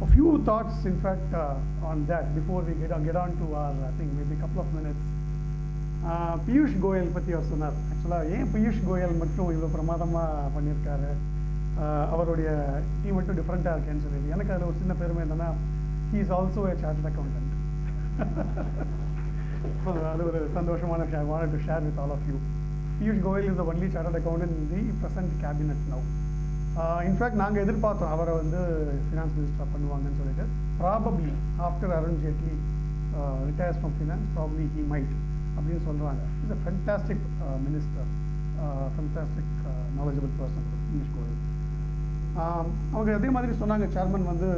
A few thoughts, in fact, on that before we get on to our, I think, maybe a couple of minutes. Piyush Goyal பற்றி அவர் சொன்னார். ஆக்சுவலாக ஏன் பியூஷ் கோயல் மட்டும் இவ்வளோ பிரமாதமாக பண்ணியிருக்காரு, அவருடைய டீம் மட்டும் டிஃப்ரெண்ட்டாக இருக்கேன்னு சொல்லிட்டு எனக்கு அதில் ஒரு சின்ன பெருமை என்னென்னா, he is also a chartered accountant. அது ஒரு சந்தோஷமான விஷயம். I wanted to share with all of you. Piyush Goyal is the only chartered accountant in the present cabinet now. In fact நாங்கள் எதிர்பார்த்தோம் அவரை வந்து ஃபினான்ஸ் மினிஸ்டராக பண்ணுவாங்கன்னு சொல்லிட்டு. Probably after Arun Jaitley retires from finance probably he might அப்படின்னு சொல்கிறாங்க. Is a fantastic minister, fantastic knowledgeable person Piyush Goyal. அவங்க அதே மாதிரி சொன்னாங்க, சேர்மன் வந்து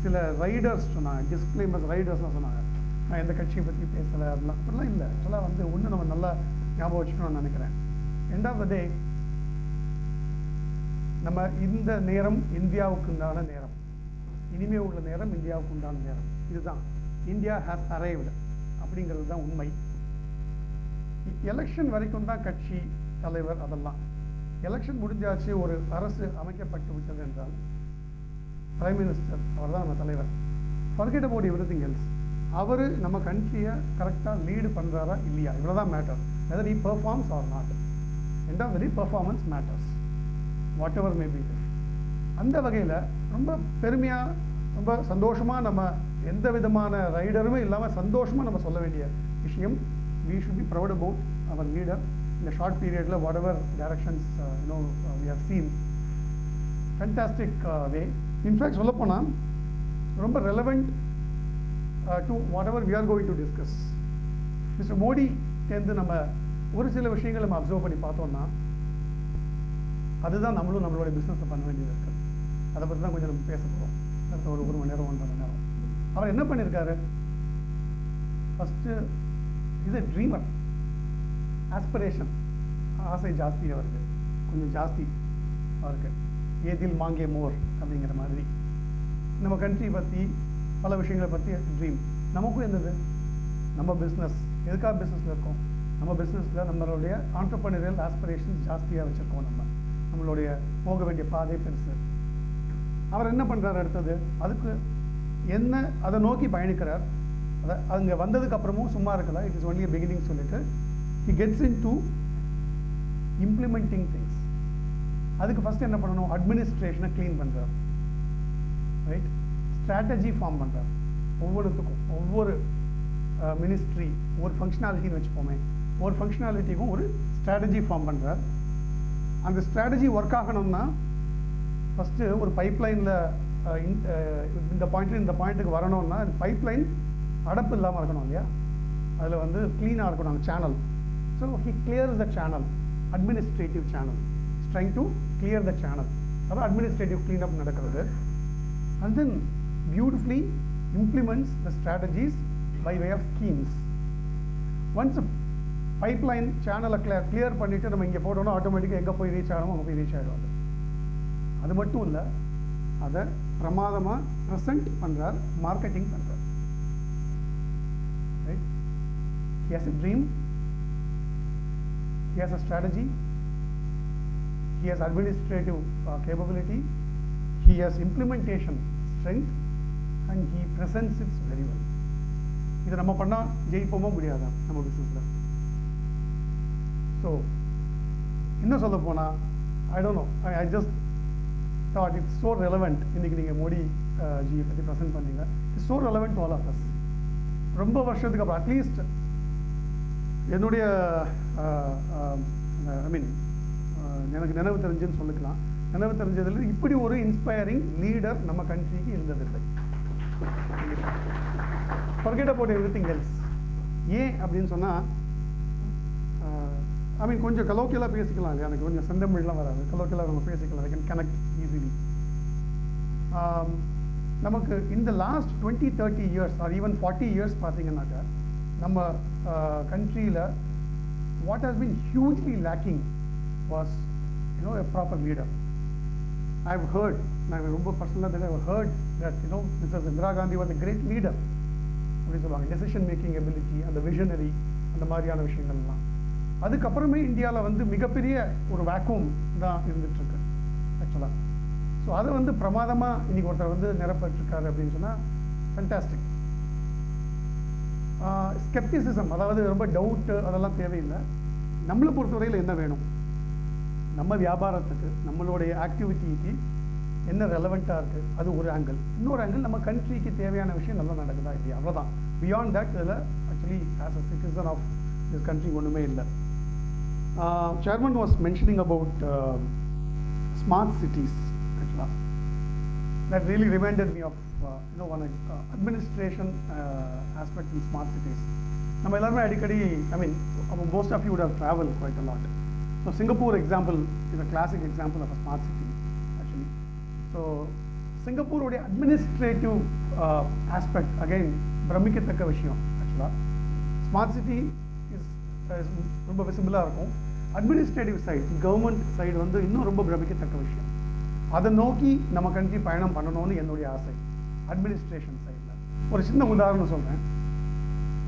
சில ரைடர்ஸ் சொன்னாங்க, டிஸ்க்ளைமர்ஸ் ரைடர்ஸ்லாம் சொன்னாங்க. நான் எந்த கட்சியை பற்றி பேசலை அப்படிலாம் இல்லை. ஆக்சுவலாக வந்து ஒன்று நம்ம நல்லா ஞாபகம் வச்சுக்கணும்னு நினைக்கிறேன். எண்ட் ஆஃப் த டே நம்ம இந்த நேரம் இந்தியாவுக்கு உண்டான நேரம், இனிமே உள்ள நேரம் இந்தியாவுக்கு உண்டான நேரம். இதுதான் இந்தியா ஹேஸ் அரைவ்டு அப்படிங்கிறது தான் உண்மை. எலெக்ஷன் வரைக்கும் தான் கட்சி தலைவர் அதெல்லாம். எலெக்ஷன் முடிஞ்சாச்சு, ஒரு அரசு அமைக்கப்பட்டு விட்டது என்றால் பிரைம் மினிஸ்டர் அவர் தான் நம்ம தலைவர். Forget about everything else. அவர் நம்ம கண்ட்ரியை கரெக்டாக லீடு பண்ணுறாரா இல்லையா, இவ்வளோதான் matter. Whether he performs or not. End of the day performance matters, whatever may be. அந்த வகையில் ரொம்ப பெருமையாக, ரொம்ப சந்தோஷமாக, நம்ம எந்த விதமான ரைடருமே இல்லாமல் சந்தோஷமாக நம்ம சொல்ல வேண்டிய விஷயம், we should be proud about our leader in a short period, whatever directions we have seen. Fantastic way. In fact, சொல்லப்போனா ரொம்ப relevant to whatever we are going to discuss. Mr. Modi தேர்ந்து நம்ம ஒரு சில விஷயங்களை நம்ம அப்சர்வ் பண்ணி பார்த்தோம்னா, அதுதான் நம்மளோட பிஸ்னஸை பண்ண வேண்டியது இருக்குது. அதை பற்றி தான் கொஞ்சம் நம்ம பேச போகிறோம் அடுத்த ஒரு மணி நேரம் 1.5 மணி நேரம். அவர் என்ன பண்ணியிருக்காரு, first is a trimmer. Aspiration, ஆசை ஜாஸ்தி அவருக்கு, கொஞ்சம் ஜாஸ்தி அவருக்கு. ஏதில் மாங்கே மோர் அப்படிங்கிற மாதிரி நம்ம கண்ட்ரி பற்றி பல விஷயங்களை பற்றி ட்ரீம். நமக்கும் என்னது, நம்ம பிஸ்னஸ், எதுக்காக பிஸ்னஸில் இருக்கோம், நம்ம பிஸ்னஸில் நம்மளுடைய ஆண்டர்ப்ரனரியல் ஆஸ்பிரேஷன்ஸ் ஜாஸ்தியாக வச்சுருக்கோம். நம்மளுடைய போக வேண்டிய பாதை பெருசு. அவர் என்ன பண்ணுறாரு அடுத்தது, அதுக்கு என்ன அதை நோக்கி பயணிக்கிறார். அதை அங்கே வந்ததுக்கு அப்புறமும் சும்மா இருக்கல, இட் இஸ் ஒன்லி பிகினிங் சொல்லிட்டு he gets into implementing things. அதுக்கு ஃபஸ்ட் என்ன பண்ணணும், அட்மினிஸ்ட்ரேஷனை க்ளீன் பண்ணுறார், ரைட். ஸ்ட்ராட்டஜி ஃபார்ம் பண்ணுறார். ஒவ்வொருத்துக்கும், ஒவ்வொரு மினிஸ்ட்ரி, ஒரு ஃபங்க்ஷனாலிட்டின்னு வச்சுப்போமே, ஒரு ஃபங்க்ஷனாலிட்டிக்கும் ஒரு ஸ்ட்ராட்டஜி ஃபார்ம் பண்ணுறார். அந்த ஸ்ட்ராட்டஜி ஒர்க் ஆகணும்னா ஃபஸ்ட்டு ஒரு பைப்லைனில் இந்த பாயிண்ட்டில் இந்த பாயிண்ட்டுக்கு வரணும்னா அந்த பைப்லைன் அடப்பு இல்லாமல் இருக்கணும் இல்லையா, அதில் வந்து க்ளீனாக இருக்கணும் அந்த channel. So he clears the channel, administrative channel, is trying to clear the channel. அதான் அட்மினிஸ்ட்ரேட்டிவ் க்ளீனப் நடக்கிறது. And then beautifully implements the strategies by way of schemes. Once pipeline சேனலை கிளியர் பண்ணிவிட்டு நம்ம இங்கே போட்டோம்னா ஆட்டோமேட்டிக்காக எங்கே போய் ரீச் ஆகணும் அங்கே போய் ரீச் ஆகிடும். அது மட்டும் இல்லை, அதை பிரமாதமாக ப்ரெசென்ட் பண்ணுறார், மார்க்கெட்டிங் பண்ணுறார், right. He has a dream, he has a strategy, he has administrative capability, he has implementation strength, and he presents it very well. இதை நம்ம பண்ணால் ஜெயிப்போமோ முடியாதா நம்ம பிஸ்னஸில்? ஸோ இன்னும் சொல்ல போனால், I don't know, I just thought it's so relevant. இன்றைக்கி நீங்கள் மோடி ஜியை பற்றி ப்ரெசென்ட் பண்ணீங்க. It's so relevant to all of us. ரொம்ப வருஷத்துக்கு அப்புறம் அட்லீஸ்ட் என்னுடைய ஐ மீன் எனக்கு நினைவு தெரிஞ்சுன்னு சொல்லிக்கலாம். நினைவு தெரிஞ்சதில் இப்படி ஒரு இன்ஸ்பைரிங் லீடர் நம்ம கண்ட்ரிக்கு இருந்ததில்லை. Forget about everything else. ஏன் அப்படின்னு சொன்னால், ஐ மீன் கொஞ்சம் கலோக்கியலாக பேசிக்கலாம் இல்லையா, எனக்கு கொஞ்சம் செந்தமிழ்லாம் வராது, கலோக்கியலாக நம்ம பேசிக்கலாம், ஐ கேன் கனெக்ட் ஈஸிலி. நமக்கு இந்த last 20-30 years R even 40 years பார்த்தீங்கன்னாக்கா நம்ம கண்ட்ரியில் what has been hugely lacking was a proper leader. I have heard, நான் ரொம்ப பர்சனலாக I have heard that Mrs. Indira Gandhi was a great leader அப்படின்னு சொல்லுவாங்க. டெசிஷன் மேக்கிங் எபிலிட்டி, அந்த visionary, அந்த மாதிரியான விஷயங்கள்லாம். அதுக்கப்புறமே இந்தியாவில் வந்து மிகப்பெரிய ஒரு வேக்கூம் தான் இருந்துகிட்ருக்கு ஆக்சுவலாக. ஸோ அதை வந்து பிரமாதமாக இன்றைக்கி ஒருத்தர் வந்து நிரப்பட்டிருக்காரு அப்படின்னு சொன்னால் ஃபென்டாஸ்டிக். ஸ்கெப்டிசிசம், அதாவது ரொம்ப டவுட்டு அதெல்லாம் தேவையில்லை. நம்மளை பொறுத்தவரையில் என்ன வேணும், நம்ம வியாபாரத்துக்கு நம்மளுடைய ஆக்டிவிட்டிக்கு என்ன ரெலவெண்ட்டாக இருக்குது, அது ஒரு ஆங்கிள். இன்னொரு ஆங்கிள், நம்ம கண்ட்ரிக்கு தேவையான விஷயம் நல்லா நடக்குதா இல்லையா, அவ்வளோதான். பியாண்ட் தட் இதில் actually as a citizen of this country ஒன்றுமே இல்லை. Chairman was mentioning about smart cities. ஆக்சுவலாக that really reminded me of one administration aspect in smart cities. நம்ம எல்லாருமே அடிக்கடி, I mean, most of you would have traveled quite a lot. So Singapore example is a classic example of a smart city actually. So Singapore உடைய administrative aspect again பிரமிக்கத்தக்க விஷயம். ஆக்சுவலாக smart city is ரொம்ப விசிபிளாக இருக்கும். Administrative side, government side வந்து இன்னும் ரொம்ப பிரமிக்கத்தக்க விஷயம். அதை நோக்கி நம்ம கண்ட்ரி பயணம் பண்ணணும்னு என்னுடைய ஆசை. அட்மினிஸ்ட்ரேஷன் சைடில் ஒரு சின்ன உதாரணம் சொல்கிறேன்.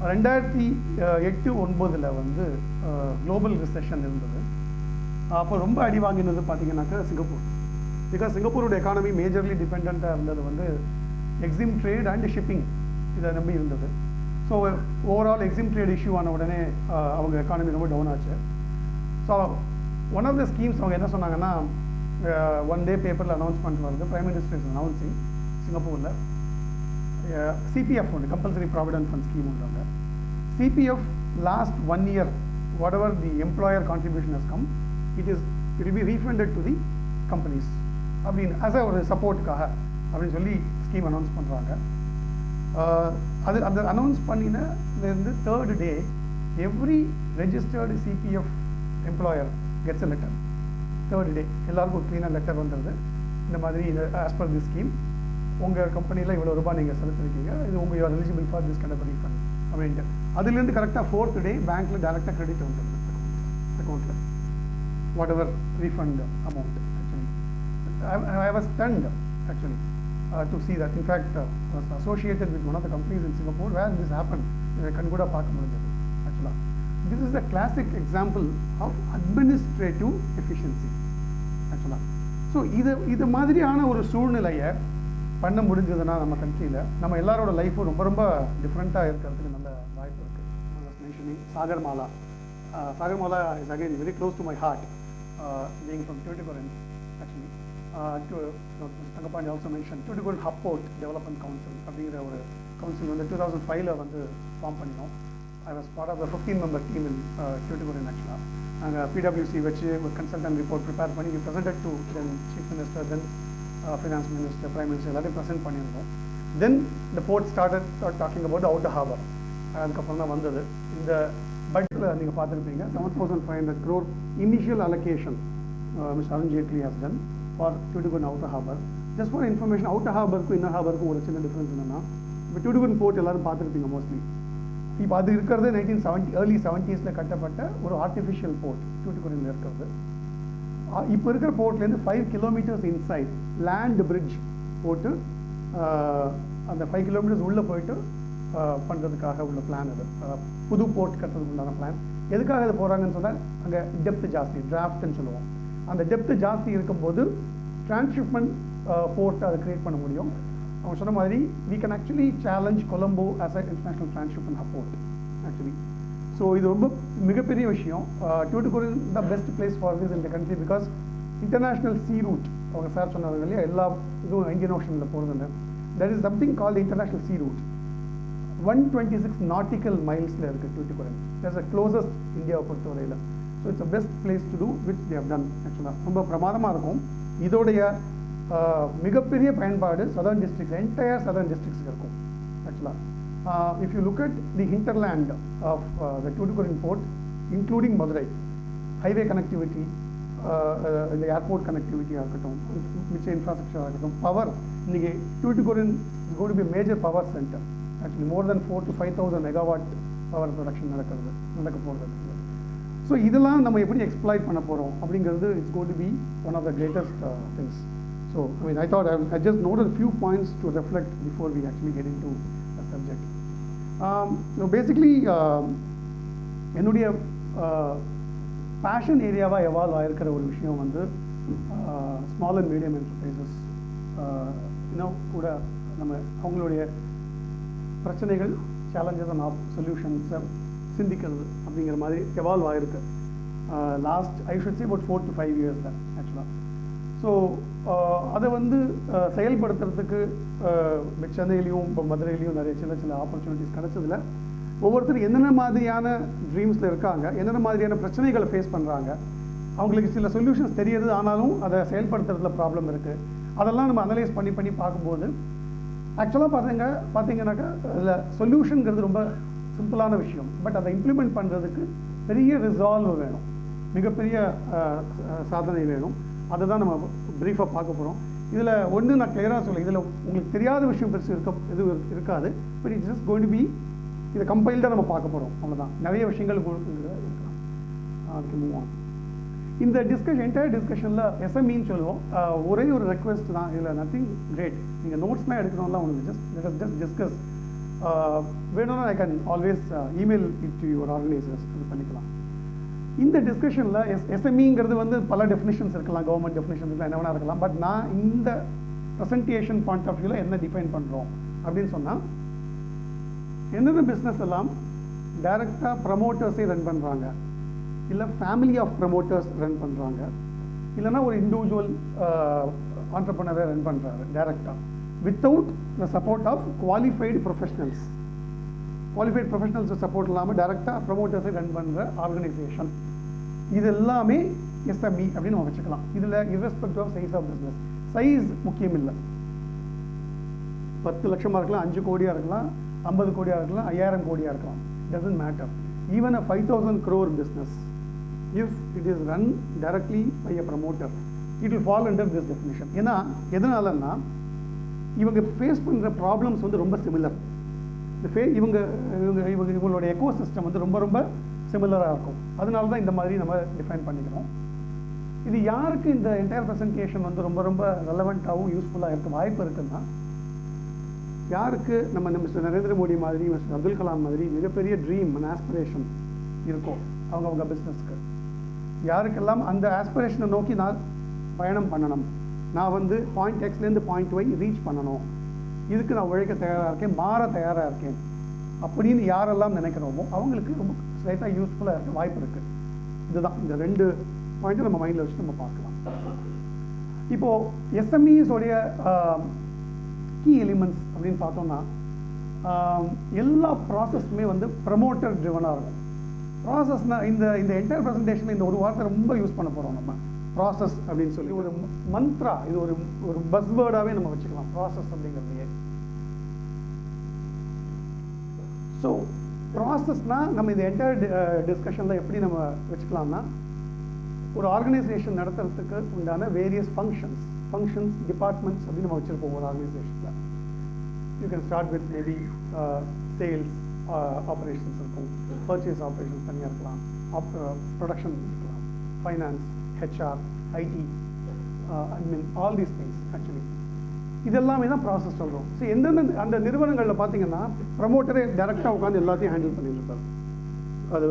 2008-09 வந்து குளோபல் ரிசெஷன் இருந்தது. அப்போ ரொம்ப அடி வாங்கினது பார்த்தீங்கன்னாக்கா சிங்கப்பூர். பிகாஸ் சிங்கப்பூரோட எக்கானமி மேஜர்லி டிபெண்ட்டாக இருந்தது வந்து எக்ஸிம் ட்ரேட் அண்ட் ஷிப்பிங், இதை நம்பி இருந்தது. So overall EXIM trade issue ஆன உடனே அவங்க எக்கானமி ரொம்ப டவுன் ஆச்சு. So one of the schemes அவங்க என்ன சொன்னாங்கன்னா, ஒன் டே பேப்பரில் அனௌன்ஸ்மெண்ட் வருது, பிரைம் மினிஸ்டர் இஸ் அனௌன்சிங் சிங்கப்பூரில் சிபிஎஃப் ஒன்று, கம்பல்சரி ப்ராவிடென்ட் ஃபண்ட் ஸ்கீம் உண்டாங்க. CPF last 1 year whatever the employer contribution has come, it will be refunded to the companies அப்படின்னு as a ஒரு சப்போர்ட்டுக்காக அப்படின்னு சொல்லி ஸ்கீம் அனௌன்ஸ் பண்ணுறாங்க. அது அந்த அனௌன்ஸ் பண்ணினதுலேருந்து 3rd day every registered CPF employer gets a letter. 3rd day எல்லாருக்கும் ஒரு க்ளீனாக லெட்டர் வந்துடுது. இந்த மாதிரி ஆஸ் பர் தி ஸ்கீம் உங்கள் கம்பெனியில் இவ்வளோ ரூபாய் நீங்கள் செலுத்திருக்கீங்க, இது உங்கள் you're eligible for this kind of refund அப்படின்ட்டு. அதுலேருந்து கரெக்டாக 4th day பேங்க்கில் டேரெக்டாக கிரெடிட் வந்துடுது அக்கௌண்ட்டில், what ever refund amount. Actually I was stunned actually to see that. In fact, I was associated with one of the companies in Singapore where this happened. கண் கூட பார்க்க முடிஞ்சது. Actually, this is a classic example of administrative efficiency. Actually, so இது மாதிரியான ஒரு சூழ்நிலையை பண்ண முடிஞ்சதுன்னா நம்ம கண்ட்ரியில் நம்ம எல்லாரோட லைஃப்பும் ரொம்ப ரொம்ப டிஃப்ரெண்ட்டாக இருக்கிறதுக்கு நல்ல வாய்ப்பு இருக்குது. Mentioning Sagarmala. Sagarmala is again very close to my heart, being from Tuticorin actually. Tangapani also mentioned Tuticorin Hub Port Development Council அப்படிங்கிற ஒரு கவுன்சில் வந்து 2005 வந்து ஃபார்ம் பண்ணினோம். I was part of the 15-member team in Tuticorin actually. நாங்கள் PwC வச்சு ஒரு consultant report prepare பண்ணி we presented to then Chief Minister, then Finance Minister, Prime Minister எல்லாத்தையும் ப்ரெசென்ட் பண்ணியிருந்தோம். Then the port started talking about the outer harbour. அதுக்கப்புறம் தான் வந்தது. இந்த பட்ஜெட்டில் நீங்கள் பார்த்துருப்பீங்க 7,500 crore initial allocation Mr. Arun Jaitley has done for Tuticorin outer harbour. Just for information, outer harbour-க்கும் inner harbour-க்கும் ஒரு சின்ன டிஃப்ரென்ஸ் என்னன்னா, இப்போ Tuticorin port எல்லாரும் பார்த்துருப்பீங்க மோஸ்ட்லி. இப்போ அது இருக்கிறது 1970 early 70s கட்டப்பட்ட ஒரு ஆர்டிஃபிஷியல் போர்ட் Tuticorin இருக்கிறது. இப்போ இருக்கிற போர்ட்லேருந்து 5 kilometers இன்சைட் லேண்ட் பிரிட்ஜ் போட்டு அந்த 5 kilometers உள்ளே போயிட்டு பண்ணுறதுக்காக உள்ள பிளான் அது. புது போர்ட் கட்டுறதுக்கு உண்டான பிளான். எதுக்காக அது போகிறாங்கன்னு சொன்னால், அங்கே டெப்த் ஜாஸ்தி, டிராஃப்ட்னு சொல்லுவோம். அந்த டெப்த் ஜாஸ்தி இருக்கும்போது டிரான்ஸ்ஷிப்மெண்ட் போர்ட் அதை க்ரியேட் பண்ண முடியும். அவங்க சொன்ன மாதிரி we can actually challenge Colombo as an international transshipment hub port actually. So இது ரொம்ப மிகப்பெரிய விஷயம். Tuticorin the best place for this in the country because international sea route, அவங்க சார் சொன்னாங்க இல்லையா, எல்லா இதுவும் இந்தியன் ஓஷனில் போகிறதுன்னு. there is something called international sea route. 126 nautical milesல இருக்குது Tuticorin. that's the closest இந்தியாவை பொறுத்தவரையில். So it's a best place to do which they have done actually. ரொம்ப பிரமாதமாக இருக்கும். இதோடைய மிகப்பெரிய பயன்பாடு சதர்ன் டிஸ்ட்ரிக்ட், என்டையர் சதர்ன் டிஸ்ட்ரிக்ட்ஸுக்கு இருக்கும் ஆக்சுவலாக. if you look at the hinterland of the Tuticorin port, including Madurai, highway connectivity, the airport connectivity ஆகட்டும், மிச்ச இன்ஃப்ராஸ்ட்ரக்சர் ஆகட்டும், பவர், இன்றைக்கி Tuticorin is going to be a major power center. Actually more than 4,000 to 5,000 megawatt power production நடக்க போகிறது. So இதெல்லாம் நம்ம எப்படி exploit பண்ண போகிறோம் அப்படிங்கிறது it's going to be one of the greatest things. So I mean I thought I just noted a few points to reflect before we actually get into the subject. Basically என்னுடைய fashion ஏரியாவாக evolve ஆகிருக்கிற ஒரு விஷயம் வந்து small and medium enterprises இன்னும் கூட நம்ம அவங்களுடைய பிரச்சனைகள் challenges and சொல்யூஷன்ஸை சிந்திக்கிறது அப்படிங்கிற மாதிரி எவால்வ் ஆகிருக்கு last I should say about 4 to 5 years தான் ஆக்சுவலாக. ஸோ அதை வந்து செயல்படுத்துறதுக்கு சென்னையிலையும் இப்போ மதுரையிலையும் நிறைய சில ஆப்பர்ச்சுனிட்டிஸ் கிடச்சதில் ஒவ்வொருத்தரும் என்னென்ன மாதிரியான ட்ரீம்ஸில் இருக்காங்க, என்னென்ன மாதிரியான பிரச்சனைகளை ஃபேஸ் பண்ணுறாங்க, அவங்களுக்கு சில சொல்யூஷன்ஸ் தெரியுது, ஆனாலும் அதை செயல்படுத்துறதுல ப்ராப்ளம் இருக்குது. அதெல்லாம் நம்ம அனலைஸ் பண்ணி பார்க்கும்போது ஆக்சுவலாக பார்த்தீங்கன்னாக்கா அதில் சொல்யூஷனுங்கிறது ரொம்ப சிம்பிளான விஷயம். பட் அதை இம்ப்ளிமெண்ட் பண்ணுறதுக்கு பெரிய ரிசால்வ் வேணும், மிகப்பெரிய சாதனை வேணும். அதை தான் நம்ம ப்ரீஃபாக பார்க்க போகிறோம். இதில் ஒன்று நான் கிளியராக சொல்ல, இதில் உங்களுக்கு தெரியாத விஷயம் பெருசு எதுவும் இருக்காது. But it's just going to be இதை கம்பைல்டாக நம்ம பார்க்க போகிறோம், அவ்வளோதான். நிறைய விஷயங்கள் இருக்கலாம். அதுக்கு மூவ் ஆன். இந்த என்டையர் டிஸ்கஷனில் எஸ்எம்இன்னு சொல்லுவோம். ஒரே ஒரு ரெக்வெஸ்ட் தான், இதில் நத்திங் கிரேட். நீங்கள் நோட்ஸ்லாம் எடுக்கணும்லாம் உங்களுக்கு ஜஸ்ட் டிஸ்கஸ் வேணும்னா I can always email it to your organisers, இது பண்ணிக்கலாம். இந்த டிஸ்கஷனில் எஸ்எம்இங்கிறது வந்து பல டெஃபினிஷன்ஸ் இருக்கலாம், கவர்மெண்ட் டெஃபினிஷன்ஸ் இருக்கலாம், என்ன வேணா இருக்கலாம். பட் நான் இந்த ப்ரெசன்டேஷன் பாயிண்ட் ஆஃப் வியூவில் என்ன டிஃபைன் பண்ணுறோம் அப்படின்னு சொன்னால், என்னென்ன பிஸ்னஸ் எல்லாம் டைரெக்டாக ப்ரமோட்டர்ஸே ரன் பண்ணுறாங்க, இல்லை ஃபேமிலி ஆஃப் ப்ரமோட்டர்ஸ் ரன் பண்ணுறாங்க, இல்லைனா ஒரு இண்டிவிஜுவல் ஆண்டர்ப்ரனரை ரன் பண்ணுறாரு டைரெக்டாக without the support of qualified professionals. Qualified professionals support இல்லாமல் டைரெக்டாக ப்ரமோட்டர்ஸை ரன் பண்ணுற ஆர்கனைசேஷன், இது எல்லாமே எஸ்எம்இ அப்படின்னு நம்ம வச்சுக்கலாம். இதில் irrespective of size of business, size முக்கியம் இல்லை. 10 லட்சமாக இருக்கலாம், 5 கோடியாக இருக்கலாம், 50 கோடியாக இருக்கலாம், 5000 கோடியாக இருக்கலாம், doesn't matter. Even a 5,000 crore business, if it is run directly by a promoter, it will fall under this definition. ஏன்னா எதனாலன்னா இவங்க ஃபேஸ் பண்ணுற ப்ராப்ளம்ஸ் வந்து ரொம்ப சிமிலர். இவங்களுடைய எக்கோ சிஸ்டம் வந்து ரொம்ப ரொம்ப சிமிலராக இருக்கும். அதனால தான் இந்த மாதிரி நம்ம டிஃபைன் பண்ணிக்கிறோம். இது யாருக்கு இந்த என்டையர் ப்ரெசன்டேஷன் வந்து ரொம்ப ரொம்ப ரெலவெண்ட்டாகவும் யூஸ்ஃபுல்லாக இருக்க வாய்ப்பு இருக்குன்னா, யாருக்கு நம்ம மிஸ்டர் நரேந்திர மோடி மாதிரி, மிஸ்டர் அப்துல் கலாம் மாதிரி மிகப்பெரிய ட்ரீம் அண்ட் ஆஸ்பிரேஷன் இருக்கும் அவங்க பிஸ்னஸ்க்கு, யாருக்கெல்லாம் அந்த ஆஸ்பிரேஷனை நோக்கி நான் பயணம் பண்ணணும், நான் வந்து பாயிண்ட் எக்ஸ்லேருந்து பாயிண்ட் ஒய் ரீச் பண்ணணும், இதுக்கு நான் உழைக்க தயாராக இருக்கேன், மாற தயாராக இருக்கேன் அப்படின்னு யாரெல்லாம் நினைக்கிறோமோ அவங்களுக்கு ரொம்ப ஸ்லைட்டாக யூஸ்ஃபுல்லாக இருக்க வாய்ப்பு இருக்குது. இதுதான் இந்த 2 பாயிண்ட்டும் நம்ம மைண்டில் வச்சு நம்ம பார்க்கலாம். இப்போது எஸ்எம்இஸோடைய கீ எலிமெண்ட்ஸ் அப்படின்னு பார்த்தோம்னா, எல்லா ப்ராசஸுமே வந்து ப்ரமோட்டர் ட்ரிவனாக இருக்கும். ப்ராசஸ்னால் இந்த என்டையர் ப்ரெசன்டேஷனில் இந்த ஒரு வார்த்தை ரொம்ப யூஸ் பண்ண போகிறோம் நம்ம, ப்ராசஸ் அப்படின்னு சொல்லி ஒரு மந்த்ரா, இது ஒரு பஸ்வேர்டாகவே நம்ம வச்சுக்கலாம் ப்ராசஸ் அப்படிங்கிறதையே. ஸோ ப்ராசஸ்னால் நம்ம இந்த என்டையர் டிஸ்கஷனில் எப்படி நம்ம வச்சுக்கலாம்னா, ஒரு ஆர்கனைசேஷன் நடத்துறதுக்கு உண்டான வேரியஸ் ஃபங்க்ஷன்ஸ் டிபார்ட்மெண்ட்ஸ் அப்படின்னு நம்ம வச்சுருப்போம் ஒரு ஆர்கனைசேஷனில். You can start with maybe sales operations இருக்கும், பர்ச்சேஸ் ஆப்ரேஷன்ஸ் தனியாக இருக்கலாம், ப்ரொடக்ஷன் இருக்கலாம், finance, HR, IT, admin, all these things actually. இதெல்லாமே தான் ப்ராசஸ் சொல்கிறோம். ஸோ எந்தெந்த அந்த நிறுவனங்களில் பார்த்தீங்கன்னா ப்ரமோட்டரே டைரெக்டாக உட்காந்து எல்லாத்தையும் ஹேண்டில் பண்ணிட்டு இருப்பார். அது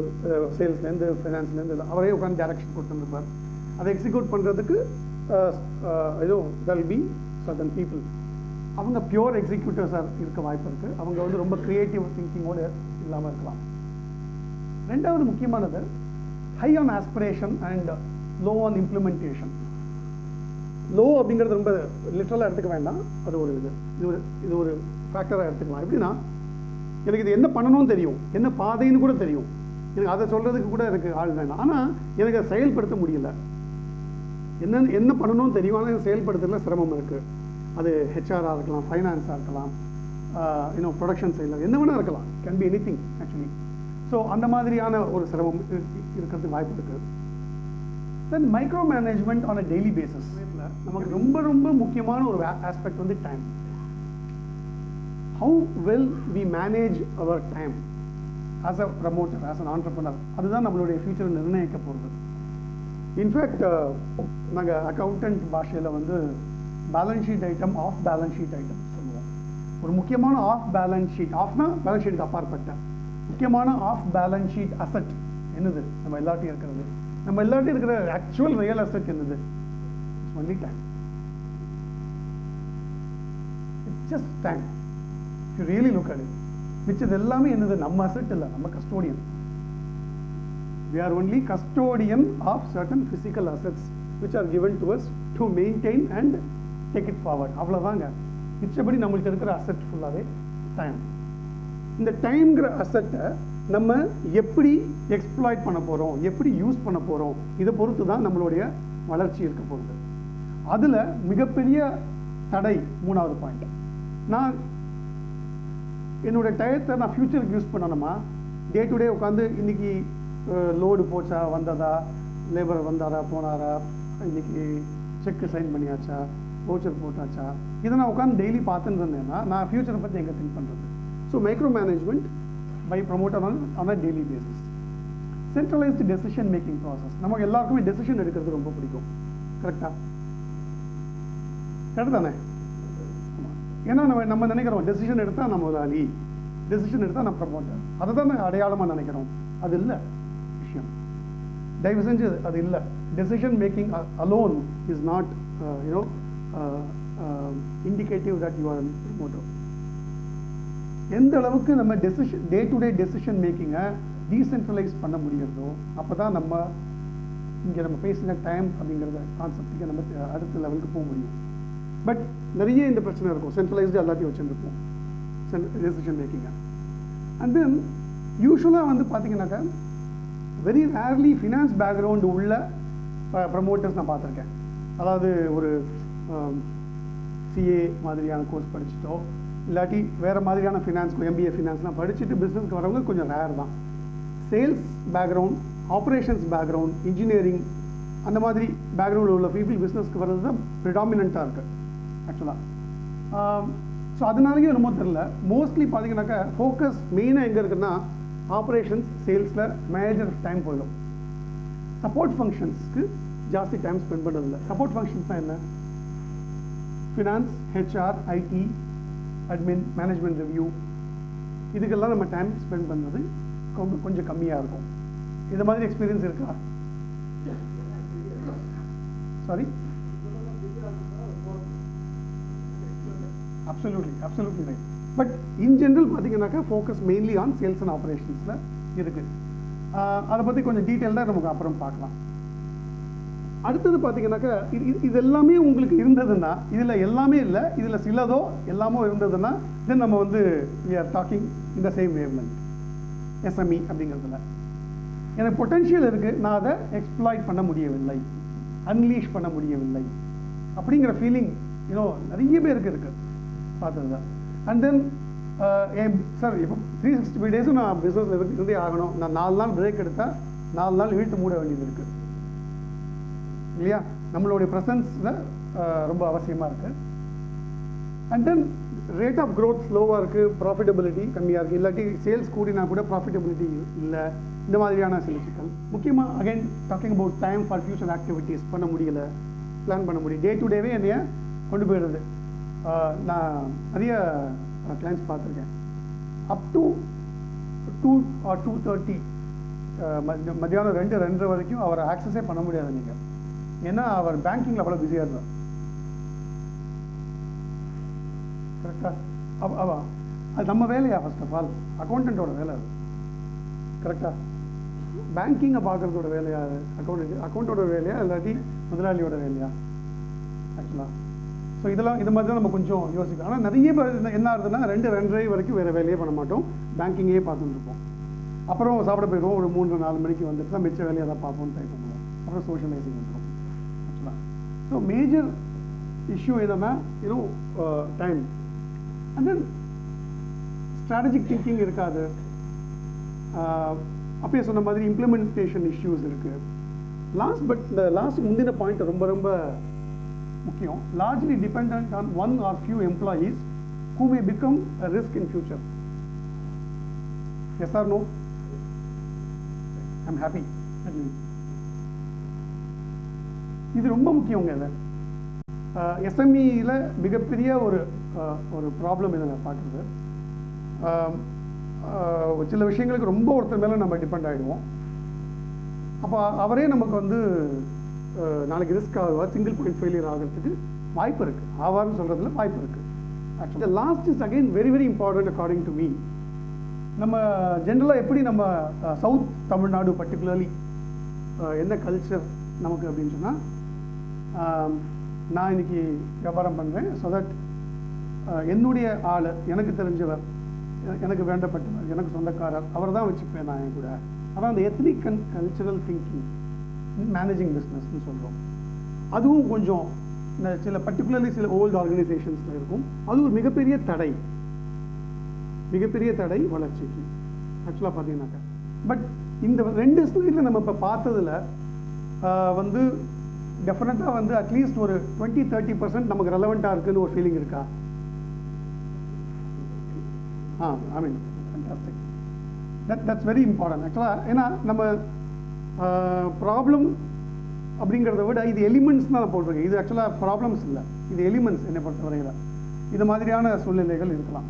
சேல்ஸ்லேருந்து ஃபைனான்ஸ்லேருந்து அவரே உட்காந்து டைரக்ஷன் கொடுத்துருப்பார். அதை எக்ஸிக்யூட் பண்ணுறதுக்கு ஏதோ there'll be certain people, அவங்க பியூர் எக்ஸிக்யூட்டிவ்ஸாக இருக்க வாய்ப்பு இருக்குது. அவங்க வந்து ரொம்ப க்ரியேட்டிவ் திங்கிங்கோடு இல்லாமல் இருக்கலாம். ரெண்டாவது முக்கியமானது high on aspiration and low on implementation. Low அப்படிங்கிறது ரொம்ப லிட்ரலாக எடுத்துக்க வேண்டாம், அது ஒரு இது ஒரு ஃபேக்டராக எடுத்துக்கலாம். எப்படின்னா, எனக்கு இது என்ன பண்ணணும்னு தெரியும், என்ன பாதைன்னு கூட தெரியும், எனக்கு அதை சொல்கிறதுக்கு கூட எனக்கு ஆள் வேண்டாம், ஆனால் எனக்கு அதை செயல்படுத்த முடியல. என்ன பண்ணணும்னு தெரியும், ஆனால் எனக்கு செயல்படுத்துறதுல சிரமம் இருக்குது. அது ஹெச்ஆராக இருக்கலாம், ஃபைனான்ஸாக இருக்கலாம், இன்னும் ப்ரொடக்ஷன் சைடில் என்ன வேணால் இருக்கலாம், can be anything actually. So அந்த மாதிரியான ஒரு சிரமம் இருக்கிறதுக்கு வாய்ப்பு இருக்குது. Then micro management on a daily basis. நமக்கு ரொம்ப ரொம்ப முக்கியமான ஒரு ஆஸ்பெக்ட் வந்து time. How well we manage our time as a promoter, as an entrepreneur, அதுதான் நம்மளுடைய ஃபியூச்சரை நிர்ணயிக்க போகிறது. இன்ஃபேக்ட் நாங்கள் அக்கௌண்டன்ட் பாஷையில் வந்து balance sheet item, off balance sheet item சொல்லுவோம். ஒரு முக்கியமான ஆஃப் பேலன்ஸ் ஷீட், ஆஃப்னா பேலன்ஸ் ஷீட்டுக்கு அப்பாற்பட்ட முக்கியமான ஆஃப் பேலன்ஸ் ஷீட் அசெட் என்னது, நம்ம எல்லாத்தையும் இருக்கிறது, நம்ம எல்லாத்தையும் இருக்கிற ஆக்சுவல் ரியல் அசெட் என்னது, it's only time. just time. If you really look at it, மிச்சது எல்லாமே என்னது, நம்ம அசெட் இல்லை, நம்ம custodian. We are only custodian of certain physical assets which are given to us to maintain and take it forward. அவ்வளோதாங்க. மிச்சபடி நம்மள்கிட்ட இருக்கிற asset ஃபுல்லாகவே time. இந்த டைம்ங்கிற அசெட்டை நம்ம எப்படி எக்ஸ்ப்ளாய்ட் பண்ண போகிறோம், எப்படி யூஸ் பண்ண போகிறோம், இதை பொறுத்து தான் நம்மளுடைய வளர்ச்சி இருக்க போகுது. அதில் மிகப்பெரிய தடை 3வது பாயிண்ட். நான் என்னுடைய டயத்தை நான் ஃப்யூச்சருக்கு யூஸ் பண்ணணுமா, டே டு டே உட்காந்து இன்னைக்கு லோடு போச்சா, வந்ததா, லேபர் வந்தாரா, போனாரா, இன்னைக்கு செக்கு சைன் பண்ணியாச்சா, வவுச்சர் போட்டாச்சா, இதை நான் உட்காந்து டெய்லி பார்த்துன்னு இருந்தேன்னா நான் ஃப்யூச்சரை பற்றி எங்கே திங்க் பண்ணுறது? So micro management by promoter on a daily basis. Centralised decision making process. நமக்கு எல்லாருக்குமே டெசிஷன் எடுக்கிறது ரொம்ப பிடிக்கும். கரெக்டாக? கரெக்ட் தானே? ஏன்னா நம்ம நினைக்கிறோம் டெசிஷன் எடுத்தால் நம்ம முதலாளி, டெசிஷன் எடுத்தால் நம்ம ப்ரமோட்டர், அதை தான் அடையாளமாக நினைக்கிறோம். அது இல்லை விஷயம். தயவு செஞ்சு அது இல்லை. Decision making alone is not indicative that you are promoter. எந்த அளவுக்கு நம்ம decision, day to day decision மேக்கிங்கை டீசென்ட்ரலைஸ் பண்ண முடிகிறதோ அப்போ தான் நம்ம இங்கே நம்ம பேசின டைம் அப்படிங்கிறத கான்செப்டுக்கு நம்ம அடுத்த லெவலுக்கு போக முடியும். பட் நிறைய இந்த பிரச்சனை இருக்கும். சென்ட்ரலைஸ்டு எல்லாத்தையும் வச்சுருப்போம் டெசிஷன் மேக்கிங்கை. அண்ட் தென் யூஸ்வலாக வந்து பார்த்தீங்கன்னாக்கா வெரி ரேர்லி ஃபினான்ஸ் பேக்ரவுண்டு உள்ள ப்ரமோட்டர்ஸ் நான் பார்த்துருக்கேன். அதாவது ஒரு சிஏ மாதிரியான கோர்ஸ் படிச்சுட்டோ இல்லாட்டி வேறு மாதிரியான ஃபினான்ஸ், எம்பிஏ ஃபினான்ஸ்லாம் படிச்சுட்டு பிஸ்னஸ்க்கு வரவங்க கொஞ்சம் ரேர் தான். Sales background, operations background, engineering அந்த மாதிரி பேக்ரவுண்டில் உள்ள பீப்புள் பிஸ்னஸ்க்கு வர்றது தான் ப்ரிடாமினண்ட்டாக இருக்குது ஆக்சுவலாக. ஸோ அதனாலேயும் என்னமோ தெரில, மோஸ்ட்லி பார்த்தீங்கன்னாக்கா ஃபோக்கஸ் மெயினாக எங்கே இருக்குன்னா ஆப்ரேஷன்ஸ், சேல்ஸில் மேஜர் டைம் போயிடும். சப்போர்ட் ஃபங்க்ஷன்ஸ்க்கு ஜாஸ்தி டைம் ஸ்பெண்ட் பண்ணுறதில்ல. சப்போர்ட் ஃபங்க்ஷன்ஸ் தான் என்ன? Finance, HR, IT, admin, management review, இதுக்கெல்லாம் நம்ம டைம் ஸ்பெண்ட் பண்ணுறது கொஞ்சம் கம்மியாக இருக்கும். இது மாதிரி எக்ஸ்பீரியன்ஸ் இருக்கா? Sorry, absolutely right. But in general பார்த்தீங்கன்னாக்கா focus mainly on sales and ஆப்ரேஷன்ஸில் இருக்குது. அதை பற்றி கொஞ்சம் டீட்டெயில்டாக நமக்கு அப்புறம் பார்க்கலாம். அடுத்தது பார்த்தீங்கன்னாக்கா இது எல்லாமே உங்களுக்கு இருந்ததுன்னா, இதில் எல்லாமே இல்லை, இதில் சிலதோ எல்லாமோ இருந்ததுன்னா தென் நம்ம வந்து we are talking in the same wavelength. SME அப்படிங்கிறதுல எனக்கு பொட்டென்ஷியல் இருக்குது, நான் அதை எக்ஸ்ப்ளாய்ட் பண்ண முடியவில்லை, அன்லீஷ் பண்ண முடியவில்லை அப்படிங்கிற ஃபீலிங் நிறைய பேருக்கு இருக்குது பார்த்தது தான். அண்ட் தென் சார் இப்போ 365 டேஸும் நான் பிஸ்னஸில் இருந்தே ஆகணும், நான் 4 நாள் பிரேக் எடுத்தால் 4 நாள் வீட்டு மூட வேண்டியது இருக்குது இல்லையா? நம்மளுடைய ப்ரெசன்ஸில் ரொம்ப அவசியமாக இருக்குது. And then rate of growth ஸ்லோவாக இருக்குது, ப்ராஃபிட்டபிலிட்டி கம்மியாக இருக்குது, இல்லாட்டி சேல்ஸ் கூடினா கூட ப்ராஃபிட்டபிலிட்டி இல்லை, இந்த மாதிரியான சில சிக்கல். முக்கியமாக again talking about time for future activities பண்ண முடியலை, பிளான் பண்ண முடியும். டே டு டேவே என்னைய கொண்டு போயிடுது. நான் நிறைய கிளைண்ட்ஸ் பார்த்துருக்கேன். அப் டு 2 or 2:30 மத்தியானம் 2-2:30 வரைக்கும் அவரை ஆக்சஸே பண்ண முடியாது நீங்கள். ஏன்னா அவர் பேங்கிங்கில் அவ்வளோ பிஸியாக இருந்தார். கரெக்டாக? அது நம்ம வேலையா? ஃபர்ஸ்ட் ஆஃப் ஆல் அக்கௌண்டண்ட்டோட வேலை அது. கரெக்டாக? பேங்கிங்கை பார்க்குறதோட வேலையா அது? அக்கௌண்ட்டோட வேலையா இல்லாட்டி முதலாளியோட வேலையா ஆக்சுவலாக? ஸோ இதெல்லாம் இது மாதிரி தான் நம்ம கொஞ்சம் யோசிக்கலாம். ஆனால் நிறைய பேர் என்ன ஆகுதுன்னா 2-2:30 வரைக்கும் வேறு வேலையே பண்ண மாட்டோம், பேங்கிங்கே பார்த்துட்டு இருப்போம். அப்புறம் சாப்பிட போயிடுவோம், ஒரு 3-4 மணிக்கு வந்துட்டு தான் மிச்ச வேலையை தான் பார்ப்போம்னு ட்ரை பண்ணுவோம். அப்புறம் சோஷியலைசிங் இருக்கும் ஆக்சுவலாக. ஸோ மேஜர் இஷ்யூ என்னன்னா time. And then strategic thinking இருக்காது. அப்பயே சொன்ன மாதிரி இம்ப்ளிமெண்டேஷன் இஷ்யூஸ் இருக்குது. லாஸ்ட் முந்தின பாயிண்ட் ரொம்ப ரொம்ப முக்கியம். Largely dependent on 1 or few employees who may become a risk in future. Yes or no? I'm happy. இது ரொம்ப முக்கியங்க. இல்லை எஸ்எம்இயில் மிகப்பெரிய ஒரு ப்ராப்ளம் இதை நான் பார்க்குறது. சில விஷயங்களுக்கு ரொம்ப ஒருத்தர் மேலே நம்ம டிபெண்ட் ஆகிடுவோம். அப்போ அவரே நமக்கு வந்து நாளைக்கு ரிஸ்க் ஆகுவார், சிங்கிள் பாயிண்ட் ஃபெயிலியர் ஆகிறதுக்கு வாய்ப்பு இருக்குது. ஆவார்னு சொல்கிறதுல வாய்ப்பு இருக்குது. Actually, the last is again very very important according to me. நம்ம ஜென்ரலாக எப்படி நம்ம சவுத் தமிழ்நாடு பர்டிகுலர்லி என்ன கல்ச்சர் நமக்கு அப்படின்னு சொன்னால், நான் இன்னைக்கு வியாபாரம் பண்ணுறேன். ஸோ தட் என்னுடைய ஆள், எனக்கு தெரிஞ்சவர், எனக்கு வேண்டப்பட்டவர், எனக்கு சொந்தக்காரர், அவர் தான் வச்சுப்பேன் நான் என் கூட. அதான் அந்த ethnic and cultural thinking managing பிஸ்னஸ்ன்னு சொல்கிறோம். அதுவும் கொஞ்சம் இந்த சில பர்டிகுலர்லி சில ஓல்டு ஆர்கனைசேஷன்ஸில் இருக்கும். அது ஒரு மிகப்பெரிய தடை வளர்ச்சிக்கு ஆக்சுவலாக பார்த்தீங்கன்னாக்கா. பட் இந்த 2 ஸ்லைடில் நம்ம இப்போ பார்த்ததில் வந்து டெஃபினட்டாக வந்து அட்லீஸ்ட் ஒரு 20-30% நமக்கு ரெலவெண்ட்டாக இருக்குன்னு ஒரு ஃபீலிங் இருக்கா? ஐ மீன் ஃபேண்டாஸ்டிக். தட்ஸ் வெரி இம்பார்ட்டன்ட் ஆக்சுவலாக. ஏன்னா நம்ம ப்ராப்ளம் அப்படிங்கிறத விட இது எலிமெண்ட்ஸ் தான் நான் போட்டிருக்கேன். இது ஆக்சுவலாக ப்ராப்ளம்ஸ் இல்லை, இது எலிமெண்ட்ஸ் என்னை பொறுத்தவரையில். இது மாதிரியான சூழ்நிலைகள் இருக்கலாம்.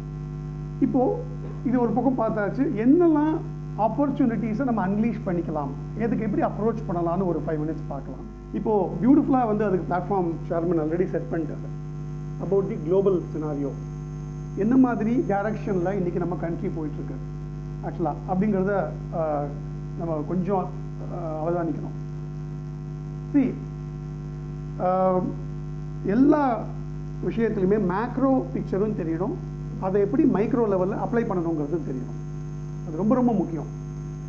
இப்போது இது ஒரு பக்கம் பார்த்தாச்சு. என்னெல்லாம் ஆப்பர்ச்சுனிட்டிஸை நம்ம அன்லீஷ் பண்ணிக்கலாம், எதுக்கு எப்படி அப்ரோச் பண்ணலான்னு ஒரு 5 minutes பார்க்கலாம். இப்போது பியூட்டிஃபுல்லாக வந்து அதுக்கு பிளாட்ஃபார்ம் சேர்மன் ஆல்ரெடி செட் பண்ணிட்டாரு. அபவுட் தி குளோபல் சினாரியோ, என்ன மாதிரி டைரக்ஷனில் இன்றைக்கி நம்ம கண்ட்ரி போயிட்டுருக்கு ஆக்சுவலாக அப்படிங்கிறத நம்ம கொஞ்சம் அவதானிக்கணும். எல்லா விஷயத்துலையுமே மேக்ரோ பிக்சரும் தெரியணும், அதை எப்படி மைக்ரோ லெவலில் அப்ளை பண்ணணுங்கிறது தெரியணும். அது ரொம்ப ரொம்ப முக்கியம்.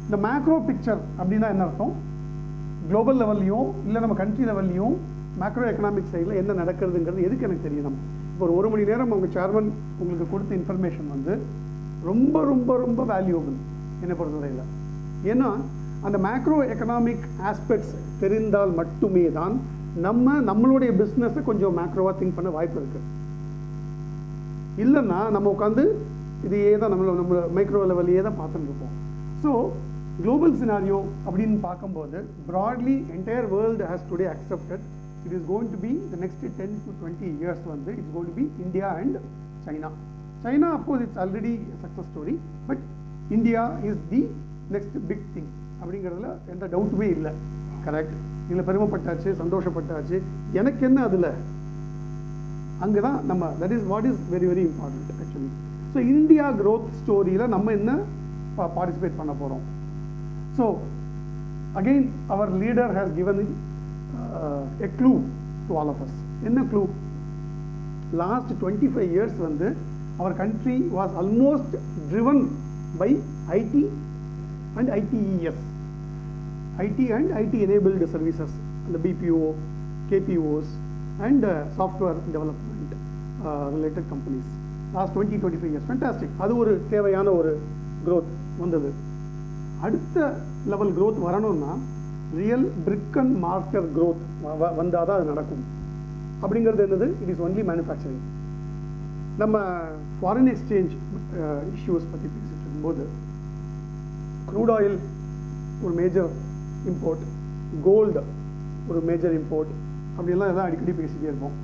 இந்த மேக்ரோ பிக்சர் அப்படின்னா என்ன அர்த்தம்? குளோபல் லெவல்லையும் இல்லை நம்ம கண்ட்ரி லெவல்லையும் மேக்ரோ எக்கனாமிக் சைடில் என்ன நடக்கிறதுங்கிறது எதுக்கு எனக்கு தெரியணும். இப்போ ஒரு 1 மணி நேரம் அவங்க சேர்மன் உங்களுக்கு கொடுத்த இன்ஃபர்மேஷன் வந்து ரொம்ப ரொம்ப ரொம்ப வேல்யூபிள் என்னை பொறுத்தவரையில். ஏன்னா அந்த மேக்ரோ எக்கனாமிக் ஆஸ்பெக்ட்ஸ் தெரிந்தால் மட்டுமே தான் நம்மளுடைய பிஸ்னஸை கொஞ்சம் மேக்ரோவாக திங்க் பண்ண வாய்ப்பு இருக்குது. இல்லைன்னா நம்ம உட்காந்து இதையே தான் நம்ம மைக்ரோ லெவல்லையே தான் பார்த்துட்டு இருப்போம். ஸோ குளோபல் சினாரியோ அப்படின்னு பார்க்கும்போது broadly entire world has today accepted it is going to be the next 10 to 20 years வந்து it's going to be India and China. Of course it's already success story, but India is the next big thing அப்படிங்கிறதுல எந்த டவுட்டுமே இல்லை. Correct. இதில் பெருமைப்பட்டாச்சு, சந்தோஷப்பட்டாச்சு. எனக்கு என்ன அதில்? அங்கே தான் நம்ம that is what is very very important actually. So India growth ஸ்டோரியில் நம்ம என்ன பார்ட்டிசிபேட் பண்ண போகிறோம்? So again our leader has given a clue to all of us. என்ன க்ளூ? லாஸ்ட் 25 years வந்து our country was almost driven by IT and ITES, IT and IT enabled services, the BPO, KPOs and software development related companies. Last 20-25 years, fantastic. அது ஒரு தேவையான ஒரு growth வந்தது. அடுத்த level growth வரணும்னா real brick and mortar growth வந்தால் தான் அது நடக்கும். அப்படிங்கிறது என்னது? It is only manufacturing. நம்ம ஃபாரின் எக்ஸ்சேஞ்ச் இஷ்யூஸ் பற்றி பேசிட்டு இருக்கும்போது க்ரூட் ஆயில் ஒரு மேஜர் இம்போர்ட், கோல்டு ஒரு மேஜர் இம்போர்ட், அப்படியெல்லாம் எல்லாம் அடிக்கடி பேசிகிட்டே இருப்போம்.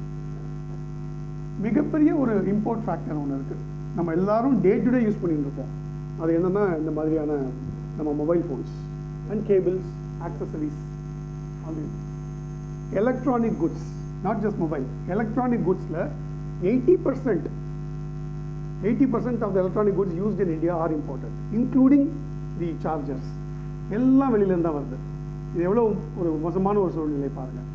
மிகப்பெரிய ஒரு இம்போர்ட் ஃபேக்டர் ஒன்று இருக்குது, நம்ம எல்லாரும் டே டு டே யூஸ் பண்ணிட்டு இருப்போம். அது என்னென்னா இந்த மாதிரியான நம்ம mobile phones and cables, accessories, அது electronic goods, not just mobile, electronic குட்ஸில் 80% of the electronic goods used in India are imported, including the chargers. எல்லாம் வெளியிலேருந்து தான் வருது. இது எவ்வளோ ஒரு மோசமான ஒரு சூழ்நிலை பாருங்கள்.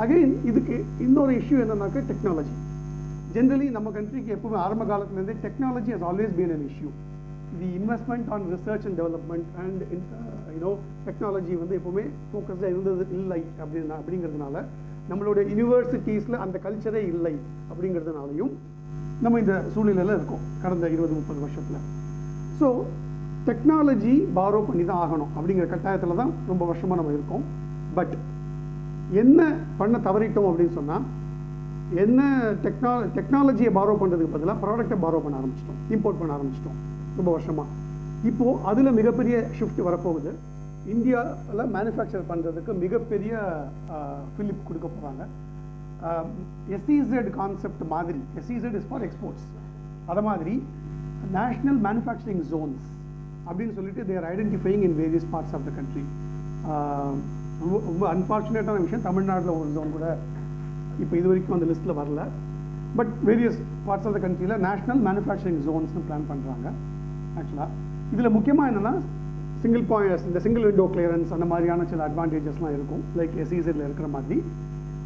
அகெயின் இதுக்கு இன்னொரு இஷ்யூ என்னன்னாக்கா டெக்னாலஜி. ஜென்ரலி நம்ம கண்ட்ரிக்கு எப்பவுமே ஆரம்ப காலத்துலேருந்தே technology has always been an issue. The investment on research and development and technology வந்து எப்போவுமே ஃபோக்கஸ்டாக இருந்தது இல்லை அப்படிங்கிறதுனால நம்மளுடைய யூனிவர்சிட்டிஸில் அந்த கல்ச்சரே இல்லை அப்படிங்கிறதுனாலையும் நம்ம இந்த சூழ்நிலையில் இருக்கோம் கடந்த 20-30 வருஷத்தில். ஸோ டெக்னாலஜி பாரோ பண்ணி தான் ஆகணும் அப்படிங்கிற கட்டாயத்தில் தான் ரொம்ப வருஷமாக நம்ம இருக்கோம். பட் என்ன பண்ண தவறிட்டோம் அப்படின்னு சொன்னால், என்ன டெக்னாலஜியை பாரோ பண்ணுறதுக்கு பதிலாக ப்ராடக்டை பாரோ பண்ண ஆரம்பிச்சிட்டோம், இம்போர்ட் பண்ண ஆரம்பிச்சிட்டோம் ரொம்ப வருஷமாக. இப்போது அதில் மிகப்பெரிய ஷிஃப்ட் வரப்போகுது. இந்தியாவில் மேனுஃபேக்சர் பண்ணுறதுக்கு மிகப்பெரிய ஃபிலிப் கொடுக்க போகிறாங்க. SEZ கான்செப்ட் மாதிரி, SEZ இஸ் ஃபார் எக்ஸ்போர்ட்ஸ், அதை மாதிரி நேஷ்னல் மேனுஃபேக்சரிங் ஜோன்ஸ் அப்படின்னு சொல்லிட்டு they're identifying in various parts of the country. ரொம்ப அன்ஃபார்ச்சுனேட்டான விஷயம், தமிழ்நாட்டில் ஒரு ஜோன் கூட இப்போ இது வரைக்கும் அந்த லிஸ்ட்டில் வரல. But various parts of the கண்ட்ரியில் நேஷ்னல் மேனுஃபேக்சரிங் ஜோன்ஸ்னு பிளான் பண்ணுறாங்க. ஆக்சுவலாக இதில் முக்கியமாக என்னென்னா சிங்கிள் பாயிண்ட்ஸ், இந்த சிங்கிள் விண்டோ கிளியரன்ஸ் அந்த மாதிரியான சில அட்வான்டேஜஸ்லாம் இருக்கும், லைக் எஸ்இசெட்டில் இருக்கிற மாதிரி.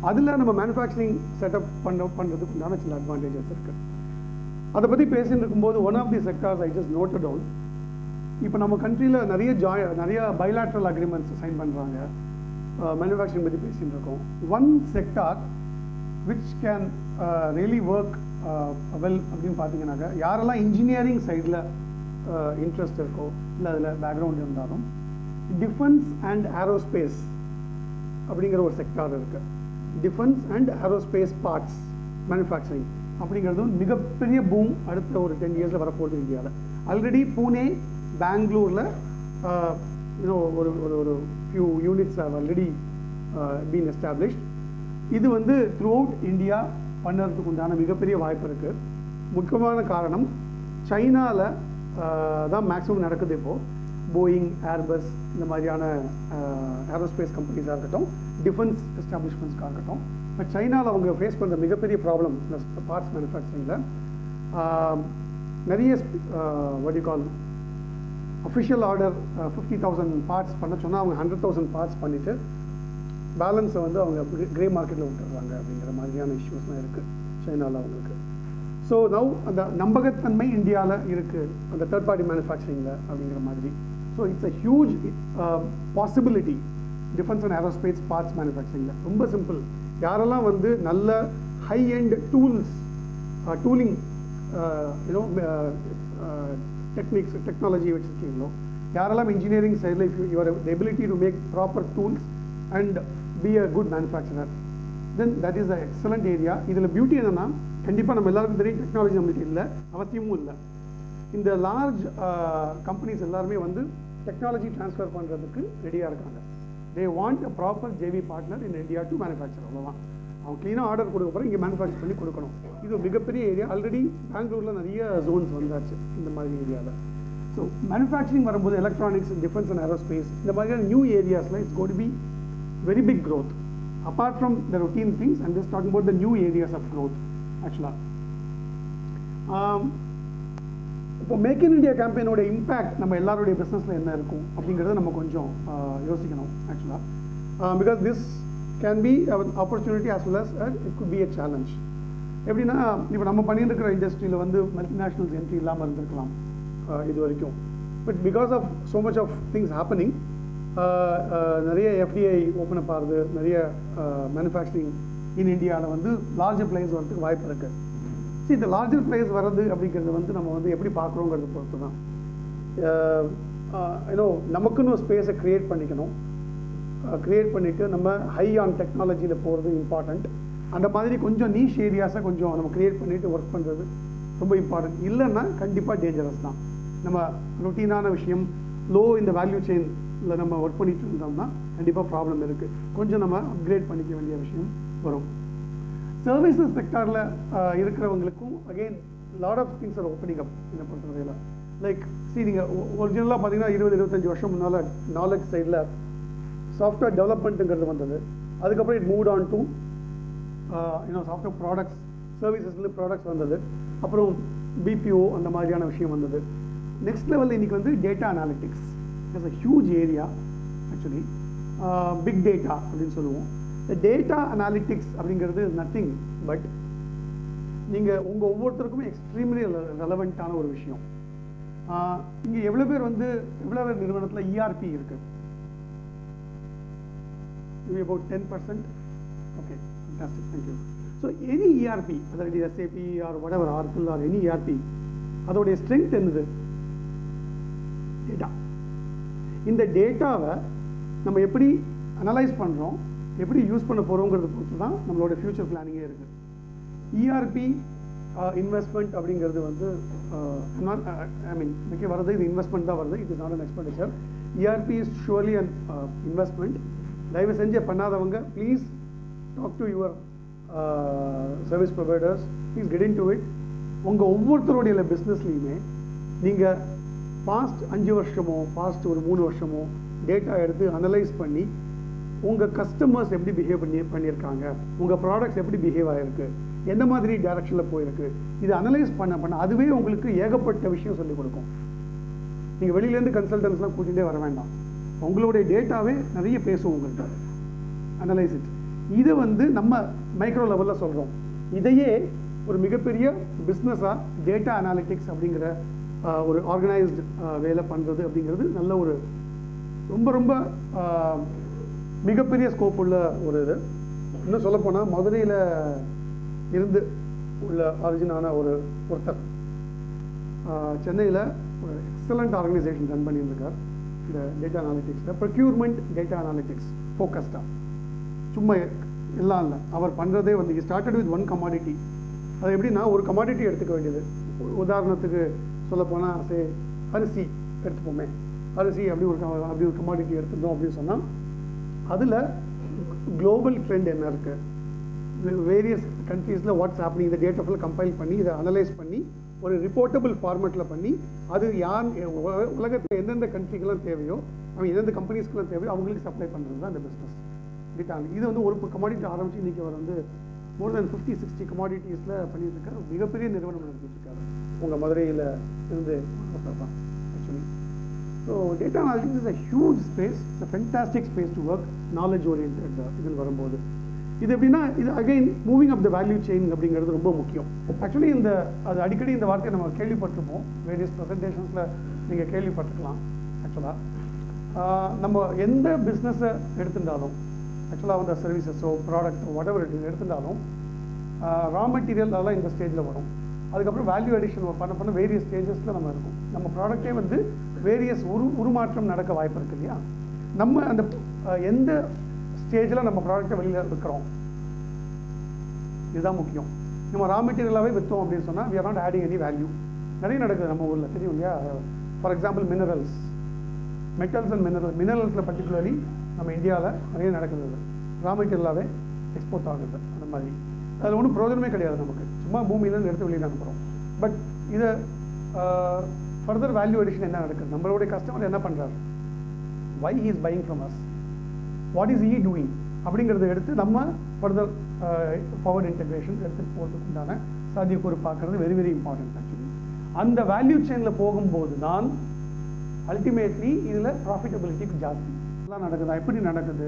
அதில் நம்ம மேனுஃபேக்சரிங் செட்டப் பண்ணுறதுக்கு உண்டான சில அட்வான்டேஜஸ் இருக்குது. அதை பற்றி பேசிட்டு இருக்கும்போது one of the sectors I just noted down. இப்போ நம்ம கண்ட்ரியில் நிறைய பைலாட்ரல் அக்ரிமெண்ட்ஸ் சைன் பண்ணுறாங்க, மேனுஃபேக்சரிங் பற்றி பேசிகிட்டு இருக்கோம். One sector which can really work well அப்படின்னு பார்த்தீங்கன்னாக்கா, யாரெல்லாம் இன்ஜினியரிங் சைடில் இன்ட்ரெஸ்ட் இருக்கோ இல்லை அதில் பேக்ரவுண்ட் இருந்தாலும், டிஃபென்ஸ் அண்ட் ஏரோஸ்பேஸ் அப்படிங்கிற ஒரு செக்டார் இருக்குது. Defence and aerospace parts manufacturing அப்படிங்கிறது மிகப்பெரிய பூம் அடுத்த ஒரு 10 இயர்ஸில் வரப்போகுது இந்தியாவில். ஆல்ரெடி பூனே, பெங்களூரில் ஒரு ஒரு few units have already been established. இது வந்து த்ரூ அவுட் இந்தியா பண்ணுறதுக்கு உண்டான மிகப்பெரிய வாய்ப்பு இருக்குது. முக்கியமான காரணம் சைனாவில் தான் மேக்ஸிமம் நடக்குது இப்போது. போயிங், ஏர்பஸ் இந்த மாதிரியான ஏரோஸ்பேஸ் கம்பெனிஸாக இருக்கட்டும், டிஃபென்ஸ் எஸ்டாப்ளிஷ்மெண்ட்ஸ்க்காக இருக்கட்டும். பட் சைனாவில் அவங்க ஃபேஸ் பண்ணுற மிகப்பெரிய ப்ராப்ளம் பார்ட்ஸ் மேனுஃபேக்சரிங்கில் நிறைய what you call official order 50,000 parts பண்ண சொன்னால் அவங்க 100,000 பார்ட்ஸ் பண்ணிவிட்டு பேலன்ஸை வந்து அவங்க கிரே மார்க்கெட்டில் விட்டுடுறாங்க அப்படிங்கிற மாதிரியான இஷ்யூஸ்லாம் இருக்குது சைனாவில் அவங்களுக்கு. ஸோ நவ் அந்த நம்பகத்தன்மை இந்தியாவில் இருக்குது அந்த தேர்ட் பார்ட்டி மேனுஃபேக்சரிங்கில் அப்படிங்கிற மாதிரி. So it's a huge possibility defence and aerospace parts மேனுஃபேக்சரிங்கில். ரொம்ப சிம்பிள். யாரெல்லாம் வந்து நல்ல high end tooling techniques, technology வச்சுருக்கீங்களோ, யாரெல்லாம் இன்ஜினியரிங் சைடில் your ability to make proper tools and be a good manufacturer, then that is a excellent area. இதில் beauty என்னென்னா, கண்டிப்பாக நம்ம எல்லாருக்கும் தெரியும் டெக்னாலஜி நம்மளுக்கு இல்லை, அவசியமும் இல்லை. இந்த லார்ஜ் கம்பெனிஸ் எல்லாருமே வந்து டெக்னாலஜி ட்ரான்ஸ்ஃபர் பண்ணுறதுக்கு ரெடியாக இருக்காங்க. They want a proper JV partner in India to manufacture. அவ்வளோதான். அவங்க க்ளீனாக ஆர்டர் கொடுக்க போகிறோம், இங்கே மேனுஃபேக்சர் பண்ணி கொடுக்கணும். இது ஒரு மிகப்பெரிய ஏரியா. ஆல்ரெடி பெங்களூரில் நிறைய ஜோன்ஸ் வந்தாச்சு இந்த மாதிரி ஏரியாவில். ஸோ மேனுஃபேக்சரிங் வரும்போது எலக்ட்ரானிக்ஸ், டிஃபென்ஸ் அண்ட் ஏரோஸ்பேஸ் இந்த மாதிரியான நியூ ஏரியாஸில் it's got to be very big growth. Apart from the routine things, I'm just talking about the new areas of growth actually. இப்போ மேக் இன் இண்டியா கேம்பெயினோட இம்பேக்ட் நம்ம எல்லாருடைய பிஸ்னஸில் என்ன இருக்கும் அப்படிங்கிறத நம்ம கொஞ்சம் யோசிக்கணும் ஆக்சுவலாக. Because this can be opportunity as well as it could be a challenge. எப்படின்னா, இப்போ நம்ம பண்ணிட்டு இருக்கிற இண்டஸ்ட்ரியில் வந்து மல்டிநேஷ்னல்ஸ் என்ட்ரி இல்லாமல் இருந்திருக்கலாம் இது வரைக்கும். But because of so much of things happening, நிறைய எஃப்டிஐ ஓப்பன் அப் ஆகுது, நிறைய மேனுஃபேக்சரிங் இன் இந்தியாவில் வந்து லார்ஜர் பிளேஸ் வரதுக்கு வாய்ப்பு இருக்குது. சரி, இந்த லார்ஜர் பிளேஸ் வர்றது அப்படிங்கிறது வந்து நம்ம வந்து எப்படி பார்க்குறோங்கிறது பொறுத்து தான். ஏன்னோ நமக்குன்னு ஸ்பேஸை க்ரியேட் பண்ணிக்கணும். க்ரியேட் பண்ணிவிட்டு நம்ம ஹை ஆன் டெக்னாலஜியில் போகிறது இம்பார்ட்டண்ட். அந்த மாதிரி கொஞ்சம் நீஷ் ஏரியாஸை கொஞ்சம் நம்ம க்ரியேட் பண்ணிவிட்டு ஒர்க் பண்ணுறது ரொம்ப இம்பார்ட்டன்ட். இல்லைன்னா கண்டிப்பாக டேஞ்சரஸ் தான். நம்ம ரொட்டீனான விஷயம் லோ இந்த வேல்யூ செயினில் நம்ம ஒர்க் பண்ணிட்டு இருந்தோம்னா கண்டிப்பாக ப்ராப்ளம் இருக்குது. கொஞ்சம் நம்ம அப்கிரேட் பண்ணிக்க வேண்டிய விஷயம் வரும். சர்வீசஸ் செக்டாரில் இருக்கிறவங்களுக்கும் again lot of things are opening up என்னை பொறுத்தவரையில். லைக் நீங்கள் ஒரிஜினலாக பார்த்தீங்கன்னா 20-25 வருஷம் முன்னால் நாலேஜ் சைடில் சாஃப்ட்வேர் டெவலப்மெண்ட்டுங்கிறது வந்தது. அதுக்கப்புறம் it moved on to software products, சர்வீசஸ்லேருந்து ப்ராடக்ட்ஸ் வந்தது. அப்புறம் பிபிஓ அந்த மாதிரியான விஷயம் வந்தது. நெக்ஸ்ட் லெவலில் இன்றைக்கி வந்து data analytics is a huge area actually. Big data அப்படின்னு சொல்லுவோம். இந்த டேட்டா அனாலிட்டிக்ஸ் அப்படிங்கிறது நத்திங் பட் நீங்கள் உங்கள் ஒவ்வொருத்தருக்குமே எக்ஸ்ட்ரீம்லி ரெலவெண்ட்டான ஒரு விஷயம். இங்கே எவ்வளோ பேர் நிறுவனத்தில் இஆர்பி இருக்குது? about 10%. Okay, fantastic, thank you. So any ERP, whether it is SAP or whatever, Oracle or any ERP, அதோடைய ஸ்ட்ரென்த் என்னது? டேட்டா. இந்த டேட்டாவை நம்ம எப்படி அனலைஸ் பண்ணுறோம், எப்படி யூஸ் பண்ண போகிறோங்கிறது பொறுத்து தான் நம்மளோட ஃபியூச்சர் பிளானிங்கே இருக்குது. இஆர்பி இன்வெஸ்ட்மெண்ட் அப்படிங்கிறது வந்து இன்னைக்கு வருது, இது இன்வெஸ்ட்மெண்ட் தான் வருது, it is not an expenditure. ERP is surely an investment. தயவு செஞ்சு பண்ணாதவங்க please talk to your service providers, please get into it. உங்கள் ஒவ்வொருத்தருடைய பிஸ்னஸ்லேயுமே நீங்கள் பாஸ்ட் 5 வருஷமோ பாஸ்ட் ஒரு 3 வருஷமோ டேட்டா எடுத்து அனலைஸ் பண்ணி உங்கள் கஸ்டமர்ஸ் எப்படி பிஹேவ் பண்ணியிருக்காங்க, உங்கள் ப்ராடக்ட்ஸ் எப்படி பிஹேவ் ஆகிருக்கு, எந்த மாதிரி டைரக்ஷனில் போயிருக்கு, இது அனலைஸ் பண்ண அதுவே உங்களுக்கு ஏகப்பட்ட விஷயம் சொல்லிக் கொடுக்கும். நீங்கள் வெளியிலேருந்து கன்சல்டன்ஸ்லாம் கூட்டிகிட்டே வர வேண்டாம், உங்களுடைய டேட்டாவே நிறைய பேசும் உங்கள்கிட்ட. Analyse it. இதை வந்து நம்ம மைக்ரோ லெவலில் சொல்கிறோம். இதையே ஒரு மிகப்பெரிய பிஸ்னஸாக டேட்டா அனாலிட்டிக்ஸ் அப்படிங்கிற ஒரு ஆர்கனைஸ்டு வேலை பண்ணுறது அப்படிங்கிறது நல்ல ஒரு ரொம்ப ரொம்ப மிகப்பெரிய ஸ்கோப் உள்ள ஒரு இது. இன்னும் சொல்லப்போனால் மதுரையில் இருந்து உள்ள ஆரிஜினான ஒருத்தர் சென்னையில் ஒரு எக்ஸலண்ட் ஆர்கனைசேஷன் ரன் பண்ணியிருக்கார். இந்த டேட்டா அனாலிட்டிக்ஸில் ப்ரொக்யூர்மெண்ட் டேட்டா அனாலிட்டிக்ஸ் ஃபோக்கஸ்டாக, சும்மா எல்லாம் இல்லை. அவர் பண்ணுறதே வந்து ஸ்டார்டட் வித் ஒன் கமாடிட்டி. அது எப்படின்னா, ஒரு கமாடிட்டி எடுத்துக்க வேண்டியது. உதாரணத்துக்கு சொல்லப்போனால் அரிசி எடுத்துப்போமே, அரிசி அப்படி ஒரு கமாடிட்டி எடுத்துட்டோம் அப்படின்னு சொன்னால் அதில் குளோபல் ட்ரெண்ட் என்ன இருக்குது, வேரியஸ் கண்ட்ரீஸில் வாட்ஸ் ஹேப்பனிங், இந்த டேட்டா ஃபுல்லாக கம்பைல் பண்ணி இதை அனலைஸ் பண்ணி ஒரு ரிப்போர்ட்டபிள் ஃபார்மேட்டில் பண்ணி அது உலகத்தில் எந்தெந்த கண்ட்ரிக்கெல்லாம் தேவையோ, அவங்க எந்தெந்த கம்பெனிஸ்க்கெல்லாம் தேவையோ அவங்களுக்கு சப்ளை பண்ணுறது தான் இந்த பிஸ்னஸ் டேட்டா. இது வந்து ஒரு கமாடிட்டி ஆரம்பித்து இன்றைக்கி அவர் வந்து மோர் தென் 50-60 கமாடிட்டிஸில் பண்ணிட்டு இருக்காரு. மிகப்பெரிய நிறுவனம் நடத்திட்டு இருக்காரு. உங்கள் மதுரையில் இருந்து ஒருத்தர் தான் actually. So data analytics is a huge space, it's a fantastic space to work, knowledge orient இதில் வரும்போது. இது எப்படின்னா, இது again moving up the value chain அப்படிங்கிறது ரொம்ப முக்கியம். ஆக்சுவலி அது அடிக்கடி இந்த வார்த்தையை நம்ம கேள்விப்பட்டிருப்போம், வேரியஸ் ப்ரெசன்டேஷன்ஸில் நீங்கள் கேள்விப்பட்டிருக்கலாம். ஆக்சுவலாக நம்ம எந்த பிஸ்னஸை எடுத்துட்டாலும், ஆக்சுவலாக வந்து சர்வீசஸோ ப்ராடக்ட்டோ வாட்எவர் இட் எடுத்துட்டாலும் ரா மெட்டீரியல் அதெல்லாம் இந்த ஸ்டேஜில் வரும். அதுக்கப்புறம் வேல்யூ அடிஷன் பண்ண வேரியஸ் ஸ்டேஜஸில் நம்ம இருக்கும். நம்ம ப்ராடக்டே வந்து வேரியஸ் உருமாற்றம் நடக்க வாய்ப்பு இருக்குது இல்லையா. நம்ம அந்த எந்த ஸ்டேஜில் நம்ம ப்ராடக்டை வெளியில் விற்கிறோம், இதுதான் முக்கியம். நம்ம ரா மெட்டீரியலாகவே விற்றோம் அப்படின்னு சொன்னால் we are not adding any value. நிறைய நடக்குது நம்ம ஊரில், தெரியும் இல்லையா. For example minerals, metals and மினரல்ஸில் பர்டிகுலர்லி நம்ம இந்தியாவில் நிறைய நடக்குது. ரா மெட்டீரியலாகவே எக்ஸ்போர்ட் ஆகுது. அந்த மாதிரி அதில் ஒன்றும் பிரயோஜனமே கிடையாது நமக்கு, சும்மா பூமியிலேருந்து எடுத்து வெளியில் அனுப்புகிறோம். பட் இதை ஃபர்தர் வேல்யூ அடிஷன் என்ன நடக்குது, நம்மளுடைய கஸ்டமர் என்ன பண்ணுறாரு, why he is buying from us, what is he doing அப்படிங்கிறத எடுத்து நம்ம ஃபர்தர் ஃபார்வர்ட் இன்டெகிரேஷன் எடுத்துகிட்டு போகிறதுக்கு உண்டான சாத்தியக்கூறு பார்க்குறது வெரி வெரி இம்பார்ட்டன்ட். ஆக்சுவலி அந்த வேல்யூ செயினில் போகும்போது தான் அல்டிமேட்லி இதில் ப்ராஃபிட்டபிலிட்டிக்கு ஜாஸ்தி எல்லாம் நடக்குதா, எப்படி நடக்குது,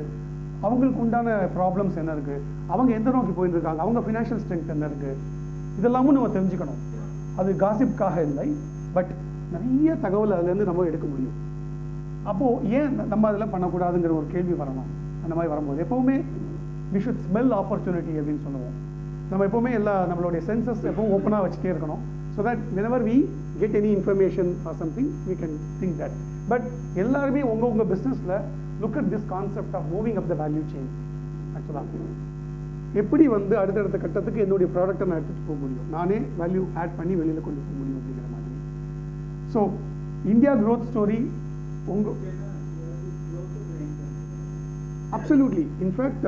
அவங்களுக்கு உண்டான ப்ராப்ளம்ஸ் என்ன இருக்குது, அவங்க எந்த நோக்கி போயிட்டு இருக்காங்க, அவங்க ஃபினான்ஷியல் ஸ்ட்ரென்த் என்ன இருக்குது, இதெல்லாமும் நம்ம தெரிஞ்சுக்கணும். அது காசிப்காக இல்லை, பட் நிறைய தகவல் அதுலேருந்து நம்ம எடுக்க முடியும். அப்போது ஏன் நம்ம அதெல்லாம் பண்ணக்கூடாதுங்கிற ஒரு கேள்வி வரணும். அந்த மாதிரி வரும்போது எப்போவுமே we should smell opportunity அப்படின்னு சொல்லுவோம். நம்ம எப்போவுமே நம்மளுடைய சென்சஸ் எப்பவும் ஓப்பனாக வச்சுட்டே இருக்கணும். So that whenever we get any information or something we can think that. But எல்லாருமே உங்கள் பிஸ்னஸில் look at this concept of moving up the value chain. ஆக்சுவலாக எப்படி வந்து அடுத்தடுத்த கட்டத்துக்கு என்னுடைய ப்ராடக்டை நான் எடுத்துகிட்டு போக முடியும், நானே வேல்யூ ஆட் பண்ணி வெளியில் கொண்டு போக முடியும் அப்படிங்கிற மாதிரி. So India growth story absolutely. In fact,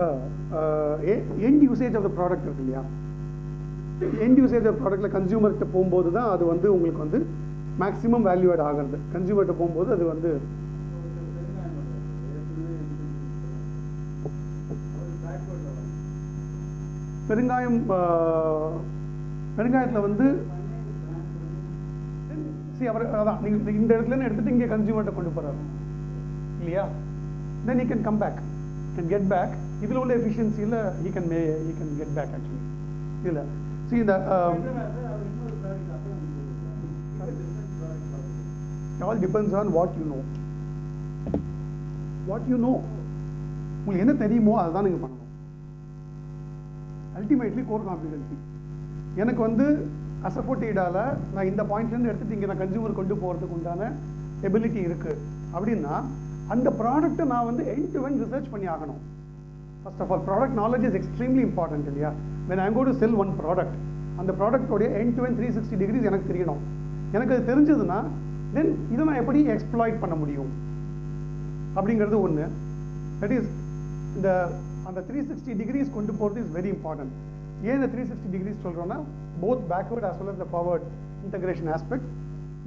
end usage of the product இருக்கு இல்லையா, end usage of the productல கன்சியூமர்கிட்ட போகும்போது தான் அது வந்து உங்களுக்கு வந்து மேக்ஸிமம் வேல்யூ ஆட் ஆகிறது. கன்சியூமர்கிட்ட போகும்போது அது வந்து பெருங்காயத்தில் வந்து அவர் அதான் நீங்கள் இந்த இடத்துல எடுத்துகிட்டு இங்கே கன்சியூமர்கிட்ட கொண்டு போகிறாரு இல்லையா, then he can come back, can get back. இதில் உள்ள எஃபிஷியன்சியில் he can get back actually. இதில் see the all depends on what you know. உங்களுக்கு என்ன தெரியுமோ அதை தான் நீங்கள் பண்ணணும். Ultimately core competency. எனக்கு வந்து அசப்போர்ட்டீடால் நான் இந்த பாயிண்ட்லேருந்து எடுத்துகிட்டு இங்கே நான் கன்சியூமர் கொண்டு போகிறதுக்கு உண்டான எபிலிட்டி இருக்குது அப்படின்னா அந்த ப்ராடக்ட்டை நான் வந்து எண்ட் டு எண்ட் ரிசர்ச் பண்ணி ஆகணும். First of all product knowledge is extremely important இல்லையா. when I go to sell one product, அந்த ப்ராடக்டோடைய எண்ட் டு எண்ட் 360 டிகிரிஸ் எனக்கு தெரியணும். எனக்கு அது தெரிஞ்சதுன்னா தென் இதை நான் எப்படி எக்ஸ்ப்ளாய்ட் பண்ண முடியும் அப்படிங்கிறது ஒன்று. தட் இஸ் அந்த 360 டிகிரிஸ் கொண்டு போகிறது இஸ் வெரி இம்பார்ட்டன்ட். ஏன் இந்த 360 டிகிரிஸ் சொல்கிறோன்னா both backward as well as the forward integration aspect.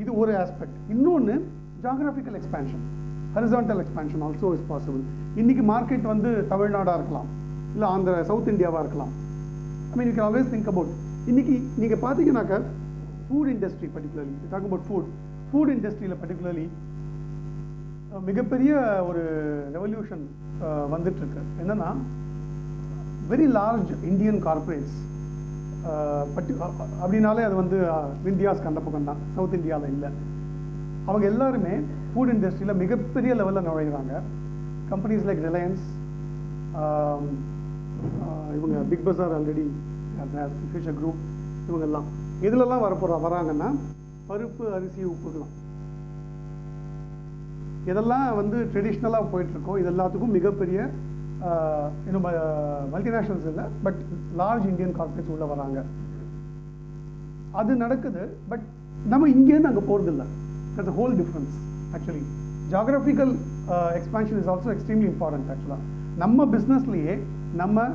இது ஒரு ஆஸ்பெக்ட். இன்னொன்று geographical expansion, horizontal expansion also is possible. இன்றைக்கி மார்க்கெட் வந்து தமிழ்நாடாக இருக்கலாம், இல்லை ஆந்திரா சவுத் இந்தியாவாக இருக்கலாம். I mean you can always think about. இன்றைக்கி நீங்கள் பார்த்தீங்கன்னாக்கா food industry particularly talk about food இண்டஸ்ட்ரியில் பர்டிகுலர்லி மிகப்பெரிய ஒரு ரெவல்யூஷன் வந்துட்டுருக்கு. என்னென்னா வெரி லார்ஜ் இந்தியன் கார்பரேட்ஸ் அப்படின்னாலே அது வந்து இந்தியாஸ்க்கு அந்த பக்கம் தான், சவுத் இந்தியாவில் இல்லை. அவங்க எல்லாருமே ஃபுட் இண்டஸ்ட்ரியில் மிகப்பெரிய லெவலில் நுழைகிறாங்க. கம்பெனிஸ் லைக் ரிலையன்ஸ், இவங்க பிக் பஸார் ஆல்ரெடி, ஃபியூச்சர் குரூப், இவங்கெல்லாம் இதிலெல்லாம் வராங்கன்னா பருப்பு, அரிசி, உப்புக்கலாம் இதெல்லாம் வந்து ட்ரெடிஷ்னலாக போயிட்டுருக்கோம். இது எல்லாத்துக்கும் மிகப்பெரிய இன்னும் மல்டிநேஷ்னல்ஸ் இல்லை, பட் லார்ஜ் இந்தியன் கார்பரேட்ஸ் உள்ளே வராங்க. அது நடக்குது. பட் நம்ம இங்கேருந்து அங்கே போகிறதில்ல. That's a whole difference actually. Geographical expansion is also extremely important actually. நம்ம பிஸ்னஸ்லேயே நம்ம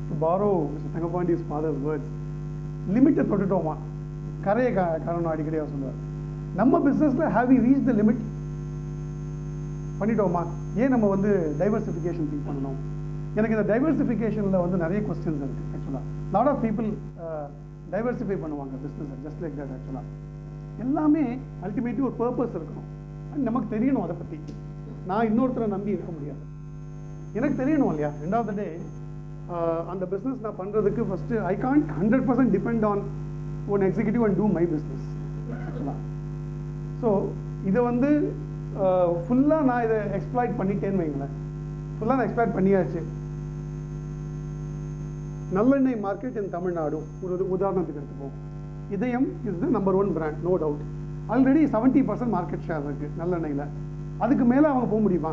to borrow Mr. Thangapandi's father's words, லிமிட்டை தொட்டுட்டோமா, கரையை காரணம் அடிக்கடியாக சொல்லுவார். நம்ம பிஸ்னஸில் have we reach the limit பண்ணிட்டோமா? ஏன் நம்ம வந்து டைவர்சிஃபிகேஷன் திங்க் பண்ணணும்? எனக்கு இந்த டைவர்சிஃபிகேஷனில் வந்து நிறைய கொஸ்டின்ஸ் இருக்குது ஆக்சுவலாக. லாட் ஆஃப் பீப்புள் டைவர்சிஃபை பண்ணுவாங்க பிஸ்னஸை ஜஸ்ட் லைக் தட். ஆக்சுவலாக எல்லாமே அல்டிமேட்லி ஒரு பர்பஸ் இருக்கணும், நமக்கு தெரியணும். அதை பற்றி நான் இன்னொருத்தரை நம்பி இருக்க முடியாது, எனக்கு தெரியணும் இல்லையா? எண்ட் ஆஃப் த டே அந்த பிஸ்னஸ் நான் பண்ணுறதுக்கு first I can't 100% depend on one executive and do my business ஆக்சுவலாக. ஸோ இதை வந்து ஃபுல்லாக நான் இதை எக்ஸ்ப்ளாய்ட் பண்ணிட்டேன்னு வைங்களேன். ஃபுல்லாக நான் எக்ஸ்ப்ளாய்ட் பண்ணியாச்சு. நல்லெண்ணெய் மார்க்கெட் இன் தமிழ்நாடு ஒரு உதாரணத்துக்கு எடுத்துப்போம். Idhayam is the number 1 brand, no doubt. Already 70% market share இருக்குது நல்லெண்ணெயில். அதுக்கு மேலே அவங்க போக முடியுமா?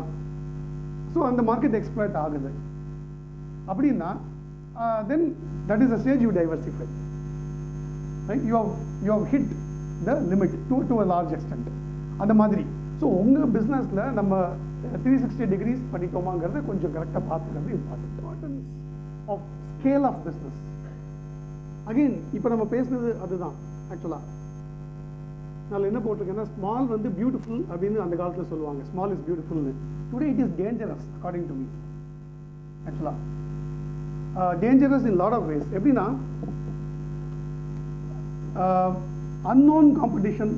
ஸோ அந்த மார்க்கெட் எக்ஸ்ப்ளாய்ட் ஆகுது அப்படின்னா then that is a stage you diversify, right? You have hit the limit to a large extent. அந்த மாதிரி. ஸோ உங்கள் பிஸ்னஸில் நம்ம 360 டிகிரிஸ் பண்ணிட்டோமாங்கிறத கொஞ்சம் கரெக்டாக பார்த்துக்கிறது importance of scale of business. Again இப்போ நம்ம பேசுனது அதுதான் ஆக்சுவலாக. நான் என்ன போட்டிருக்கேன்னா, ஸ்மால் வந்து பியூட்டிஃபுல் அப்படின்னு அந்த காலத்தில் சொல்லுவாங்க. ஸ்மால் இஸ் பியூட்டிஃபுல்னு. Today it is dangerous according to me ஆக்சுவலாக. Dangerous in lot of ways. எப்படின்னா அன்னோன் காம்படிஷன்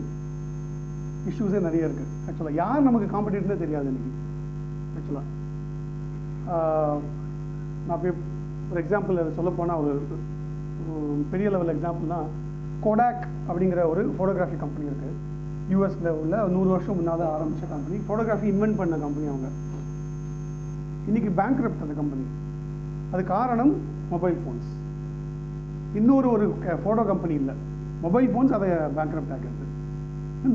இஷ்யூஸே நிறைய இருக்குது ஆக்சுவலாக. யார் நமக்கு காம்படிட்டர்னே தெரியாது இன்னைக்கு ஆக்சுவலாக. நான் போய் ஒரு எக்ஸாம்பிள் சொல்லப்போனால் ஒரு பெரிய லெவல் எக்ஸாம்பிள்னா கோடாக் அப்படிங்கிற ஒரு ஃபோட்டோகிராஃபி கம்பெனி இருக்குது. யூஎஸில் உள்ள 100 வருஷம் முன்னால் ஆரம்பித்த கம்பெனி. ஃபோட்டோகிராஃபி இன்வென்ட் பண்ண கம்பெனி அவங்க. இன்றைக்கி பேங்க்ரப்ட் அந்த கம்பெனி. அது காரணம் மொபைல் ஃபோன்ஸ். இன்னொரு ஃபோட்டோ கம்பெனி இல்லை, மொபைல் ஃபோன்ஸ் அதை பேங்க்ரப்ட் ஆகிறது.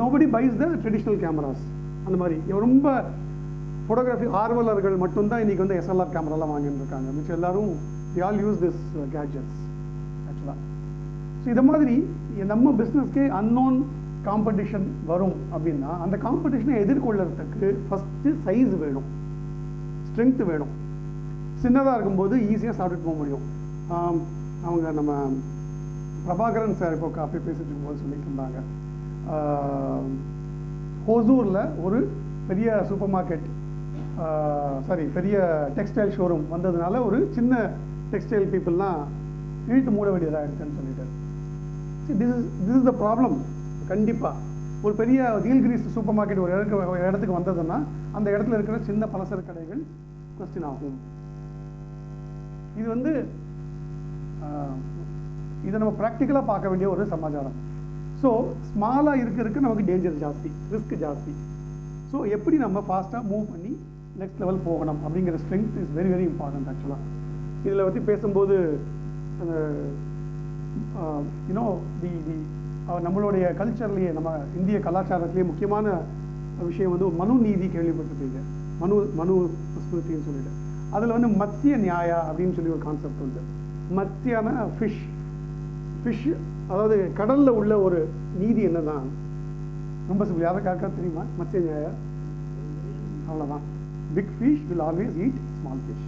Nobody buys the traditional cameras. அந்த மாதிரி ரொம்ப ஃபோட்டோகிராஃபி ஆர்வலர்கள் மட்டும்தான் இன்றைக்கி வந்து எஸ்எல்ஆர் கேமராலாம் வாங்கிட்டு இருக்காங்க. மிச்சம் எல்லாரும் they all use this gadgets ஆக்சுவலாக. ஸோ இதை மாதிரி நம்ம பிஸ்னஸ்க்கே அன்னோன் காம்படிஷன் வரும் அப்படின்னா அந்த காம்படிஷனை எதிர்கொள்ளுறதுக்கு ஃபஸ்ட்டு சைஸ் வேணும், ஸ்ட்ரென்த் வேணும். சின்னதாக இருக்கும்போது ஈஸியாக சாப்பிட்டுட்டு போக முடியும். அவங்க நம்ம பிரபாகரன் சார் இப்போ காப்பி பேசிட்டு இருக்கும்போது சொல்லிட்டு இருந்தாங்க, ஹோசூரில் ஒரு பெரிய சூப்பர் மார்க்கெட் பெரிய டெக்ஸ்டைல் ஷோரூம் வந்ததுனால ஒரு சின்ன டெக்ஸ்டைல் பீப்புளெலாம் இழுத்து மூட வேண்டியதாக இருக்குன்னு சொல்லிட்டு. This is the problem. கண்டிப்பாக ஒரு பெரிய நீல்கிரிஸ் சூப்பர் மார்க்கெட் ஒரு இடத்துக்கு வந்ததுன்னா அந்த இடத்துல இருக்கிற சின்ன பலசர கடைகள் கொஸ்டின் ஆகும். இது வந்து இதை நம்ம ப்ராக்டிக்கலாக பார்க்க வேண்டிய ஒரு சமாச்சாரம். ஸோ ஸ்மாலாக இருக்க நமக்கு டேஞ்சர் ஜாஸ்தி, ரிஸ்க் ஜாஸ்தி. ஸோ எப்படி நம்ம ஃபாஸ்ட்டாக மூவ் பண்ணி நெக்ஸ்ட் லெவல் போகணும் அப்படிங்கிற strength is very very important ஆக்சுவலாக. இதில் பற்றி பேசும்போது யூனோ நம்மளுடைய கல்ச்சர்லேயே, நம்ம இந்திய கலாச்சாரத்திலேயே முக்கியமான விஷயம் வந்து மனு நீதி கேள்விப்பட்டிருப்பீங்க. மனு ஸ்மிருதின்னு சொல்லிட்டு அதில் வந்து மத்திய நியாயா அப்படின்னு சொல்லி ஒரு கான்செப்ட் உண்டு. மத்தியான ஃபிஷ், அதாவது கடலில் உள்ள ஒரு நீதி என்னதான், ரொம்ப சிம்பிள். யாருக்காக்கா தெரியுமா மத்திய நியாயா? அவ்வளோதான். Big fish will always eat small fish.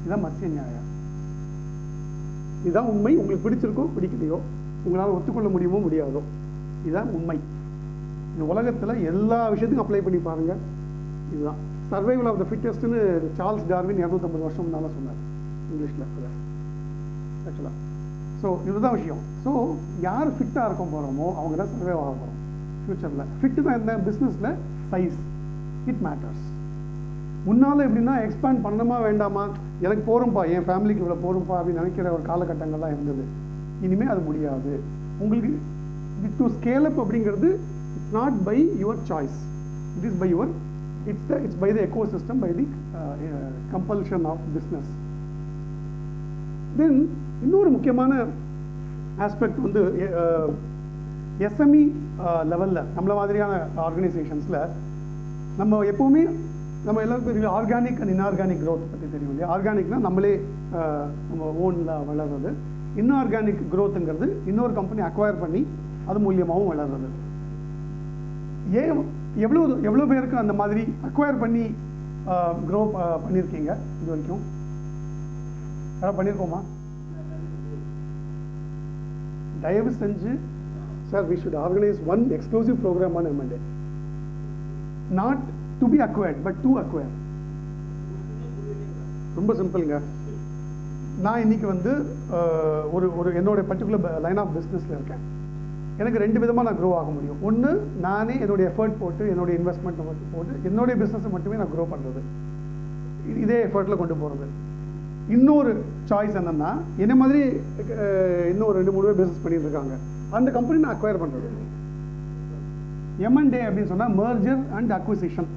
இதுதான் மத்திய நியாயா. இதுதான் உண்மை. உங்களுக்கு பிடிச்சிருக்கோ பிடிக்கலையோ, உங்களால் ஒத்துக்கொள்ள முடியுமோ முடியாதோ, இதுதான் உண்மை. இந்த உலகத்தில் எல்லா விஷயத்துக்கும் அப்ளை பண்ணி பாருங்கள். இதுதான் சர்வைவல் ஆஃப் த ஃபிட்டஸ்ட்னு சார்ல்ஸ் டார்வின் 250 வருஷம் முன்னால் சொன்னார் இங்கிலீஷில் ஆக்சுவலாக. ஸோ இதுதான் விஷயம். ஸோ யார் ஃபிட்டாக இருக்க போகிறோமோ அவங்க தான் சர்வைவ் ஆக போகிறோம் ஃப்யூச்சரில். ஃபிட்டு தான் என்ன பிஸ்னஸில் சைஸ் இட் மேட்டர்ஸ். முன்னால் எப்படின்னா எக்ஸ்பேண்ட் பண்ணணுமா வேண்டாமா, எனக்கு போகிறோம்ப்பா, என் ஃபேமிலிக்கு இவ்வளோ போகிறோம்ப்பா அப்படின்னு நினைக்கிற ஒரு காலகட்டங்கள்லாம் இருந்தது. இனிமேல் அது முடியாது. உங்களுக்கு டு ஸ்கேல் அப் அப்படிங்கிறது it's not by your choice, it is by your it's by the ecosystem, by the compulsion of business. Then இன்னொரு முக்கியமான ஆஸ்பெக்ட் வந்து எஸ்எம்இ லெவலில் நம்மள மாதிரியான ஆர்கனைசேஷன்ஸில் நம்ம எப்போவுமே நம்ம எல்லாருக்கும் தெரியும் ஆர்கானிக் அண்ட் இன்ஆர்கானிக் க்ரோத் பற்றி தெரியும் இல்லையா. ஆர்கானிக்னால் நம்மளே நம்ம ஓனில் வளர்றது, இன்ஆர்கானிக் க்ரோத்துங்கிறது இன்னொரு கம்பெனி அக்வயர் பண்ணி அது மூலியமாகவும் வளர்றது. எவ்வளோ பேருக்கு அந்த மாதிரி அக்வயர் பண்ணி க்ரோ பண்ணியிருக்கீங்க இது வரைக்கும்? யாராவது பண்ணியிருக்கோமா? தயவு செஞ்சு sir we should organize one exclusive program on M&A, not to be acquired but to acquire. ரொம்ப சிம்பிளுங்க. நான் இன்னைக்கு வந்து ஒரு என்னோட பர்டிகுலர் லைன் ஆஃப் பிஸ்னஸில் இருக்கேன். எனக்கு 2 விதமாக நான் க்ரோ ஆக முடியும். ஒன்று, நானே என்னுடைய எஃபர்ட் போட்டு என்னுடைய இன்வெஸ்ட்மெண்ட் போட்டு என்னுடைய பிஸ்னஸை மட்டுமே நான் க்ரோ பண்ணுறது, இதே எஃபர்ட்டில் கொண்டு போகிறது. இன்னொரு சாய்ஸ் என்னென்னா, என்ன மாதிரி இன்னும் 2-3 பேர் பிஸ்னஸ் பண்ணிட்டு இருக்காங்க, அந்த கம்பெனி நான் அக்வயர் பண்ணுறது. M&A அப்படின்னு சொன்னால் merger and acquisition,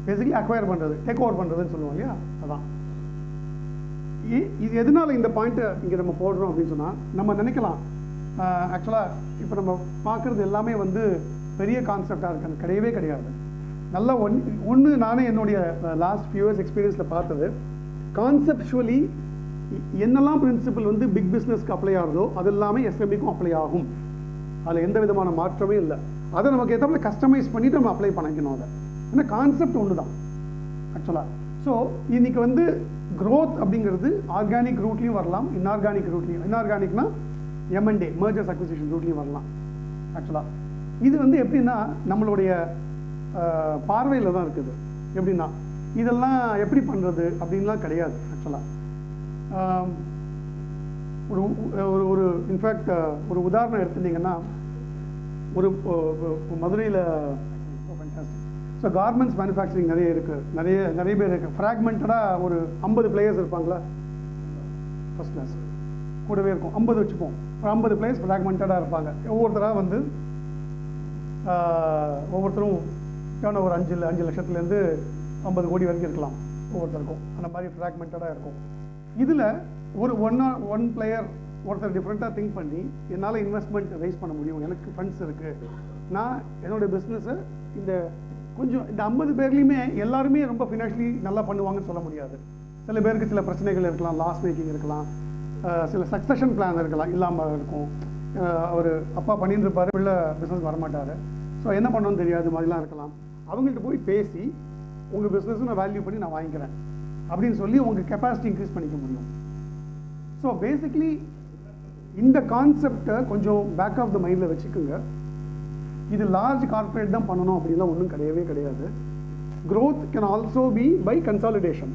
basically acquire பண்ணுறது, டேக் ஓவர் பண்ணுறதுன்னு சொல்லுவோம் இல்லையா. அதான் இது. எதனால இந்த பாயிண்ட்டை இங்கே நம்ம போடுறோம் அப்படின்னு சொன்னால், நம்ம நினைக்கலாம் ஆக்சுவலாக இப்போ நம்ம பார்க்குறது எல்லாமே வந்து பெரிய கான்செப்டாக இருக்குது. கிடையவே கிடையாது. நல்லா ஒன்று நானே என்னுடைய லாஸ்ட் ஃபியூ இயர்ஸ் எக்ஸ்பீரியன்ஸில் பார்த்தது, கான்செப்சுவலி என்னெல்லாம் பிரின்சிபல் வந்து பிக் பிஸ்னஸ்க்கு அப்ளை ஆகுதோ அது எல்லாமே எஸ்எம்இக்கும் அப்ளை ஆகும். அதில் எந்த விதமான மாற்றமே இல்லை. அதை நமக்கு எதாவது கஸ்டமைஸ் பண்ணிவிட்டு நம்ம அப்ளை பண்ணிக்கணும். அதை ஏன்னா கான்செப்ட் ஒன்று தான் ஆக்சுவலாக. ஸோ இன்றைக்கி வந்து க்ரோத் அப்படிங்கிறது ஆர்கானிக் ரூட்லேயும் வரலாம், இன்ஆர்கானிக் ரூட்லேயும். இன்ஆர்கானிக்னா M&A மர்ஜர்ஸ் அக்விசிஷன் ரூட்லேயும் வரலாம் ஆக்சுவலாக. இது வந்து எப்படின்னா நம்மளுடைய பார்வையில் தான் இருக்குது. எப்படின்னா இதெல்லாம் எப்படி பண்ணுறது அப்படின்லாம் கிடையாது ஆக்சுவலாக. ஒரு இன்ஃபேக்ட் ஒரு உதாரணம் எடுத்துட்டிங்கன்னா, ஒரு மதுரையில் ஸோ கார்மெண்ட்ஸ் மேனுஃபேக்சரிங் நிறைய இருக்குது, நிறைய பேர் இருக்குது. ஃப்ராக்மெண்டடாக ஒரு 50 பிளேயர்ஸ் இருப்பாங்களா, ஃபஸ்ட் கிளாஸ் கூடவே இருக்கும். 50 வச்சுப்போம், ஒரு 50 பிளேயர்ஸ் ஃப்ராக்மெண்டடாக இருப்பாங்க. ஒவ்வொருத்தராக வந்து ஒவ்வொருத்தரும் ஒரு 5 லட்சத்துலேருந்து 50 கோடி வரைக்கும் இருக்கலாம் ஒவ்வொருத்தருக்கும். அந்த மாதிரி ஃப்ராக்மெண்டடாக இருக்கும். இதில் ஒன் பிளேயர் ஒருத்தர் டிஃப்ரெண்ட்டாக திங்க் பண்ணி என்னால் இன்வெஸ்ட்மெண்ட் ரைஸ் பண்ண முடியும், எனக்கு ஃபண்ட்ஸ் இருக்குது, நான் என்னோடய பிஸ்னஸை இந்த 50 பேர்லேயுமே எல்லாருமே ரொம்ப ஃபினான்ஷியலி நல்லா பண்ணுவாங்கன்னு சொல்ல முடியாது. சில பேருக்கு சில பிரச்சனைகள் இருக்கலாம், லாஸ் மேக்கிங் இருக்கலாம், சில சக்ஸஷன் பிளான் இருக்கலாம், இல்லாமல் இருக்கும். அவர் அப்பா பண்ணிட்டு இருப்பார், உள்ள பிஸ்னஸ் வரமாட்டார், ஸோ என்ன பண்ணணும்னு தெரியாது மாதிரிலாம் இருக்கலாம். அவங்கள்ட்ட போய் பேசி உங்கள் பிஸ்னஸை நான் வேல்யூ பண்ணி நான் வாங்கிக்கிறேன் அப்படின்னு சொல்லி உங்கள் கெப்பாசிட்டி இன்க்ரீஸ் பண்ணிக்க முடியும். ஸோ பேசிக்லி இந்த கான்செப்டை கொஞ்சம் பேக் ஆஃப் த மைண்டில் வச்சுக்கோங்க. இது லார்ஜ் கார்பரேட் தான் பண்ணணும் அப்படின்லாம் ஒன்றும் கிடையாது. Growth can also be by consolidation.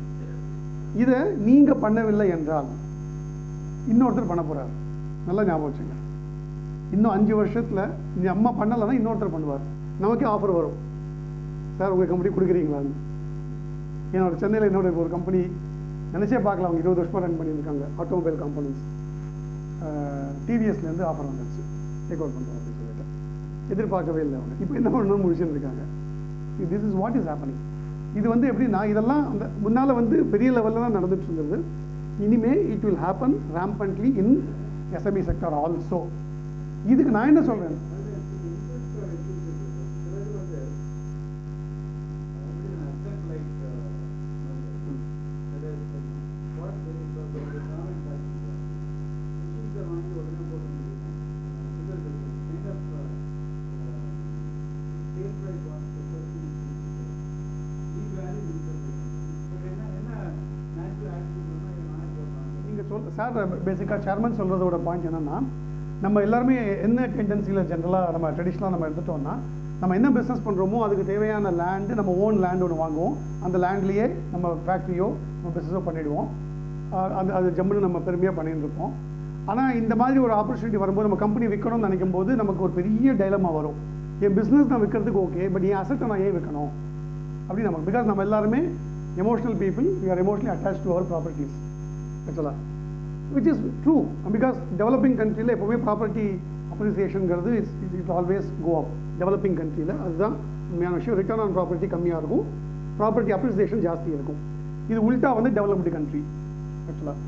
இதை நீங்கள் பண்ணவில்லை என்றால் இன்னொருத்தர் பண்ண போகிறார். நல்லா ஞாபகம் வச்சுங்க. இன்னும் 5 வருஷத்தில் நம்ம பண்ணலைன்னா இன்னொருத்தர் பண்ணுவார். நமக்கே ஆஃபர் வரும், சார் உங்கள் கம்பெனி கொடுக்குறீங்களான்னு. என்னோட சென்னையில் என்னோட ஒரு கம்பெனி நினச்சே பார்க்கலாம், அவங்க 20 வருஷமாக ரன் பண்ணியிருக்காங்க, ஆட்டோமொபைல் காம்பனன்ஸ். டிவிஎஸ்லேருந்து ஆஃபர் வந்துருச்சு, டேக் அவுட் பண்ணுறோம் அப்படின்னு சொல்லிட்டு. எதிர்பார்க்கவே இல்லை அவங்க. இப்போ என்ன பண்ணணும்னு முடிச்சுட்டு இருக்காங்க. This is what is happening. இது வந்து எப்படின்னா, இதெல்லாம் அந்த முன்னால் வந்து பெரிய லெவலில் தான் நடந்துட்டு இருந்தது. இனிமே it will happen rampantly in SME sector also. இதுக்கு நான் என்ன சொல்கிறேன், சார் பேசிக்காக சேர்மன் சொல்கிறதோட பாயிண்ட் என்னென்னா, நம்ம எல்லாருமே என்ன டெண்டன்சியில் ஜென்ரலாக நம்ம ட்ரெடிஷ்னலாக நம்ம எடுத்துட்டோம்னா, நம்ம என்ன பிஸ்னஸ் பண்ணுறோமோ அதுக்கு தேவையான லேண்டு, நம்ம ஓன் லேண்ட் ஒன்று வாங்குவோம், அந்த லேண்ட்லேயே நம்ம ஃபேக்ட்ரியோ நம்ம பிஸ்னஸோ பண்ணிவிடுவோம். அது ஜம்முன்னு நம்ம பெருமையாக பண்ணிட்டு இருப்போம். ஆனால் இந்த மாதிரி ஒரு ஆப்பர்ச்சுனிட்டி வரும்போது நம்ம கம்பெனி விற்கணும்னு நினைக்கும் போது நமக்கு ஒரு பெரிய டைலமா வரும். என் பிஸ்னஸ் நான் விற்கிறதுக்கு ஓகே, பட் என் அசட்டை நான் ஏன் விற்கணும் அப்படின்னு நமக்கு. பிகாஸ் நம்ம எல்லாருமே emotional people, we are emotionally attach to our properties ஆக்சுவலாக, which is true. Because developing கண்ட்ரியில் எப்போவுமே ப்ராப்பர்ட்டி அப்ரிசியேஷனுங்கிறது it always go up. Developing கண்ட்ரியில் அதுதான் உண்மையான விஷயம். ரிட்டர்ன் ஆன் ப்ராப்பர்ட்டி கம்மியாக இருக்கும், ப்ராப்பர்ட்டி அப்ரிசியேஷன் ஜாஸ்தி இருக்கும். இது உல்ட்டா வந்து டெவலப்டு கண்ட்ரி ஆக்சுவலாக.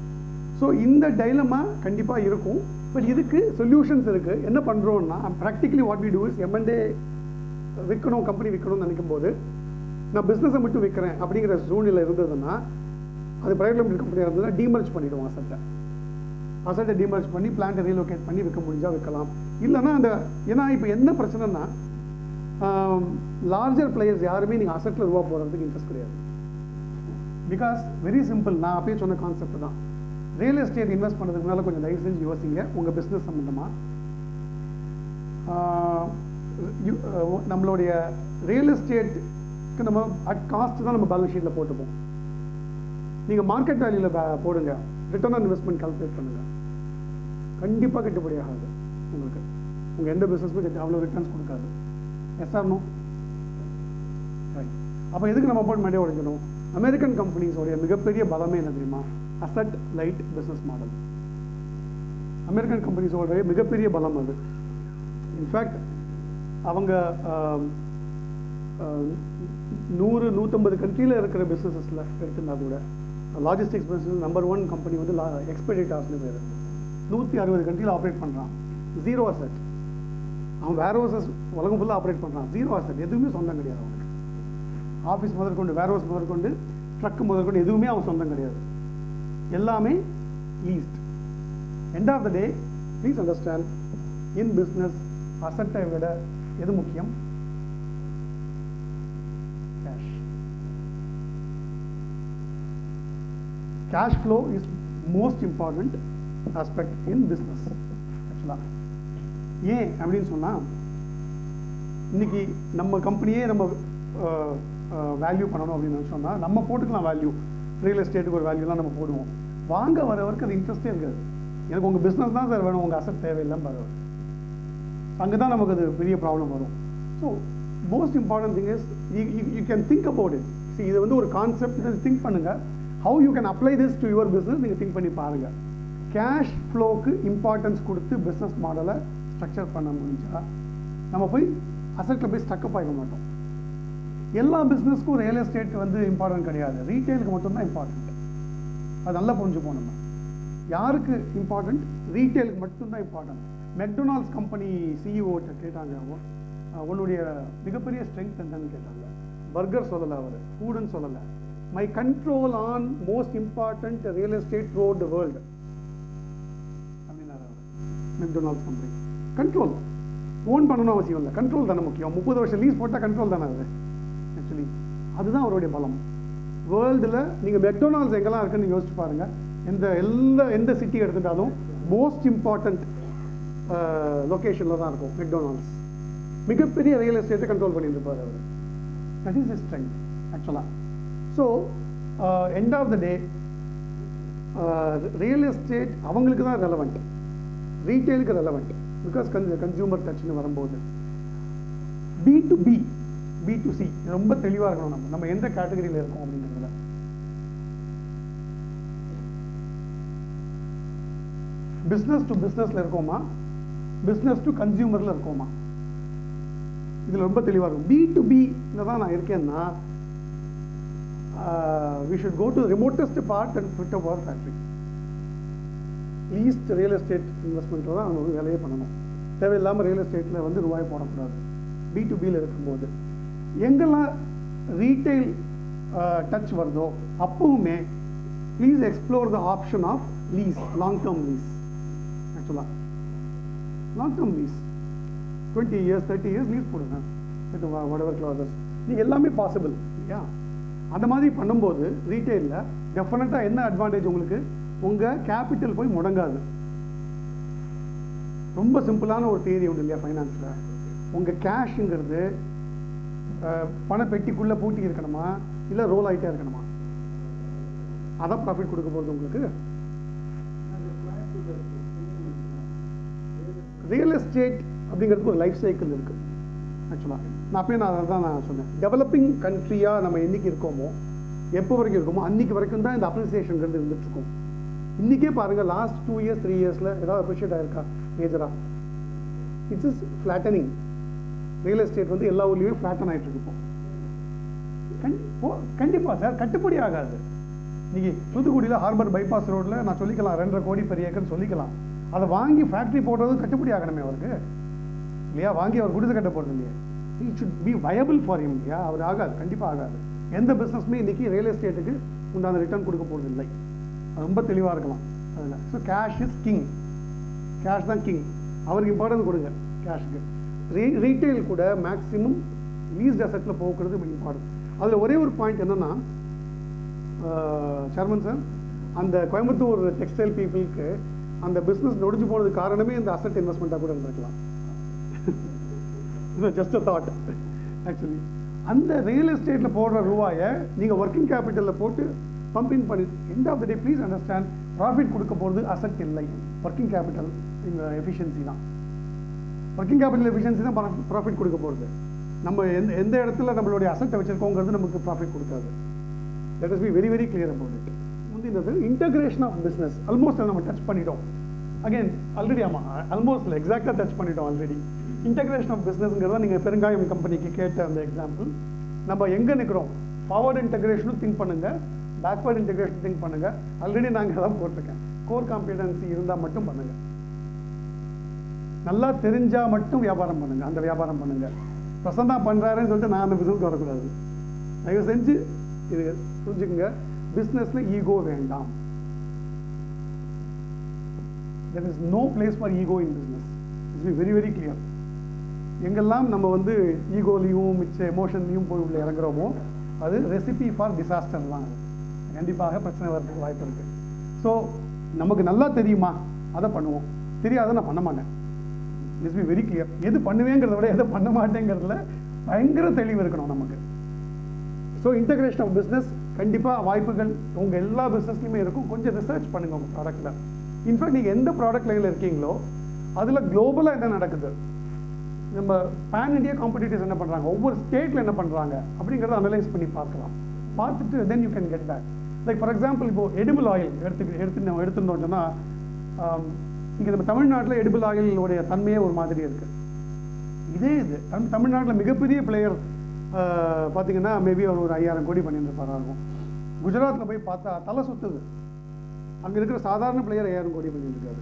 ஸோ இந்த டைலமா கண்டிப்பாக இருக்கும். பட் இதுக்கு சொல்யூஷன்ஸ் இருக்குது. என்ன பண்ணுறோன்னா practically what we do is M&A விற்கணும், கம்பெனி விற்கணும்னு நினைக்கும் போது நான் பிஸ்னஸை மட்டும் விற்கிறேன் அப்படிங்கிற சூழ்நிலை இருந்ததுன்னா, அது ப்ரைவேட் லிமிடெட் கம்பெனியாக இருந்ததுன்னா டீமர்ஜ் பண்ணிவிடுவோம். அசட்டை டீமர்ஜ் பண்ணி பிளான்ட்டை ரீலோகேட் பண்ணி விற்க முடிஞ்சால் விற்கலாம். இல்லைன்னா ஏன்னா இப்போ என்ன பிரச்சனைனா லார்ஜர் பிளேயர்ஸ் யாருமே நீங்கள் அசட்டில் ரூபா போடுறதுக்கு இன்ட்ரெஸ்ட் கிடையாது. பிகாஸ் வெரி சிம்பிள், நான் அப்பயே சொன்ன கான்செப்ட் தான். ரியல் எஸ்டேட் இன்வெஸ்ட் பண்ணுறதுக்கு முன்னால் கொஞ்சம் தயவு செஞ்சு யோசிங்க. உங்கள் பிஸ்னஸ் சம்மந்தமாக நம்மளுடைய ரியல் எஸ்டேட்டுக்கு நம்ம அட் காஸ்ட் தான் நம்ம பேலன்ஸ் ஷீட்டில் போட்டுப்போம். நீங்கள் மார்க்கெட் வேல்யூவில் போடுங்க, ரிட்டர்ன் ஆன் இன்வெஸ்ட்மெண்ட் கால்குலேட் பண்ணுங்கள், கண்டிப்பாக கட்டுப்படி ஆகாது உங்களுக்கு. உங்கள் எந்த பிஸ்னஸுமே அவ்வளோ ரிட்டர்ன்ஸ் கொடுக்காது. Yes or no? ரைட். அப்போ எதுக்கு நம்ம அப்பாயின்மெண்ட்டே உடைக்கணும்? அமெரிக்கன் கம்பெனிஸோடைய மிகப்பெரிய பலமே என்ன தெரியுமா? Asset light business model. American கம்பெனிஸோடைய மிகப்பெரிய பலம் அது. இன்ஃபேக்ட் அவங்க 100-150 கண்ட்ரியில் இருக்கிற பிஸ்னஸஸில் எடுத்துருந்தா கூட லாஜிஸ்டிக்ஸ் பிஸ்னஸ் நம்பர் 1 கம்பெனி வந்து எக்ஸ்பெடிட்டார்ஸ்னு பேர். 160 கண்ட்ரியில் ஆப்ரேட் பண்ணுறான். 0 அசட். அவன் வேர் ஹவுசஸ் உலகம் ஃபுல்லாக ஆப்ரேட் பண்ணுறான். 0 அசட், எதுவுமே சொந்தம் கிடையாது அவனுக்கு. ஆஃபீஸ் முதற்கொண்டு, வேர் ஹவுஸ் முதற்கொண்டு, ட்ரக் முதற்கொண்டு எதுவுமே அவன் சொந்தம் கிடையாது. எல்லாமே leased. End of the day please understand, in business அசட்டை விட எது முக்கியம்? Cash. Cash flow is most important aspect in business ஆக்சுவலாக. ஏன் அப்படின்னு சொன்னால், இன்னைக்கு நம்ம கம்பெனியே நம்ம வேல்யூ பண்ணணும் அப்படின்னு சொன்னால் நம்ம போட்டுக்கலாம் வேல்யூ. ரியல் எஸ்டேட்டுக்கு ஒரு வேல்யூலாம் நம்ம போடுவோம். வாங்க வரவருக்கு அது இன்ட்ரெஸ்டே இருக்காது. எனக்கு உங்கள் பிஸ்னஸ் தான் சார் வேணும், உங்கள் அசட் தேவையில்லைன்னு வரவர். அங்கே தான் நமக்கு அது பெரிய ப்ராப்ளம் வரும். So most important thing is you can think about it. இது வந்து ஒரு கான்செப்ட், இதை திங்க் பண்ணுங்கள். How you can apply this to your business நீங்கள் திங்க் பண்ணி பாருங்கள். கேஷ் ஃப்ளோக்கு இம்பார்ட்டன்ஸ் கொடுத்து பிஸ்னஸ் மாடலை ஸ்ட்ரக்சர் பண்ண முடிஞ்சால் நம்ம போய் அசட்டில் போய் ஸ்டக்கப் ஆகிக்க மாட்டோம். எல்லா பிஸ்னஸ்க்கும் ரியல் எஸ்டேட் வந்து இம்பார்ட்டன்ட் கிடையாது, ரீட்டெயிலுக்கு மட்டும்தான் இம்பார்ட்டன்ட். அது நல்லா புரிஞ்சுப்போம். நம்ம யாருக்கு இம்பார்ட்டன்ட்? ரீட்டெயிலுக்கு மட்டும்தான் இம்பார்ட்டன்ட். மெக்டொனால்ட்ஸ் கம்பெனி சிஇஓட்ட கேட்டாங்க, உன்னுடைய மிகப்பெரிய ஸ்ட்ரென்த் என்னன்னு கேட்டாங்க. பர்கர் சொல்லலை அவர், ஃபுட்னு சொல்லலை. My control on most important real estate through out the world அப்படின்னாரு அவர். மெக்டொனால்ட்ஸ் கம்பெனி கண்ட்ரோல் ஓன் பண்ணணும் அவசியம் இல்லை, கண்ட்ரோல் தானே முக்கியம். 30 வருஷம் லீஸ் போட்டால் கண்ட்ரோல் தானே அது. ஆக்சுவலி அதுதான் அவருடைய பலம். வேர்ல்டில் நீங்கள் மெக்டொனால்ட்ஸ் எங்கெல்லாம் இருக்குன்னு யோசிச்சு பாருங்கள். எந்த சிட்டி எடுத்துட்டாலும் மோஸ்ட் இம்பார்ட்டன்ட் லொக்கேஷனில் தான் இருக்கும் மெக்டொனால்ட்ஸ். மிகப்பெரிய ரியல் எஸ்டேட்டை கண்ட்ரோல் பண்ணிட்டு இருப்பார் அவர். தட் இஸ் இஸ் ஸ்ட்ரெங்த் ஆக்சுவலாக. So end of the day real estate அவங்களுக்கு தான் ரெலவெண்ட், ரீட்டெயிலுக்கு ரெலவெண்ட். பிகாஸ் கன்சியூமர் டச்னு வரும்போது B2B B2C ரொம்ப தெளிவாக இருக்கணும். நம்ம எந்த கேட்டகரியில் இருக்கோம் அப்படிங்கிறதுல. பிஸ்னஸ் டு பிஸ்னஸில் இருக்கோமா, பிஸ்னஸ் டு கன்சியூமரில் இருக்கோமா, இதில் ரொம்ப தெளிவாக இருக்கும். B2Bல தான் நான் இருக்கேன்னா we should go to the remotest part and put up our factory. Least real estate இன்வெஸ்ட்மெண்ட்டில் தான் நம்ம வேலையே பண்ணணும். தேவையில்லாமல் ரியல் எஸ்டேட்டில் வந்து ரூபாய் போடக்கூடாது. B2Bயில் இருக்கும்போது எங்கெல்லாம் ரீட்டைல் டச் வருதோ அப்பவுமே please explore the option of lease, long term lease. Actually long term lease 20 years 30 years lease போடுங்க வித் whatever clauses. நீங்கள் எல்லாமே பாசிபிள் இல்லையா? அந்த மாதிரி பண்ணும்போது ரீட்டெயிலில் டெஃபினட்டாக என்ன அட்வான்டேஜ் உங்களுக்கு? உங்கள் கேபிட்டல் போய் முடங்காது. ரொம்ப சிம்பிளான ஒரு தியரி உண்டு இல்லையா ஃபைனான்ஸில். உங்கள் கேஷுங்கிறது பணப்பெட்டிக்குள்ளே பூட்டி இருக்கணுமா இல்லை ரோல் ஆகிட்டே இருக்கணுமா? அதான் ப்ராஃபிட் கொடுக்க போகிறது உங்களுக்கு. ரியல் எஸ்டேட் அப்படிங்கிறதுக்கு ஒரு லைஃப் சைக்கிள் இருக்குது. ஆக்சுவலாக நான் அதை தான் நான் சொன்னேன். டெவலப்பிங் கண்ட்ரியாக நம்ம என்றைக்கு இருக்கோமோ, எப்போ வரைக்கும் இருக்கோமோ அன்றைக்கி வரைக்கும் தான் இந்த அப்ரிசியேஷன்கிறது இருந்துகிட்ருக்கும். இன்றைக்கே பாருங்கள், லாஸ்ட் 2 years 3 yearsல ஏதாவது அப்ரிஷியேட் ஆகிருக்கா மேஜராக? It's is flattening. Real estate வந்து எல்லா ஊர்லேயுமே ஃப்ளாட்டன் ஆகிட்டு இருக்கு. இப்போ கண்டிப்பாக சார் கட்டுப்படி ஆகாது. இன்றைக்கி தூத்துக்குடியில் ஹார்பர் பைபாஸ் ரோட்டில் நான் சொல்லிக்கலாம் 2.5 கோடி per acre சொல்லிக்கலாம். அதை வாங்கி ஃபேக்ட்ரி போடுறது கட்டுப்படி ஆகணுமே அவருக்கு இல்லையா? வாங்கி அவர் குடிசை கட்ட போகிறது இல்லையா? It should be viable for him இல்லையா? அவர் ஆகாது, கண்டிப்பாக ஆகாது. எந்த பிஸ்னஸுமே இன்றைக்கி ரியல் எஸ்டேட்டுக்கு உண்டான ரிட்டர்ன் கொடுக்க போகிறது இல்லை. ரொம்ப தெளிவாக இருக்கலாம் அதில். So cash is king. Cash தான் கிங். அவருக்கு இம்பார்ட்டன்ஸ் கொடுங்க கேஷுக்கு. ரீட்டைல் கூட மேக்ஸிமம் லீஸ்ட் அசெட்டில் போக்குறது இம்பார்ட்டன்ட். அதில் ஒரே ஒரு பாயிண்ட் என்னென்னா, சர்மன் சார், அந்த கோயம்புத்தூர் டெக்ஸ்டைல் பீப்புளுக்கு அந்த பிஸ்னஸ் நொடிஞ்சு போனதுக்கு காரணமே இந்த அசெட் இன்வெஸ்ட்மெண்ட்டாக கூட இருந்திருக்கலாம். Just a thought actually. அந்த ரியல் எஸ்டேட்டில் போடுற ரூபாயை நீங்கள் ஒர்க்கிங் கேபிட்டலில் போட்டு பம்பிங் பண்ணி, end of the day please understand, profit கொடுக்க போகிறது அசெட் இல்லை, ஒர்க்கிங் கேபிட்டல் எஃபிஷியன்சி தான். ஒர்க்கிங் கேபிட்டல் எஃபிஷியன்சி தான் ப்ராஃபிட் கொடுக்க போகிறது. நம்ம எந்த இடத்துல நம்மளுடைய அசெட்டை வச்சுருக்கோங்கிறது நமக்கு ப்ராஃபிட் கொடுக்காது. Let us be very very clear about it. முந்தினது இன்டகிரேஷன் ஆஃப் பிஸ்னஸ் ஆல்மோஸ்ட் நம்ம டச் பண்ணிட்டோம். அகைன் ஆல்ரெடி ஆமாம், ஆல்மோஸ்ட் எக்ஸாக்டாக டச் பண்ணிட்டோம் ஆல்ரெடி. இன்டகிரேஷன் ஆஃப் பிஸ்னஸ்ங்கிறத நீங்கள் பெருங்காயம் கம்பெனிக்கு கேட்ட அந்த எக்ஸாம்பிள். நம்ம எங்கே நிற்கிறோம்? ஃபார்வர்டு இன்டகிரேஷனும் திங்க் பண்ணுங்கள், பேக்வர்டு இன்டகிரேஷன் திங்க் பண்ணுங்கள். ஆல்ரெடி நாங்கள் தான் போட்டிருக்கேன். கோர் காம்பிடன்சி இருந்தால் மட்டும் பண்ணுங்கள். நல்லா தெரிஞ்சால் மட்டும் வியாபாரம் பண்ணுங்கள். அந்த வியாபாரம் பண்ணுங்கள். பிரசன்னா பண்ணுறாருன்னு சொல்லிட்டு நான் அந்த பிஸ்னஸ் வரக்கூடாது. தயவு செஞ்சு இது புரிஞ்சுக்குங்க. பிஸ்னஸில் ஈகோ வேண்டாம். there is no place for ego in business. It's be very very clear. எங்கெல்லாம் நம்ம வந்து ஈகோலையும் மிச்ச எமோஷன்லையும் போய் உள்ள இறங்குறோமோ அது ரெசிபி ஃபார் டிசாஸ்டர் தான். கண்டிப்பாக பிரச்சனை வரதுக்கு வாய்ப்பு இருக்குது. ஸோ நமக்கு நல்லா தெரியுமா அதை பண்ணுவோம், தெரியாத நான் பண்ண மாட்டேன். It's be very clear. எது பண்ணுவேங்கிறத விட எதை பண்ண மாட்டேங்கிறதுல பயங்கர தெளிவு இருக்கணும் நமக்கு. ஸோ இன்டகிரேஷன் ஆஃப் பிஸ்னஸ் கண்டிப்பாக வாய்ப்புகள் உங்கள் எல்லா பிஸ்னஸ்லையுமே இருக்கும். கொஞ்சம் ரிசர்ச் பண்ணுங்கள் உங்கள் ப்ராடக்ட்டில். இன்ஃபேக்ட் நீங்கள் எந்த ப்ராடக்ட் லைனில் இருக்கீங்களோ அதில் குளோபலாக என்ன நடக்குது, நம்ம பேன் இண்டியா காம்படிட்டர்ஸ் என்ன பண்ணுறாங்க, ஒவ்வொரு ஸ்டேட்டில் என்ன பண்ணுறாங்க அப்படிங்கிறத அனலைஸ் பண்ணி பார்க்கலாம். பார்த்துட்டு then you can get back. Like for example, இப்போது எடிபிள் ஆயில் எடுத்துருந்தோம் சொன்னால், இங்கே நம்ம தமிழ்நாட்டில் எடிபிள் ஆயிலுடைய தன்மையே ஒரு மாதிரி இருக்குது. இதே இது தமிழ்நாட்டில் மிகப்பெரிய பிளேயர் பார்த்தீங்கன்னா மேபி அவர் ஒரு 5000 கோடி பண்ணியிருப்பாரா இருக்கும். குஜராத்தில் போய் பார்த்தா தலை சுற்றுது. அங்கே இருக்கிற சாதாரண பிளேயர் 5000 கோடி பண்ணியிருக்காரு.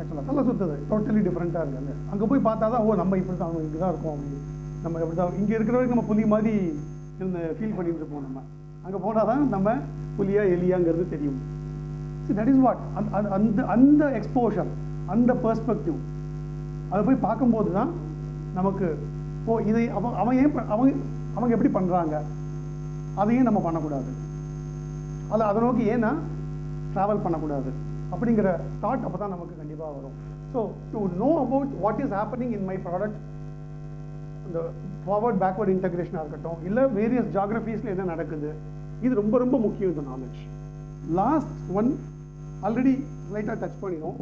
ஆக்சுவலாக தலை சுற்றுது, டோட்டலி டிஃப்ரெண்ட்டாக இருக்காங்க. அங்கே போய் பார்த்தா தான் ஓ நம்ம இப்படி தான் இங்கே தான் இருக்கோம் அப்படின்னு. நம்ம எப்படி தான் இங்கே இருக்கிற வரைக்கும் நம்ம புலி மாதிரி இந்த ஃபீல் பண்ணிட்டு இருப்போம். நம்ம அங்கே போனால் தான் நம்ம புலியா எலியாங்கிறது தெரியும். தட் இஸ் வாட் அந்த எக்ஸ்போஷர், அந்த பெர்ஸ்பெக்டிவ், அதை போய் பார்க்கும்போது தான் நமக்கு ஓ இதை அவங்க எப்படி பண்ணுறாங்க, அதையும் நம்ம பண்ணக்கூடாது, அதை நோக்கி ஏன்னா ட்ராவல் பண்ணக்கூடாது அப்படிங்கிற தாட் அப்போ தான் நமக்கு கண்டிப்பாக வரும். So to know about what is happening in my product, இந்த ஃபார்வர்ட் பேக்வர்ட் இன்டகிரேஷனாக இருக்கட்டும், இல்லை வேரியஸ் ஜாகிரஃபீஸில் என்ன நடக்குது, இது ரொம்ப ரொம்ப முக்கியம். இந்த நாலேஜ். லாஸ்ட் ஒன் ஆல்ரெடி லைட்டாக டச் பண்ணிடும்.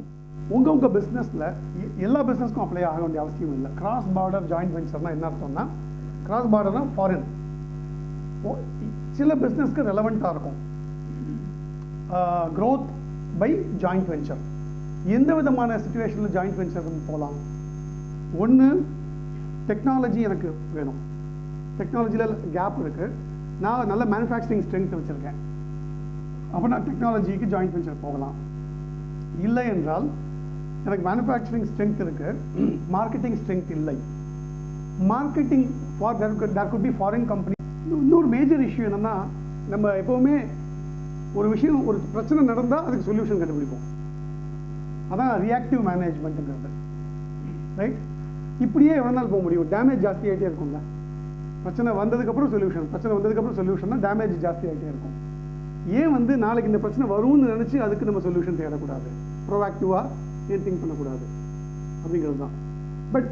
உங்கள் பிஸ்னஸில் எல்லா பிஸ்னஸ்க்கும் அப்ளை ஆக வேண்டிய அவசியம் இல்லை. கிராஸ் பார்டர் ஜாயிண்ட் வெஞ்சர்னால் என்ன அர்த்தம்னா, கிராஸ் பார்டர்னா ஃபாரின். சில பிஸ்னஸ்க்கு ரெலவெண்ட்டாக இருக்கும் க்ரோத் பை ஜாயிண்ட் வெஞ்சர். எந்த விதமான சிச்சுவேஷனில் ஜாயிண்ட் வெஞ்சர் போகலாம்? ஒன்று, டெக்னாலஜி எனக்கு வேணும், டெக்னாலஜியில் கேப் இருக்குது, நான் நல்ல மேனுஃபேக்சரிங் ஸ்ட்ரென்த் வச்சுருக்கேன், அப்போ நான் டெக்னாலஜிக்கு ஜாயிண்ட் வெஞ்சர் போகலாம். இல்லை என்றால் எனக்கு மேனுஃபேக்சரிங் ஸ்ட்ரென்த் இருக்குது, மார்க்கெட்டிங் ஸ்ட்ரென்த் இல்லை. Marketing for their could be foreign company. இன்னொரு மேஜர் இஷ்யூ என்னென்னா, நம்ம எப்போவுமே ஒரு விஷயம், ஒரு பிரச்சனை நடந்தால் அதுக்கு சொல்யூஷன் கண்டுபிடிப்போம். அதான் ரியாக்டிவ் மேனேஜ்மெண்ட்டுங்கிறது. ரைட்? இப்படியே எவ்வளோ நாள் போக முடியும்? டேமேஜ் ஜாஸ்தி ஆகிட்டே இருக்கும்ல. பிரச்சனை வந்ததுக்கப்புறம் சொல்யூஷன், பிரச்சனை வந்ததுக்கப்புறம் சொல்யூஷன்னா டேமேஜ் ஜாஸ்தி ஆகிட்டே இருக்கும். ஏன் நாளைக்கு இந்த பிரச்சனை வரும்னு நினச்சி அதுக்கு நம்ம சொல்யூஷன் தேடக்கூடாது, ப்ரோஆக்டிவாக ஏன் திங்க் பண்ணக்கூடாது அப்படிங்கிறது தான். பட்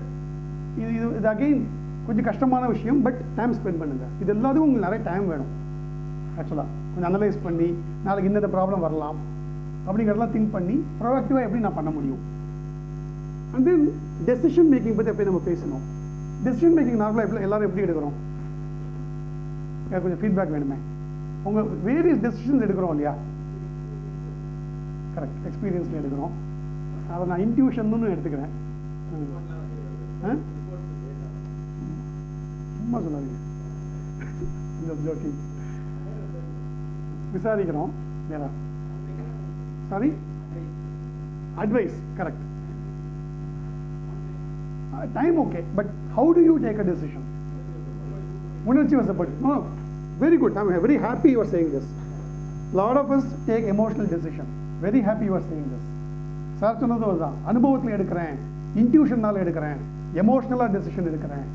இது அகெயின் கொஞ்சம் கஷ்டமான விஷயம், பட் டைம் ஸ்பெண்ட் பண்ணுங்கள். இது எல்லாத்துக்கும் உங்களுக்கு நிறைய டைம் வேணும். ஆக்சுவலாக கொஞ்சம் அனலைஸ் பண்ணி நாளைக்கு இந்த ப்ராப்ளம் வரலாம் அப்படிங்கிறதெல்லாம் திங்க் பண்ணி ப்ரோஆக்டிவாக எப்படி நான் பண்ண முடியும். அண்ட் தென் டெசிஷன் மேக்கிங் பற்றி எப்படி நம்ம பேசணும். டெசிஷன் மேக்கிங் நார்மலாக எல்லாரும் எப்படி எடுக்கிறோம்? எனக்கு கொஞ்சம் ஃபீட்பேக் வேணுமே. உங்கள் வேரியஸ் டெசிஷன்ஸ் எடுக்கிறோம் இல்லையா? கரெக்ட், எக்ஸ்பீரியன்ஸில் எடுக்கிறோம். அதை நான் இன்ட்யூஷன்னு எடுத்துக்கிறேன். சும்மா சொல்லாதீங்க, இந்த ஜோக்கிங். விசாரிக்கிறோம் வேற. Sorry, advice. Correct. Time okay, but how to you take a decision? உணர்ச்சி வசப்பட்டு. No, very good. I'm very happy you are saying this. Lot of us take emotional decision. Very happy you are saying this. Sir சொன்னது அதுதான். அனுபவத்தில் எடுக்கிறேன், இன்ட்யூஷனால் எடுக்கிறேன், எமோஷ்னலாக decision எடுக்கிறேன்.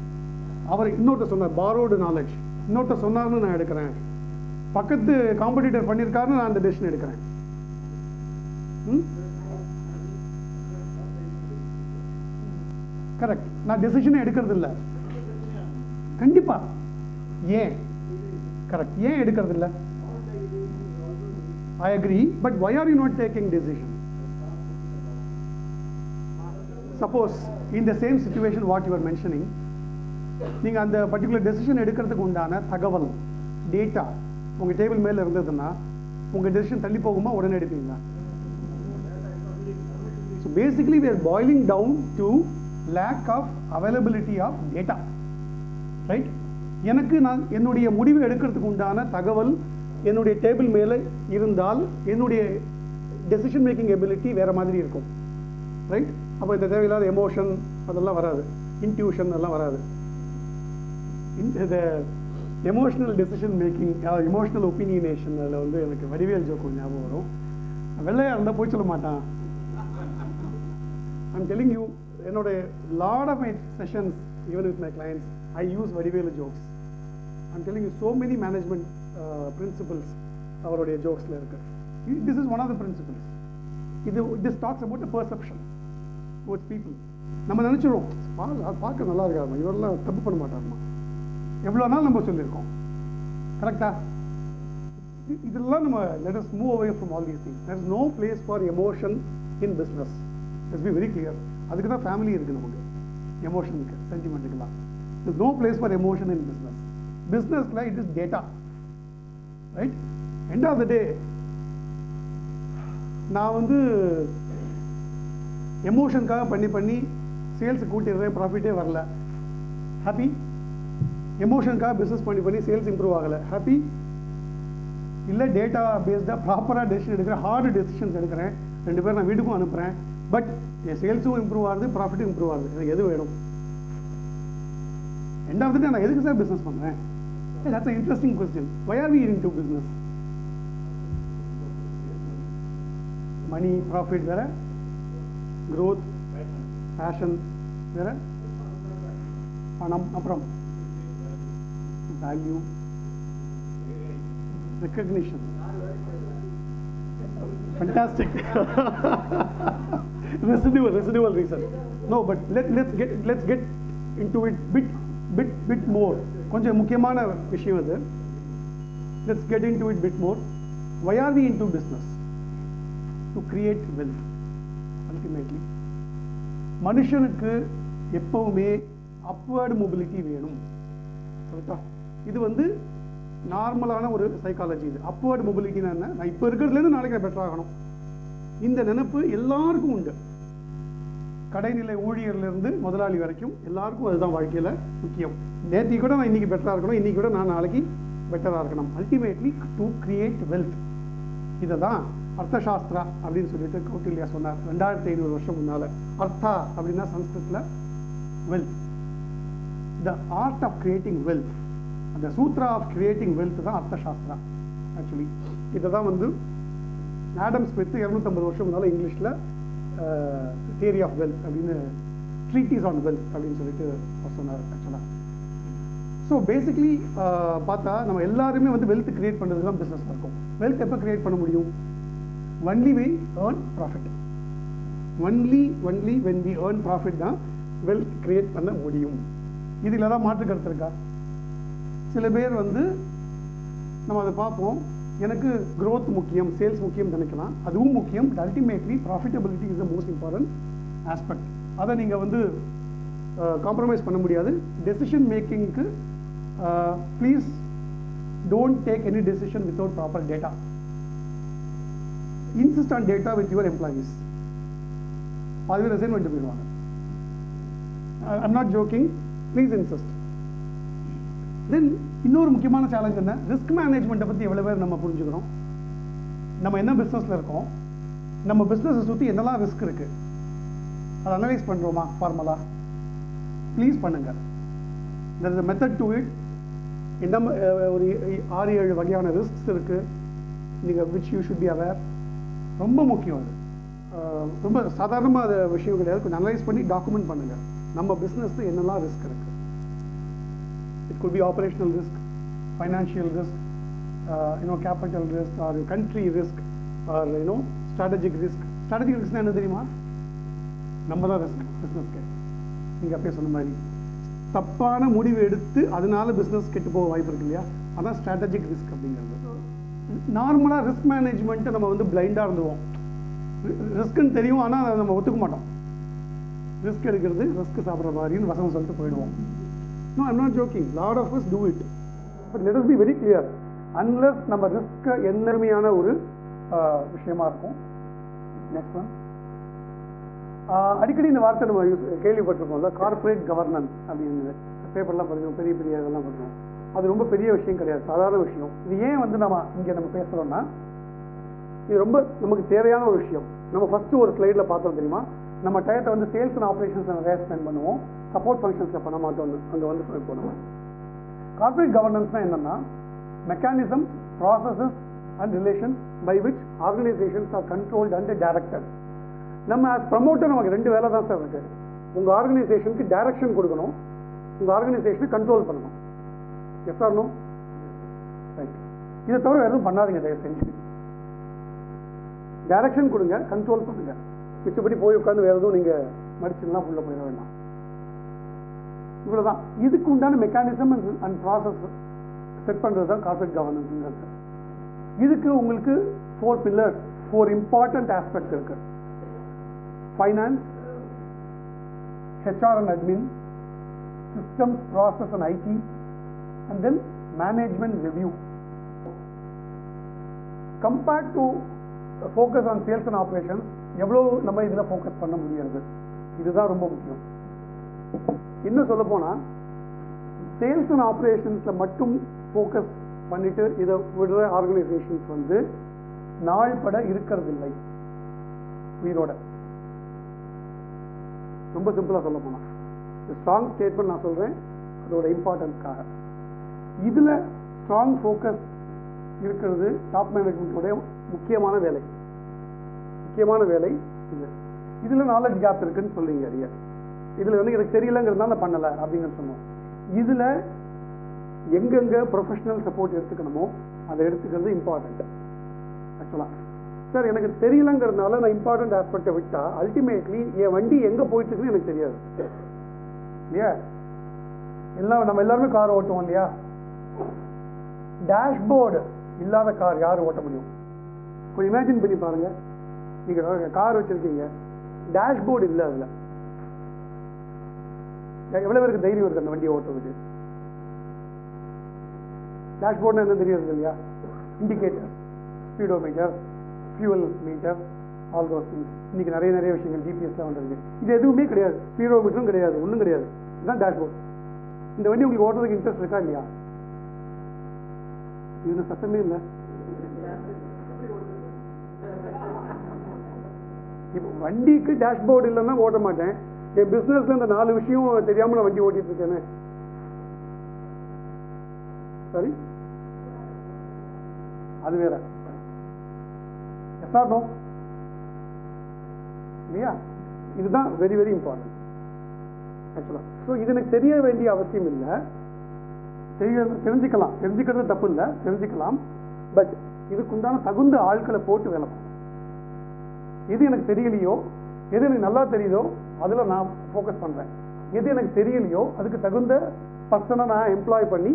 அவர் இன்னொருத்தர் சொன்னார், பாரோடு நாலேஜ். இன்னொருத்தர் சொன்னார்னு நான் எடுக்கிறேன். பக்கத்து காம்படிட்டர் பண்ணியிருக்காருன்னு நான் அந்த டெசிஷன் எடுக்கிறேன். கரெக்ட். நான் டெசிஷனை எடுக்கிறது இல்லை. கண்டிப்பா. ஏன்? கரெக்ட். ஏன் எடுக்கிறது இல்லை? I agree, but why are you not taking decision? Suppose in the same situation what you are mentioning, நீங்க அந்த பர்டிகுலர் டெசிஷன் எடுக்கிறதுக்கு உண்டான தகவல், டேட்டா உங்க டேபிள் மேல இருந்ததுன்னா உங்க டெசிஷன் தள்ளி போகுமா, உடனே எடுப்பீங்களா? So basically we are boiling down to lack of availability of data, right? எனக்கு நான் என்னுடைய முடிவு எடுக்கிறதுக்கு உண்டான தகவல் என்னுடைய டேபிள் மேலே இருந்தால் என்னுடைய டெசிஷன் மேக்கிங் எபிலிட்டி வேற மாதிரி இருக்கும், ரைட்? அப்போ இந்த தேவையில்லாத எமோஷன் அதெல்லாம் வராது, இன்ட்யூஷன் அதெல்லாம் வராது. இந்த எமோஷனல் டெசிஷன் மேக்கிங், எமோஷனல் ஒப்பீனியனேஷன், அதில் வந்து எனக்கு வடிவேல் ஜோக்கு ஞாபகம் வரும். வெள்ளையா இருந்தால் போய் சொல்ல மாட்டான். ஐம் டெல்லிங் யூ, என்னோட lot of my sessions even with my clients I use Vadivel jokes. I'm telling you so many management principles அவருடைய ஜோக்ஸில் இருக்கு. This is one of the principles. This talks about the perception towards people. நம்ம நினச்சிடுவோம், பார்க்க நல்லா இருக்காருமா, இவரெல்லாம் தப்பு பண்ண மாட்டாருமா, எவ்வளோ நாள் நம்ம சொல்லியிருக்கோம். கரெக்டா? இதெல்லாம் நம்ம let us move away from all these things. There is no place for emotion in business. Let's be very clear. அதுக்கு தான் ஃபேமிலி இருக்குது நமக்கு, எமோஷனுக்கு, சென்டிமெண்ட்டுக்கெல்லாம். There is no place for emotion in business. Businessல it is data, right? End of the day நான் வந்து எமோஷனுக்காக பண்ணி sales கூட்டிடுறேன், ப்ராஃபிட்டே வரல, happy. எமோஷனுக்காக business பண்ணி sales improve ஆகலை, ஹாப்பி. இல்லை டேட்டா பேஸ்டாக ப்ராப்பராக டெசிஷன் எடுக்கிறேன், ஹார்டு டெசிஷன்ஸ் எடுக்கிறேன், 2 பேர் நான் வீட்டுக்கும் அனுப்புகிறேன், பட் என் சேல்ஸும் இம்ப்ரூவ் ஆகுது, ப்ராஃபிட்டும் இம்ப்ரூவ் ஆகுது. எனக்கு எது வேணும்? எண்ட் ஆஃப் த டே நான் எதுக்கு சார் பிஸ்னஸ் பண்ணுறேன்? That's an interesting question. Why are we into business? Money, profit, vera, growth, passion, vera, panam, apram, value, recognition. Fantastic. Residual reason. No, but let's get into it bit more. கொஞ்சம் முக்கியமான விஷயம் அது. Let's get into it bit more. Why are we into business? To create wealth. Ultimately, மனுஷனுக்கு எப்பவுமே upward mobility வேணும். கரெக்டா? இது வந்து நார்மலான ஒரு சைக்காலஜி. இது upward mobility என்ன? நான் இப்போ இருக்கிறதுலேருந்து நாளைக்கு நான் பெட்டர் ஆகணும். இந்த நினைப்பு எல்லாருக்கும் உண்டு. கடைநிலை ஊழியர்லேருந்து முதலாளி வரைக்கும் எல்லாருக்கும் அதுதான் வாழ்க்கையில் முக்கியம். நேற்று கூட நான் இன்னைக்கு பெட்டராக இருக்கணும், இன்னைக்கு கூட நான் நாளைக்கு பெட்டராக இருக்கணும். Ultimately to create wealth. இதை தான் அர்த்தசாஸ்திரா அப்படின்னு சொல்லிட்டு கௌட்டில்யா சொன்னார் 2500 வருஷம் முன்னால். அர்த்தா அப்படின்னா சம்ஸ்கிருத்தில் wealth, the art of creating wealth. அந்த சூத்ரா ஆஃப் கிரியேட்டிங் வெல்த் தான் அர்த்தசாஸ்திரா. ஆக்சுவலி இதை தான் வந்து ஆடம் ஸ்மித் 250 வருஷம் முன்னால் இங்கிலீஷில் தியரி ஆஃப் வெல்த் அப்படின்னு, ட்ரீட்டிஸ் ஆன் வெல்த் அப்படின்னு சொல்லிட்டு சொன்னார் ஆக்சுவலாக. ஸோ பேசிக்லி பார்த்தா நம்ம எல்லாருமே வந்து வெல்த் கிரியேட் பண்ணுறது தான் பிஸ்னஸில் இருக்கும். வெல்த் எப்போ கிரியேட் பண்ண முடியும்? Only we earn profit. Only when we earn profit தான் வெல்த் கிரியேட் பண்ண முடியும். இதில் தான் மாற்று கருத்து இருக்கா? சில பேர் வந்து நம்ம அதை பார்ப்போம், எனக்கு growth முக்கியம், சேல்ஸ் முக்கியம் நினைக்கலாம். அதுவும் முக்கியம். But ultimately profitability is the most important aspect. அதை நீங்கள் வந்து காம்ப்ரமைஸ் பண்ண முடியாது. டெசிஷன் மேக்கிங்க்கு please don't take any decision without proper data. Insist on data with your employees. பாதி பேர் ரிசைன் பண்ணிட்டு போயிடுவாங்க. I'm not joking, please insist. Then இன்னொரு முக்கியமான சேலஞ்ச் என்ன, ரிஸ்க் மேனேஜ்மெண்ட்டை பற்றி எவ்வளோ பேர் நம்ம புரிஞ்சுக்கிறோம். நம்ம என்ன பிஸ்னஸில் இருக்கோம், நம்ம பிஸ்னஸை சுற்றி என்னெல்லாம் ரிஸ்க் இருக்குது, அதை அனலைஸ் பண்ணுறோமா ஃபார்மலாக? ப்ளீஸ் பண்ணுங்கள். There is a method to it. என்ன ஒரு 6-7 வகையான ரிஸ்க்ஸ் இருக்குது, நீங்கள் which you should be aware. ரொம்ப முக்கியம் அது. ரொம்ப சாதாரணமாக அது விஷயம் கிடையாது. கொஞ்சம் அனலைஸ் பண்ணி டாக்குமெண்ட் பண்ணுங்கள். நம்ம பிஸ்னஸில் என்னெல்லாம் ரிஸ்க் இருக்குது. It could be operational risk, financial risk, capital risk, or country risk, or strategic risk. Strategic risk என்ன தெரியுமா? நம்ம தான் ரிஸ்க் பிஸ்னஸ்க்கு. நீங்கள் அப்படியே சொன்ன மாதிரி தப்பான முடிவு எடுத்து அதனால பிஸ்னஸ் கெட்டு போக வாய்ப்பு இருக்கு இல்லையா, அதான் ஸ்ட்ராட்டஜிக் ரிஸ்க் அப்படிங்கிறது. நார்மலாக ரிஸ்க் மேனேஜ்மெண்ட்டை நம்ம வந்து பிளைண்டாக இருந்துவோம். ரிஸ்க்குன்னு தெரியும், ஆனால் அதை நம்ம ஒத்துக்க மாட்டோம். ரிஸ்க் எடுக்கிறது ரிஸ்க் சாப்பிட்ற மாதிரின்னு வசனம் சொல்லிட்டு போயிடுவோம். No, I'm not joking. Lot of us do it. But let us be very clear. Unless நம்ம ரிஸ்க் என்னமையான ஒரு விஷயமா இருக்கும். Next one. அடிக்கடி இந்த வார்த்தை நம்ம கேள்விப்பட்டிருக்கோம்ல, கார்பரேட் கவர்னன்ஸ் அப்படின்னு பேப்பர்லாம் படிக்கிறோம், பெரிய பெரிய இதெல்லாம் படிக்கிறோம். அது ரொம்ப பெரிய விஷயம் கிடையாது, சாதாரண விஷயம். இது ஏன் வந்து நம்ம இங்கே நம்ம பேசுகிறோம்னா, இது ரொம்ப நமக்கு தேவையான ஒரு விஷயம். நம்ம ஃபஸ்ட்டு ஒரு ஸ்லைடில் பார்த்தோம் தெரியுமா, நம்ம டயத்தை வந்து சேல்ஸ் அண்ட் ஆப்ரேஷன்ஸ் நிறையா ஸ்பெண்ட் பண்ணுவோம், சப்போர்ட் ஃபங்க்ஷன்ஸில் பண்ண மாட்டோம். அங்கே வந்து போடுவோம். கார்பரேட் கவர்னன்ஸ்னால் என்னென்னா, mechanisms, processes and relations by which organisations are controlled and directed. நம்ம ஆஸ் ப்ரமோட்டர் நமக்கு 2 வேலை தான் சார் இருக்குது. உங்கள் ஆர்கனைசேஷனுக்கு டைரக்ஷன் கொடுக்கணும், உங்கள் ஆர்கனைசேஷனை கண்ட்ரோல் பண்ணணும். Yes or no? ரைட். இதை தவிர வேறு எதுவும் பண்ணாதீங்க தயவு செஞ்சு. டைரக்ஷன் கொடுங்க, கண்ட்ரோல் பண்ணுங்க. மிச்சப்படி போய் உட்காந்து வேறு எதுவும் நீங்கள் மடிச்சுலாம் உள்ள போயிட வேண்டாம். இவ்வளோதான். இதுக்கு உண்டான மெக்கானிசம் அண்ட் ப்ராசஸ் செட் பண்ணுறது தான் கார்பரேட் கவர்னன்ஸுங்கிறது. இதுக்கு உங்களுக்கு 4 பில்லர்ஸ், 4 இம்பார்ட்டன்ட் ஆஸ்பெக்ட்ஸ் இருக்கு. Finance, HR and admin, systems, process and IT, and then management review. Compared to focus on sales and operations, எவ்வளோ நம்ம இதில் ஃபோக்கஸ் பண்ண முடியாது, இதுதான் ரொம்ப முக்கியம். இன்னும் சொல்ல போனால், சேல்ஸ் அண்ட் ஆப்ரேஷன்ஸில் மட்டும் ஃபோக்கஸ் பண்ணிட்டு இதை விடுற ஆர்கனைசேஷன்ஸ் வந்து நாள் பட இருக்கிறது இல்லை உயிரோட. ரொம்ப சிம்பிளாக சொல்ல போனால், ஸ்ட்ராங் ஸ்டேட்மெண்ட் நான் சொல்கிறேன் அதோட இம்பார்ட்டன்ஸ்க்காக. இதில் ஸ்ட்ராங் ஃபோக்கஸ் இருக்கிறது டாப் மேனேஜ்மெண்ட்டோடைய முக்கியமான வேலை. முக்கியமான வேலை இது. இதில் நாலேஜ் கேப் இருக்குன்னு சொல்லுவீங்க அறிய. இதில் வந்து எனக்கு தெரியலங்கிறதுனால பண்ணலை அப்படிங்கிற சொன்னோம். இதில் எங்கெங்கே ப்ரொஃபஷனல் சப்போர்ட் எடுத்துக்கணுமோ அதை எடுத்துக்கிறது இம்பார்ட்டண்ட். ஆக்சுவலாக சார் எனக்கு தெரியலங்கிறதுனால நான் இம்பார்ட்டன்ட் ஆஸ்பெக்டை விட்டால் அல்டிமேட்லி என் வண்டி எங்கே போயிட்டுருக்குன்னு எனக்கு தெரியாது இல்லையா. நம்ம எல்லாருமே கார் ஓட்டுவோம் இல்லையா. டேஷ்போர்டு இல்லாத கார் யார் ஓட்ட முடியும்? கொஞ்சம் இமேஜின் பண்ணி பாருங்கள். நீங்கள் கார் வச்சுருக்கீங்க, டேஷ்போர்டு இல்லை, அதில் எவ்வளோ பேருக்கு தைரியம் இருக்குது அந்த வண்டியை ஓட்டுறதுக்கு? டேஷ்போர்ட்னா என்ன தெரியாது இல்லையா? Indicator, speedometer, fuel meter, all those things. இன்றைக்கி நிறைய விஷயங்கள் ஜிபிஎஸ்லாம் வந்துருக்கு. இது எதுவுமே கிடையாது, ஸ்பீடோமீட்டரும் கிடையாது, ஒன்றும் கிடையாது. இதுதான் டேஷ்போர்ட். இந்த வண்டி உங்களுக்கு ஓட்டுறதுக்கு இன்ட்ரெஸ்ட் இருக்கா இல்லையா? இதில் சத்தமே இல்லை. இப்போ வண்டிக்கு டேஷ்போர்டு இல்லைன்னா ஓட்ட மாட்டேன். என் பிஸ்னஸில் இந்த 4 விஷயம் தெரியாமல் நான் வண்டி ஓட்டிட்டு இருக்கேனே. சரி, அது வேற. Yes or no? இல்லையா? இதுதான் வெரி வெரி இம்பார்ட்டன்ட் ஆக்சுவலாக. ஸோ இது எனக்கு தெரிய வேண்டிய அவசியம் இல்லை. தெரிஞ்சுக்கலாம், தெரிஞ்சுக்கிறது தப்பு இல்லை, தெரிஞ்சுக்கலாம். பட் இதுக்குண்டான தகுந்த ஆட்களை போட்டு வேலை பண்ணணும். எது எனக்கு தெரியலையோ, எது எனக்கு நல்லா தெரியுதோ அதில் நான் ஃபோக்கஸ் பண்ணுறேன். எது எனக்கு தெரியலையோ அதுக்கு தகுந்த பர்சனை நான் எம்ப்ளாய் பண்ணி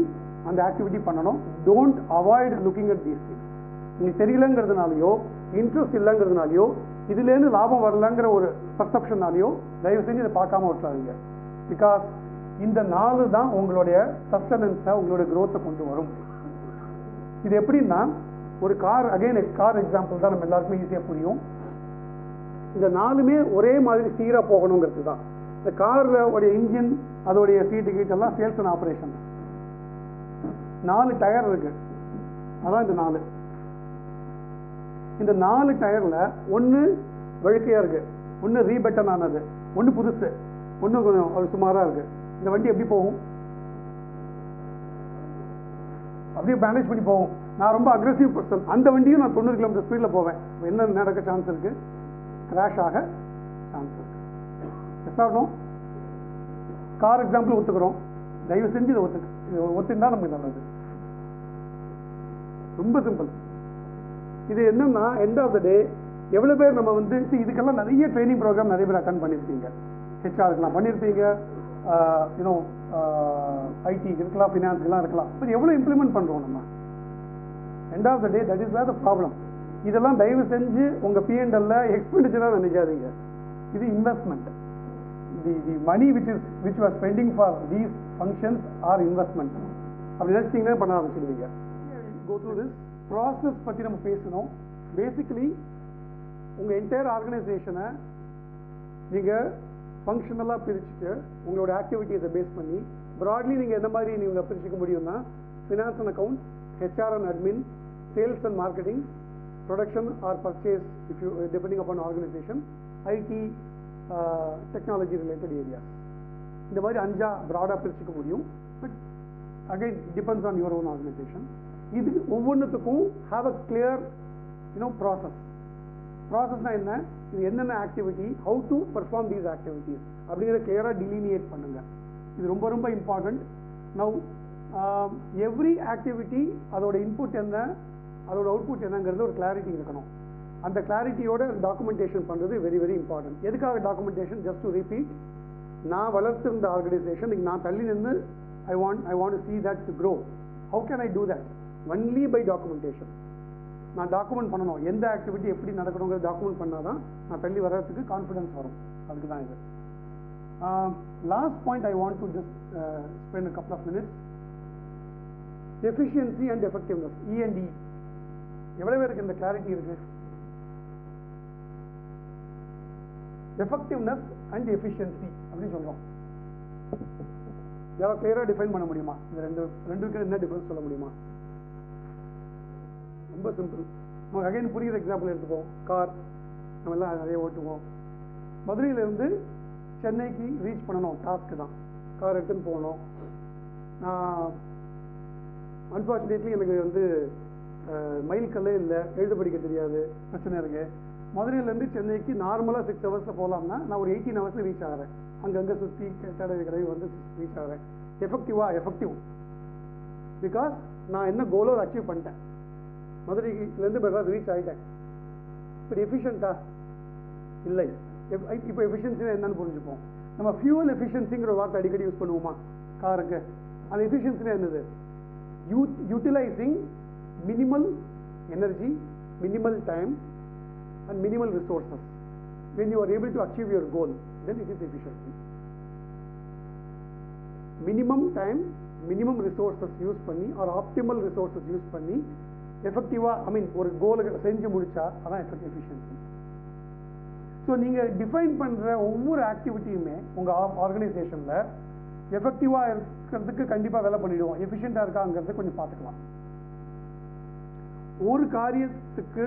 அந்த ஆக்டிவிட்டி பண்ணணும். Don't avoid looking at these things. உங்களுக்கு தெரியலங்கிறதுனாலையோ இன்ட்ரெஸ்ட் இல்லைங்கிறதுனாலையோ இதுலேருந்து லாபம் வரலங்கிற ஒரு பர்செப்ஷனாலையோ தயவு செஞ்சு இதை பார்க்காம விட்டுறாதீங்க. பிகாஸ் இந்த 4 தான் உங்களுடைய சஸ்டனன்ஸை, உங்களுடைய growth-ஐ கொண்டு வரும். இது எப்படின்னா, ஒரு கார் எக்ஸாம்பிள் தான் நம்ம எல்லாருக்குமே ஈஸியாக புரியும். இந்த 4மே ஒரே மாதிரி சீராக போகணுங்கிறது தான். இந்த காரில் உடைய இன்ஜின், அதோடைய சீட்டு கீட்டெல்லாம் சேல்ஸ் அண்ட் ஆப்ரேஷன். 4 டயர் இருக்கு, அதான் இந்த 4. இந்த 4 டயரில் ஒன்று வழுக்கையாக இருக்கு, ஒன்று ரீபட்டன் ஆனது, ஒன்று புதுசு, ஒன்று கொஞ்சம் சுமாராக இருக்கு. இந்த வண்டி எப்படி போகும்? அப்படியே மேனேஜ் பண்ணி போகும். நான் ரொம்ப அக்ரெசிவ் பர்சன், அந்த வண்டியும் நான் 90 கிலோமீட்டர் ஸ்பீடில் போவேன். என்ன நடக்க சான்ஸ் இருக்கு? கிராஷ் ஆக சான்ஸ் இருக்கு. Yes or no? Car example ஒத்துக்கிறோம், தயவு செஞ்சு இதை ஒத்துண்டா நமக்கு நல்லது. ரொம்ப சிம்பிள். இது என்னன்னா, எண்ட் ஆஃப் த டே எவ்வளோ பேர் நம்ம வந்து இதுக்கெல்லாம் நிறைய ட்ரைனிங் ப்ரோக்ராம் நிறைய பேர் அட்டன் பண்ணியிருப்பீங்க. ஹெச்ஆருக்குலாம் பண்ணியிருப்பீங்க, ஐடிக்கு இருக்கலாம், ஃபினான்ஸுக்கெலாம் இருக்கலாம். பட் எவ்வளோ இம்ப்ளிமெண்ட் பண்ணுறோம் நம்ம? End of the day that is where the problem. இதெல்லாம் தயவு செஞ்சு உங்கள் P&L எக்ஸ்பெண்டிச்சராக நினைக்காதீங்க. இது investment. The money which you are spending for these functions are investment. அப்படி நினச்சிட்டிங்கன்னா பண்ண ஆரம்பிச்சிடுவீங்க. கோ த்ரூ திஸ் ப்ராசஸ் பற்றி நம்ம பேசணும். பேசிக்கலி உங்கள் என்டையர் ஆர்கனைசேஷனை நீங்கள் ஃபங்க்ஷனலாக பிரிச்சுட்டு உங்களோட ஆக்டிவிட்டீஸை பேஸ் பண்ணி ப்ராட்லி நீங்கள் எந்த மாதிரி நீங்கள் பிரிச்சுக்க முடியும்னா, finance and account, HR and admin, sales and marketing, production or purchase if you depending upon organization, IT, technology related areas. இந்த மாதிரி 5 ப்ராடாக பிரிச்சுக்க முடியும். But again depends on your own organisation. இது ஒவ்வொன்றுத்துக்கும் ஹாவ் அ கிளியர் ப்ராசஸ். ப்ராசஸ்னா என்ன? இது என்னென்ன activity, how to perform these activities அப்படிங்கிற கிளியராக டிலினியேட் பண்ணுங்க. இது ரொம்ப ரொம்ப இம்பார்ட்டண்ட். நவ் எவ்ரி ஆக்டிவிட்டி அதோட இன்புட் என்ன, அதோட அவுட்புட் என்னங்கிறது ஒரு கிளாரிட்டி இருக்கணும். அந்த கிளாரிட்டியோட டாக்குமெண்டேஷன் பண்ணுறது வெரி வெரி இம்பார்ட்டன்ட். எதுக்காக டாக்குமெண்டேஷன்? ஜஸ்ட் டு ரிப்பீட், நான் வளர்த்திருந்த ஆர்கனைசேஷன் நான் தள்ளி நின்று I want to see that to grow. How can I do that? Only by documentation. நான் டாக்குமெண்ட் பண்ணணும். எந்த ஆக்டிவிட்டி எப்படி நடக்கணுங்கிறது டாக்குமெண்ட் பண்ணால் தான் நான் தள்ளி வர்றதுக்கு கான்ஃபிடன்ஸ் வரும். அதுக்கு தான் இது. Last point I want to just spend a couple of minutes. Efficiency and effectiveness, E&E. எவ்வளவு பேருக்கு இந்த கிளாரிட்டி இருக்கு? எஃபெக்டிவ்னஸ் அண்ட் எஃபிஷியன்சி அப்படின்னு சொல்றோம். யாராவது கிளியராக டிஃபைன் பண்ண முடியுமா? இந்த ரெண்டுக்கு என்ன டிஃபரன்ஸ் சொல்ல முடியுமா? ரொம்ப சிம்பிள். நமக்கு அகைன் புரியுற எக்ஸாம்பிள் எடுத்துப்போம். கார் நம்ம எல்லாம் நிறைய ஓட்டுவோம். மதுரையிலேருந்து சென்னைக்கு ரீச் பண்ணணும், டாஸ்க்கு தான். கார் எடுத்துன்னு போகணும். அன்ஃபார்ச்சுனேட்லி எனக்கு வந்து மைல் கல்லே இல்லை, எழுத படிக்க தெரியாது, பிரச்சனை இருக்கு. மதுரையிலேருந்து சென்னைக்கு நார்மலாக 6 ஹவர்ஸில் போகலாம்னா நான் ஒரு 18 ஹவர்ஸில் ரீச் ஆகிறேன். அங்கங்கே சுற்றி கடை வந்து ரீச் ஆகிறேன். எஃபெக்டிவ் பிகாஸ் நான் என்ன கோலோ அச்சீவ் பண்ணிட்டேன். மதுரையிலேருந்து மெட்ராஸ் ரீச் ஆகிட்டேன். இப்போ எஃபிஷியண்டா? இல்லை. இப்போ எஃபிஷியன்சினா என்னன்னு புரிஞ்சுப்போம். நம்ம ஃபியூவல் எஃபிஷியன்சிங்கிற ஒரு வார்த்தை அடிக்கடி யூஸ் பண்ணுவோமா காருக்கு? அந்த எஃபிஷியன்சினா என்னது? Utilising minimal energy, minimal time and minimal resources. When you are able to achieve your goal, then it is efficiency. Minimum time, minimum resources use பண்ணி or optimal resources use பண்ணி எஃபெக்டிவா ஒரு கோலை செஞ்சு முடிச்சா அதான் எஃபிஷியன்சி. ஸோ நீங்கள் define பண்ணுற ஒவ்வொரு ஆக்டிவிட்டியுமே உங்கள் ஆர்கனைசேஷனில் எஃபெக்டிவாக இருக்கிறதுக்கு கண்டிப்பாக வேலை பண்ணிவிடுவோம். எஃபிஷியண்டாக இருக்காங்கிறத கொஞ்சம் பார்த்துக்கலாம். ஒரு காரியத்துக்கு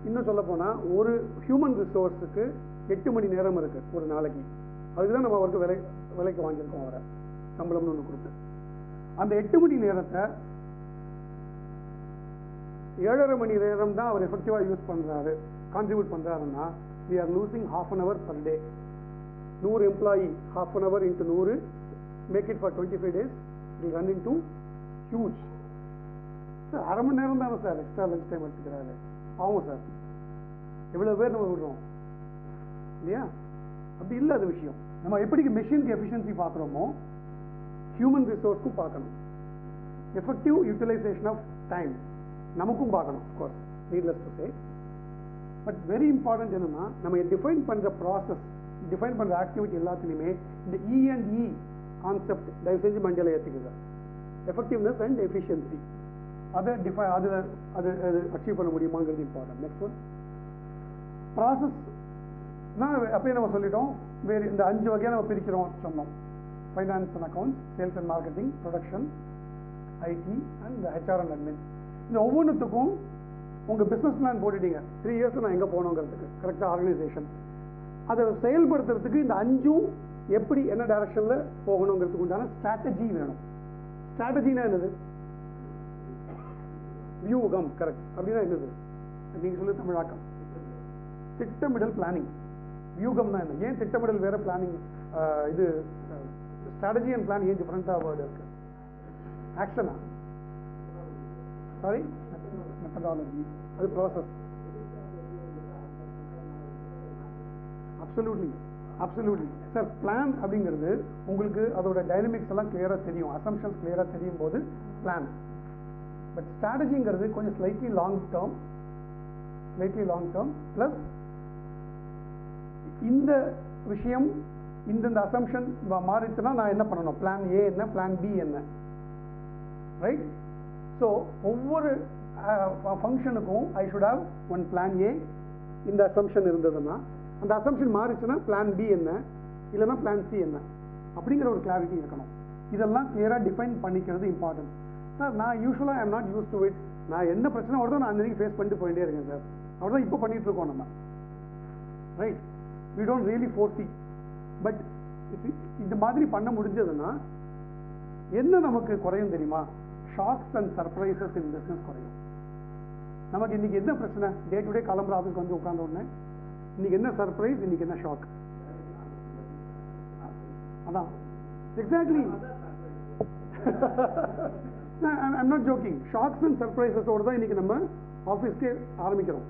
இன்னும் சொல்ல போனால் ஒரு ஹியூமன் ரிசோர்ஸுக்கு 8 மணி நேரம் இருக்கு ஒரு நாளைக்கு. அதுக்கு தான் நம்ம அவருக்கு விலைக்கு வாங்கியிருக்கோம். அவரை சம்பளம்னு ஒன்று கொடுத்து அந்த 8 மணி நேரத்தை 7.5 மணி நேரம் தான் அவர் எஃபெக்டிவாக யூஸ் பண்ணுறாரு, கான்ட்ரிபியூட் பண்ணுறாருன்னா we are losing half an hour per day. 100 employee, half an hour into 100, make it for 25 days, it will run into huge. Sir 1/2 மணி நேரம் தானே சார் எக்ஸ்ட்ரா லஞ்ச் டைம் எடுத்துக்கிறாரு. ஆகும் சார். எவ்வளோ பேர் நம்ம விடுறோம் இல்லையா? அப்படி இல்லை அது விஷயம். நம்ம எப்படி மெஷினுக்கு எஃபிஷியன்சி பார்க்குறோமோ ஹியூமன் ரிசோர்ஸ்க்கும் பார்க்கணும். எஃபெக்டிவ் யூட்டிலைசேஷன் ஆஃப் டைம் நமக்கும் பார்க்கணும். Of course needless to say. But very important என்னன்னா, நம்ம டிஃபைன் பண்ணுற ப்ராசஸ், டிஃபைன் பண்ணுற ஆக்டிவிட்டி எல்லாத்துலேயுமே இந்த E&E கான்செப்ட் தயவு செஞ்சு மஞ்சளை ஏற்றிக்குங்க. எஃபெக்டிவ்னஸ் அண்ட் எஃபிஷியன்சி அதை அது அச்சீவ் பண்ண முடியுமாங்கிறது இம்பார்ட்டன்ட். Next one process. நான் அப்பயே நம்ம சொல்லிட்டோம், வேறு இந்த 5 வகையாக நம்ம பிரிக்கிறோம் சொன்னோம். Finance and accounts, sales and marketing, production, IT and HR and admin. இந்த ஒவ்வொன்றுத்துக்கும் உங்கள் பிஸ்னஸ் பிளான் போட்டுட்டீங்க. 3 இயர்ஸ் நான் எங்கே போகணுங்கிறதுக்கு கரெக்டாக ஆர்கனைசேஷன் அதை செயல்படுத்துறதுக்கு இந்த 5ம் எப்படி என்ன டைரக்ஷனில் போகணுங்கிறதுக்கு உண்டான ஸ்ட்ராட்டஜி வேணும். ஸ்ட்ராட்டஜினா என்னது? வியூகம். கரெக்ட். அப்படின்னா என்னது? நீங்கள் சொல்லி தமிழாக்கம் திட்டமிடல், பிளானிங். வியூகம்னா என்ன? ஏன் திட்டமிடல் வேற, பிளானிங் இது ஸ்ட்ராட்டஜி அண்ட் பிளான் ஏன் டிஃப்ரெண்ட்டாக வேர்டு இருக்கு? ஆக்ஷனா? Sorry, methodology. அது ப்ராசஸ். Absolutely sir. பிளான் அப்படிங்கிறது உங்களுக்கு அதோட டைனமிக்ஸ் எல்லாம் கிளியராக தெரியும், அசம்ஷன்ஸ் கிளியராக தெரியும் போது பிளான். பட் ஸ்ட்ராட்டஜிங்கிறது கொஞ்சம் ஸ்லைட்லி லாங் டேர்ம் ப்ளஸ் இந்த விஷயம் இந்த அசம்ஷன் மாறிச்சுன்னா நான் என்ன பண்ணணும், பிளான் ஏ என்ன, பிளான் பி என்ன, ரைட்? ஸோ ஒவ்வொரு ஃபங்க்ஷனுக்கும் I should have one plan A. இந்த அசம்ஷன் இருந்ததுன்னா அந்த அசம்ஷன் மாறிச்சுன்னா பிளான் பி என்ன, இல்லைன்னா பிளான் சி என்ன, அப்படிங்கிற ஒரு கிளாரிட்டி இருக்கணும். இதெல்லாம் கிளியராக டிஃபைன் பண்ணிக்கிறது இம்பார்ட்டன்ட். சார் நான் யூஸ்வலாக I'm not use to it. நான் என்ன பிரச்சனை வருதோ நான் அன்றைக்கி ஃபேஸ் பண்ணிட்டு போயிட்டே இருக்கேன் சார். அவ்வளோதான் இப்போ பண்ணிட்டு இருக்கோம் நம்ம, right? We don't really foresee. But இந்த மாதிரி பண்ண முடிஞ்சதுன்னா என்ன நமக்கு குறையும் தெரியுமா? Shocks and surprises in business குறையும். நமக்கு இன்னைக்கு என்ன பிரச்சனை? டே டு டே கிளம்புற ஆஃபீஸ்க்கு வந்து உட்கார்ந்த உடனே இன்னைக்கு என்ன சர்ப்ரைஸ், இன்னைக்கு என்ன ஷாக்? அதான் exactly. I'm not joking. Shocks and சர்ப்ரைசஸோடு தான் இன்னைக்கு நம்ம ஆஃபீஸ்க்கே ஆரம்பிக்கிறோம்.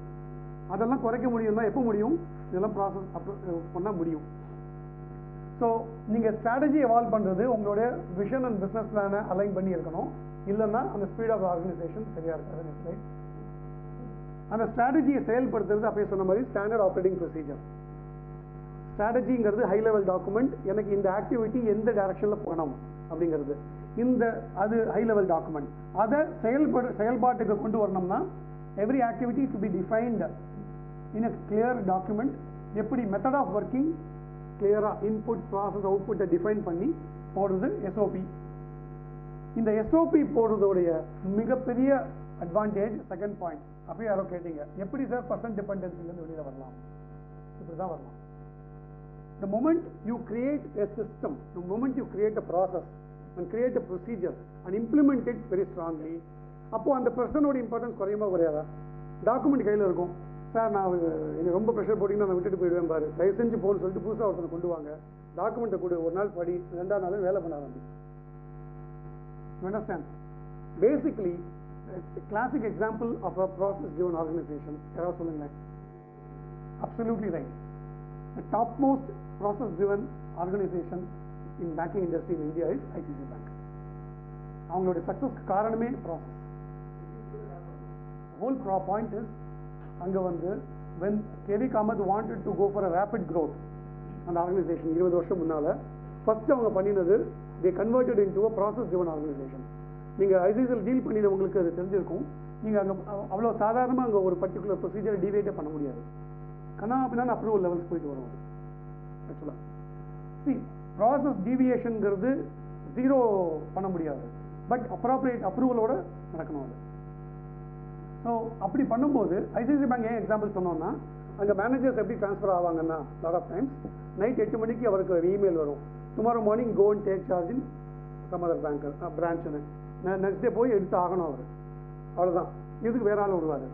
அதெல்லாம் குறைக்க முடியும் தான். எப்போ முடியும்? இதெல்லாம் ப்ராசஸ் பண்ணால் முடியும். ஸோ நீங்கள் ஸ்ட்ராட்டஜி எவால்வ் பண்ணுறது உங்களுடைய விஷன் அண்ட் பிஸ்னஸ் பிளானை அலைன் பண்ணி இருக்கணும். இல்லைன்னா அந்த ஸ்பீட் ஆஃப் ஆர்கனைசேஷன் சரியாக இருக்காது. Next slide. அந்த ஸ்ட்ராட்டஜியை செயல்படுத்துறது அப்பயே சொன்ன மாதிரி ஸ்டாண்டர்ட் ஆப்ரேட்டிங் ப்ரொசீஜர். ஸ்ட்ராட்டஜிங்கிறது ஹை லெவல் டாக்குமெண்ட். எனக்கு இந்த ஆக்டிவிட்டி எந்த டைரக்ஷனில் போகணும் அப்படிங்கிறது அது ஹை லெவல் டாக்குமெண்ட். அதை செயல்பாட்டுக்கு கொண்டு வரணும்னா every activity to be defined in a clear document. எப்படி மெத்தட் ஆஃப் ஒர்க்கிங் கிளியராக இன்புட் ப்ராசஸ் அவுட்புட்டை டிஃபைன் பண்ணி போடுறது எஸ்ஓபி. இந்த எஸ்ஓபி போடுறதோடைய மிகப்பெரிய அட்வான்டேஜ் செகண்ட் பாயிண்ட். அப்பயே யாரோ கேட்டீங்க, எப்படி சார் பர்சன்ட் டிபெண்டன்சிலேருந்து வெளியில் வரலாம்? இப்படி தான் வரலாம். The moment you create a system, the moment you create a process and create a procedure and implement it very strongly, அப்போ அந்த பர்சனோட இம்பார்ட்டன்ஸ் குறையுமா குறையாதா? டாக்குமெண்ட் கையில் இருக்கும். சார் நான் எனக்கு ரொம்ப ப்ரெஷர் போட்டிங்கன்னா நான் விட்டுட்டு போயிடுவேன் பாரு, தயவு செஞ்சு போன்னு சொல்லிட்டு புதுசாக ஒருத்தனை கொண்டு வாங்க. டாக்குமெண்ட்டை கொடு, ஒரு நாள் படி, 2ஆவது நாள் வேலை பண்ண ஆரம்பி. You understand? Basically, a classic example of a process-driven organization. யாராவது சொல்லுங்களேன். Absolutely right. The topmost process-driven organization in banking industry in India is ICICI Bank. அவங்களுடைய சக்ஸஸ்க்கு காரணமே ப்ராசஸ். Whole point is, அங்கே வந்து when KV Kamath wanted to go for a rapid growth அந்த organisation 20 வருஷம் முன்னால் first அவங்க பண்ணினது, they converted into a process-driven organization. நீங்கள் ஐசிஐசியில் டீல் பண்ணினவங்களுக்கு அது தெரிஞ்சிருக்கும். நீங்கள் அங்கே அவ்வளோ சாதாரணமாக அங்கே ஒரு பர்டிகுலர் ப்ரொசீஜரை டிவைட்டே பண்ண முடியாது. கண்ணா அப்படின்னா அப்ரூவல் லெவல்ஸ் போயிட்டு வரும். ஆக்சுவலாக ப்ராசஸ் டீவியேஷனுங்கிறது 0 பண்ண முடியாது. பட் அப்ராப்ரியேட் அப்ரூவலோட நடக்கணும் அது. ஸோ அப்படி பண்ணும்போது ஐசிஐசிஐ பேங்க் ஏன் எக்ஸாம்பிள் சொன்னோம்னா, அங்கே மேனேஜர்ஸ் எப்படி ட்ரான்ஸ்ஃபர் ஆவாங்கன்னா, லாட் ஆஃப் டைம்ஸ் நைட் 8 மணிக்கு அவருக்கு இமெயில் வரும், tomorrow morning go and take charge in some other bank பிரான்ச்சுன்னு. நெக்ஸ்ட் டே போய் எடுத்து ஆகணும் அவர். அவ்வளோதான். இதுக்கு வேற ஆள் விடுவார்.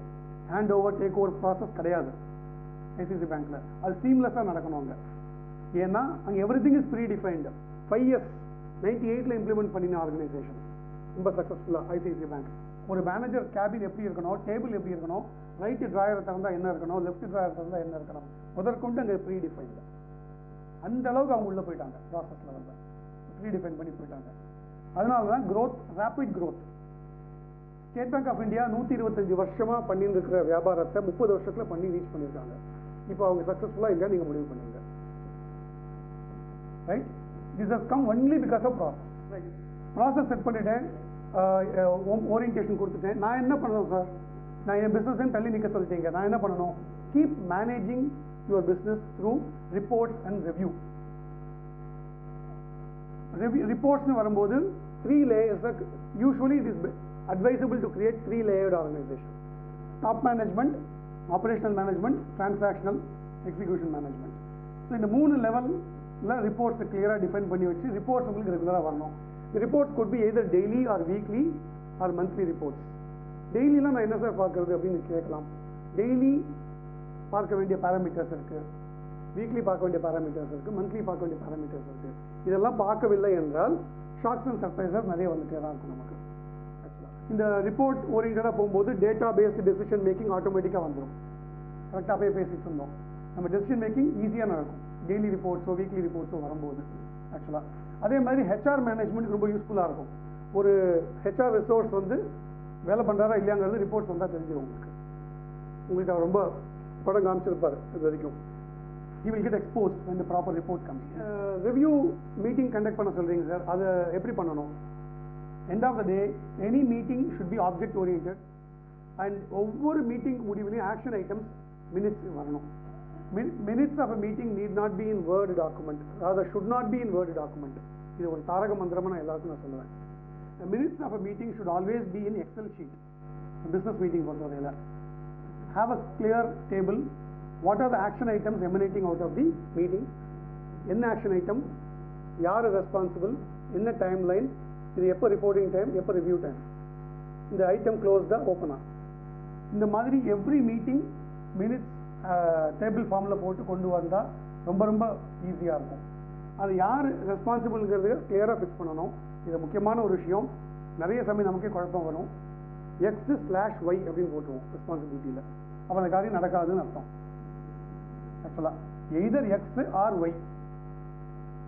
Hand over take over process கிடையாது ஐசிஐசிஐ பேங்க்கில். அது சீம்லெஸ்ஸாக நடக்கணும் அங்கே. ஏன்னா அங்கே everything is predefined. 5 years 98 implement பண்ணின ஆர்கனைசேஷன் ரொம்ப சக்ஸஸ்ஃபுல்லாக ஐசிஐசிஐ பேங்க். ஒரு மேனேஜர் கேபின் எப்படி இருக்கணும், டேபிள் எப்படி இருக்கணும், ரைட்டு ட்ராயரை திறந்தால் என்ன இருக்கணும், லெஃப்ட் ட்ராயர் திறந்தால் என்ன இருக்கணும், முதற்கொண்டு அங்கே ப்ரீ டிஃபைன்டு. அந்த அளவுக்கு அவங்க உள்ளே போயிட்டாங்க ப்ராசஸ் லெவலில் ரீடிஃபைன் பண்ணி போயிட்டாங்க. அதனால தான் growth, rapid growth. State Bank of India 125 வருஷமாக பண்ணிட்டு இருக்கிற வியாபாரத்தை 30 வருஷத்தில் பண்ணி ரீச் பண்ணியிருக்காங்க. இப்போ அவங்க சக்ஸஸ்ஃபுல்லாக இல்லையா நீங்கள் முடிவு பண்ணுங்க. Right, this has come only because of process. Right, process set பண்ணிட்டேன், ஓரியன்டேஷன் கொடுத்துட்டேன். நான் என்ன பண்ணணும் சார்? நான் என் பிஸ்னஸ் தள்ளி நிற்க சொல்லிட்டீங்க. நான் என்ன பண்ணணும்? Keep managing your business through reports and review. ரிப்போர்ட்ஸ்னு வரும்போது 3 layers. Usually it is advisable to create 3 layered organization: top management, operational management, transactional, execution management. So இந்த 3 லெவலில் ரிப்போர்ட்ஸை கிளியராக டிஃபைன் பண்ணி வச்சு ரிப்போர்ட்ஸ் உங்களுக்கு ரெகுலராக வரணும். Reports could be either daily or weekly or monthly reports. டெய்லிலாம் நான் என்ன சார் பார்க்குறது அப்படின்னு கேட்கலாம். டெய்லி பார்க்க வேண்டிய பேராமீட்டர்ஸ் இருக்குது, வீக்லி பார்க்க வேண்டிய பேராமீட்டர்ஸ் இருக்குது, மந்த்லி பார்க்க வேண்டிய பேராமீட்டர்ஸ் இருக்குது. இதெல்லாம் பார்க்கவில்லை என்றால் ஷாக்ஸ் அண்ட் சர்ப்ரைசஸ் நிறைய வந்துட்டே தான் இருக்கும் நமக்கு. ஆக்சுவலாக இந்த ரிப்போர்ட் ஓரியன்டாக போகும்போது டேட்டா பேஸ்டு டெசிஷன் மேக்கிங் ஆட்டோமேட்டிக்காக வந்துடும். கரெக்டாக போய் பேசிட்டு இருந்தோம், நம்ம டெசிஷன் மேக்கிங் ஈஸியாக நடக்கும் டெய்லி ரிப்போர்ட்ஸோ வீக்லி ரிப்போர்ட்ஸோ வரும்போது. ஆக்சுவலாக அதே மாதிரி ஹெச்ஆர் மேனேஜ்மெண்ட் ரொம்ப யூஸ்ஃபுல்லாக இருக்கும். ஒரு ஹெச்ஆர் ரிசோர்ஸ் வந்து வேலை பண்ணுறாரா இல்லையாங்கிறது ரிப்போர்ட்ஸ் வந்தால் தெரிஞ்சிடும் உங்களுக்கு அவர் ரொம்ப படம் காமிச்சிருப்பார் இது வரைக்கும். He will get exposed when the proper report comes. Review meeting conduct பண்ண சொல்றீங்க சார், அதை எப்படி பண்ணணும்? End of the day, any meeting should be object oriented and ஒவ்வொரு மீட்டிங் முடிவிலையும் ஆக்ஷன் ஐட்டம்ஸ் மினிட்ஸ் வரணும். Minutes of a meeting need not be in word document, rather should not be in word document. இது ஒரு தாரக மந்திரமா நான் எல்லாருக்கும் நான் சொல்லுவேன். The minutes of a meeting should always be in Excel sheet. Business meeting பொறுத்தவரையில் have a clear table. What are the action items emanating out of the meeting? என்ன action item, யார் ரெஸ்பான்சிபிள், என்ன டைம்லைன், இது எப்போ reporting time, எப்போ review time, இந்த item க்ளோஸ்டாக ஓப்பனா, இந்த மாதிரி எவ்ரி மீட்டிங் மினிட்ஸ் டேபிள் ஃபார்மில் போட்டு கொண்டு வந்தால் ரொம்ப ரொம்ப ஈஸியாக இருக்கும். அது யார் ரெஸ்பான்சிபிள்ங்கிறது கிளியராக ஃபிக்ஸ் பண்ணணும். இது முக்கியமான ஒரு விஷயம். நிறைய சமயம் நமக்கே குழப்பம் வரும். X/Y அப்படின்னு போட்டுருவோம் ரெஸ்பான்சிபிலிட்டியில். அப்போ அந்த காரியம் நடக்காதுன்னு அர்த்தம். ஆக்சுவலாக எய்தர் எக்ஸ் ஆர் ஒய்,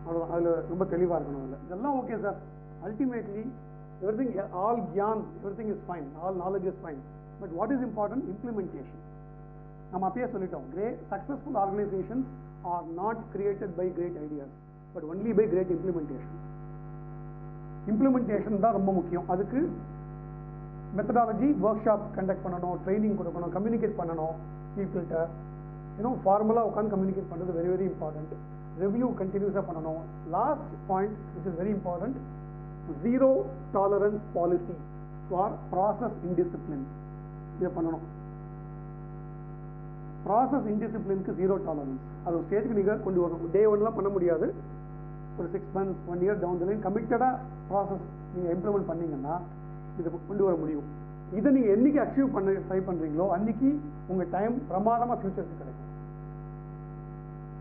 அவ்வளோதான். அதில் ரொம்ப தெளிவாக இருக்கணும். இல்லை இதெல்லாம் okay sir, ultimately everything, all gyan, everything is fine, all knowledge is fine, but what is important? Implementation. நம்ம அப்பயே சொல்லிட்டோம், successful organisations are not created by great ideas but only by great implementation. Implementation தான் ரொம்ப முக்கியம். அதுக்கு methodology, workshop conduct பண்ணணும், training கொடுக்கணும், communicate பண்ணணும் பீப்புள்கிட்ட. ஃபார்மலாக உட்காந்து கம்யூனிகேட் பண்ணுறது வெரி வெரி இம்பார்ட்டன்ட். ரிவ்யூ கண்டினியூஸாக பண்ணணும். Last point which is very important, zero tolerance policy for process indiscipline. இதை பண்ணணும். ப்ராசஸ் இன்டிசிப்ளினுக்கு ஜீரோ டாலரன்ஸ். அது ஒரு ஸ்டேஜுக்கு நீங்கள் கொண்டு வரணும். டே ஒன்லாம் பண்ண முடியாது. ஒரு 6 months 1 year down the line கமிட்டடாக ப்ராசஸ் நீங்கள் இம்ப்ளிமெண்ட் பண்ணிங்கன்னா இதை கொண்டு வர முடியும். இதை நீங்கள் என்றைக்கு அச்சீவ் பண்ண ட்ரை பண்ணுறீங்களோ அன்றைக்கி உங்கள் டைம் பிரமாதமாக ஃபியூச்சருக்கு கிடைக்கும்.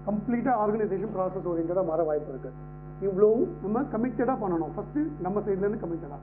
கம்ப்ளீட்டாக ஆர்கனைசேஷன் ப்ராசஸ் ஓரியன்டாக மாற வாய்ப்பு இருக்குது. இவ்வளோ நம்ம கமிட்டடாக பண்ணணும். ஃபஸ்ட்டு நம்ம சைட்லேருந்து கமிட்டடாக